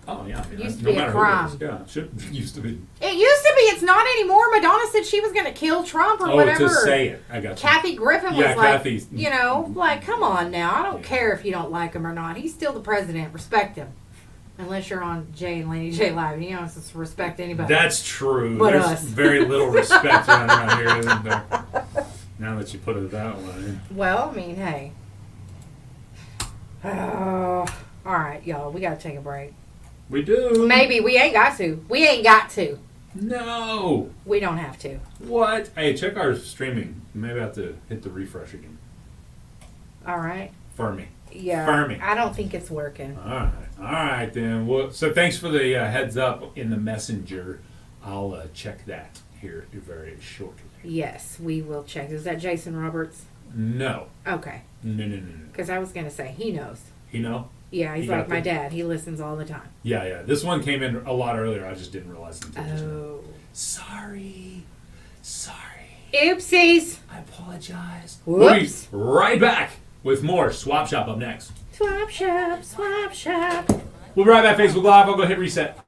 Oh yeah. I mean, Used to no be a matter who it crime. is. Yeah, used to be. It used to be. It's not anymore. Madonna said she was going to kill Trump or Oh, whatever. to say it. I got you. Kathy Griffin was Yeah, like, Kathy's- like, come on now. I don't care if you don't like him or not. He's still the president. Respect him. Unless you're on Jay and Laney J Live. You don't have to respect anybody. That's true. But There's us. very little respect around here, isn't there? Now that you put it that way. Well, I mean, hey. Oh, all right, y'all. We got to take a break. We do. Maybe. We ain't got to. We ain't got to. No. We don't have to. What? Hey, check our streaming. Maybe I have to hit the refresh again. All right. For me. Yeah. For me. I don't think it's working. All right then. Well, so thanks for the heads up in the messenger. I'll check that here very shortly. Yes, we will check. Is that Jason Roberts? No. Okay. No. Because I was going to say, he knows. You know? Yeah, he's He like got my the- dad. He listens all the time. Yeah. This one came in a lot earlier. I just didn't realize it until just now. Oh. Sorry. Oopsies. I apologize. Whoops. We'll be right back with more Swap Shop up next. Swap shop, swap shop. We'll be right back, Facebook Live. I'll go hit reset.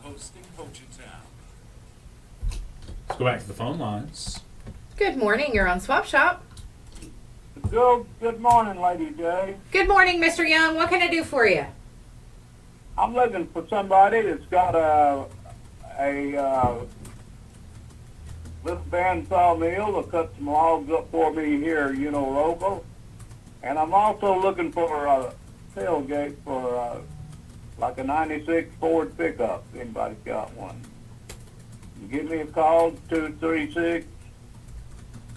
hosting Ho Chi Town. Let's go back to the phone lines. Good morning. You're on Swap Shop. Good morning, Lady J. Good morning, Mr. Young. What can I do for you? I'm looking for somebody that's got a little bandsaw mill to cut some logs up for me here, local. And I'm also looking for a tailgate for like a 96 Ford pickup, if anybody's got one. You give me a call, 236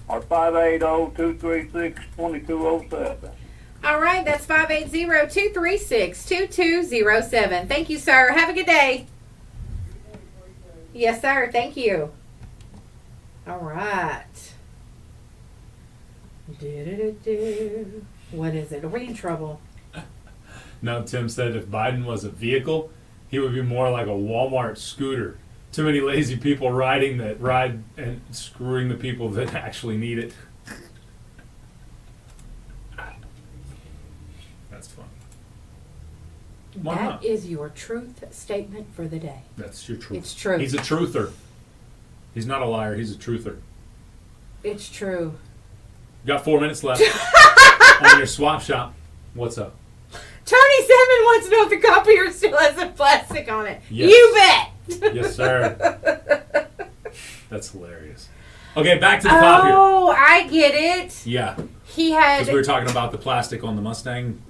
or 580-236-2207. All right, that's 580-236-2207. Thank you, sir. Have a good day. Yes, sir. Thank you. All right. Do-do-do-do. What is it? Are we in trouble? No, Tim said if Biden was a vehicle, he would be more like a Walmart scooter. Too many lazy people ride and screwing the people that actually need it. That's fun. Why not? That is your truth statement for the day. That's your truth. It's true. He's a truther. He's not a liar. He's a truther. It's true. You got 4 minutes left on your swap shop. What's up? Tony Seven wants to know if the copier still has the plastic on it. Yes. You bet. Yes, sir. That's hilarious. Okay, back to the copier. Oh, I get it. Yeah. He had. Because we were talking about the plastic on the Mustang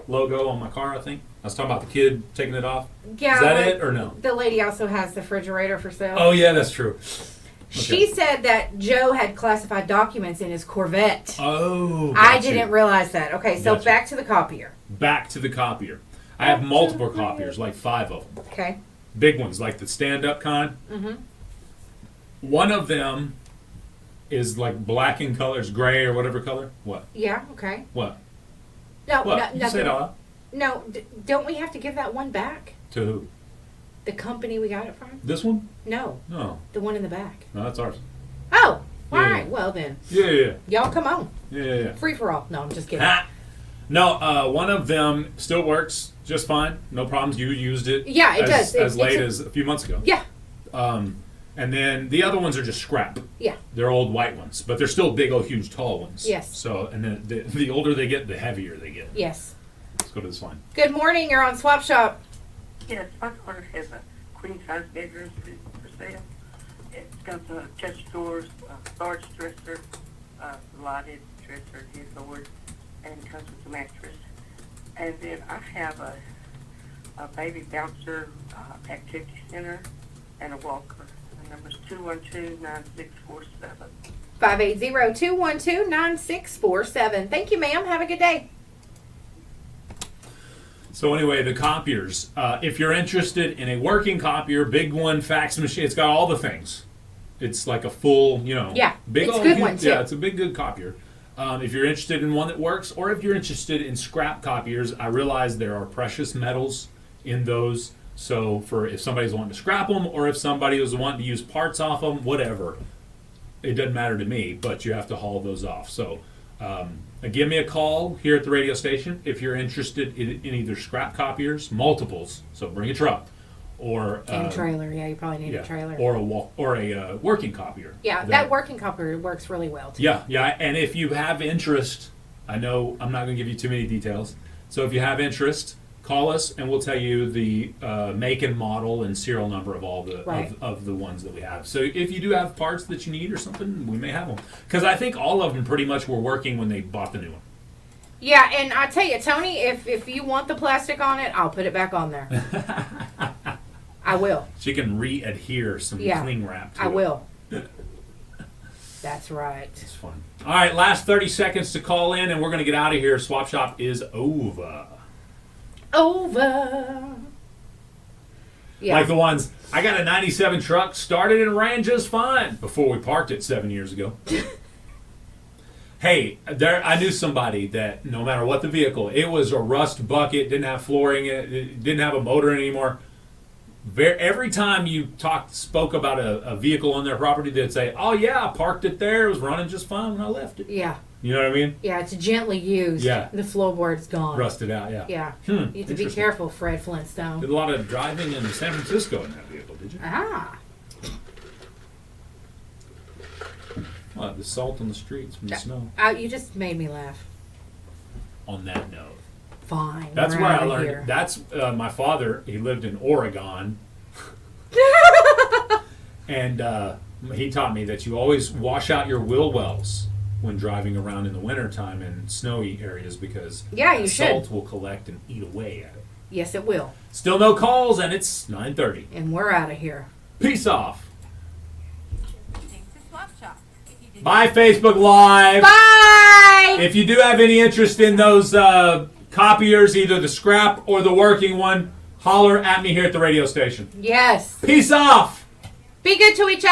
logo on my car, I think. I was talking about the kid taking it off. Yeah. Is that it or no? The lady also has the refrigerator for sale. Oh, yeah, that's true. She said that Joe had classified documents in his Corvette. Oh, I didn't realize that. Okay, so Gotcha. back to the copier. Back to the copier. I have multiple copiers, like 5 of them. Okay. Big ones, like the stand-up kind. Mm-hmm. One of them is like black in color, it's gray or whatever color. What? Yeah, okay. What? No, What? no, You nothing. say it all. No, don't we have to give that one back? To who? The company we got it from? This one? No, No. the one in the back. No, that's ours. Oh, all Yeah. right. Well then, Yeah. y'all come on. Yeah. Free for all. No, I'm just kidding. Ha! No, one of them still works just fine. No problems. You used it. Yeah, it does. As late it's as a few months ago. Yeah, And then the other ones are just scrap. yeah. They're old white ones, but they're still big, old, huge, tall ones. Yes. So, and then the older they get, the heavier they get. Yes. Let's go to this line. Good morning. You're on Swap Shop. Yes, my daughter has a queen-size bedroom for sale. It's got the chest drawers, large dresser, lighted dresser, headboard, and comes with a mattress. And then I have a baby bouncer activity center and a walker. The number's 212-9647. 580-212-9647. Thank you, ma'am. Have a good day. So anyway, the copiers. If you're interested in a working copier, big one, fax machine, it's got all the things. It's like a full, Yeah, big it's old, good huge- one, too. Yeah, it's a big, good copier. If you're interested in one that works, or if you're interested in scrap copiers, I realize there are precious metals in those. So for if somebody's wanting to scrap them, or if somebody was wanting to use parts off them, whatever, it doesn't matter to me. But you have to haul those off. So give me a call here at the radio station if you're interested in either scrap copiers, multiples. So bring a truck, or And a trailer. Yeah, you probably need a trailer. or a working copier. Yeah, that working copier works really well, too. Yeah, and if you have interest, I know I'm not going to give you too many details. So if you have interest, call us and we'll tell you the make and model and serial number of all the Right. of the ones that we have. So if you do have parts that you need or something, we may have them. Because I think all of them pretty much were working when they bought the new one. Yeah, and I tell you, Tony, if you want the plastic on it, I'll put it back on there. I will. She can re-adhere some cling wrap to I it. will. That's right. It's fun. All right, last 30 seconds to call in and we're going to get out of here. Swap Shop is over. Over. Yeah. Like the ones, I got a 97 truck, started and ran just fine before we parked it 7 years ago. Hey, I knew somebody that no matter what the vehicle, it was a rust bucket, didn't have flooring, it didn't have a motor anymore. Every time you spoke about a vehicle on their property, they'd say, "Oh yeah, I parked it there, it was running just fine when I left it." Yeah. You know what I mean? Yeah, it's gently used. Yeah. The floorboard's gone. Rusted out, yeah. Yeah. You have to be Interesting. careful, Fred Flintstone. Did a lot of driving in San Francisco in that vehicle, did you? Ah. The salt on the streets from the snow. You just made me laugh. On that note. Fine. That's we're where I outta learned. here. That's my father. He lived in Oregon, and he taught me that you always wash out your wheel wells when driving around in the wintertime in snowy areas because you salt should. will collect and eat away at it. Yes, it will. Still no calls, and it's 9:30. And we're out of here. Peace off. Listening to Swap Shop. If you did Bye, Facebook Live. Bye! If you do have any interest in those copiers, either the scrap or the working one, holler at me here at the radio station. Yes. Peace off. Be good to each other.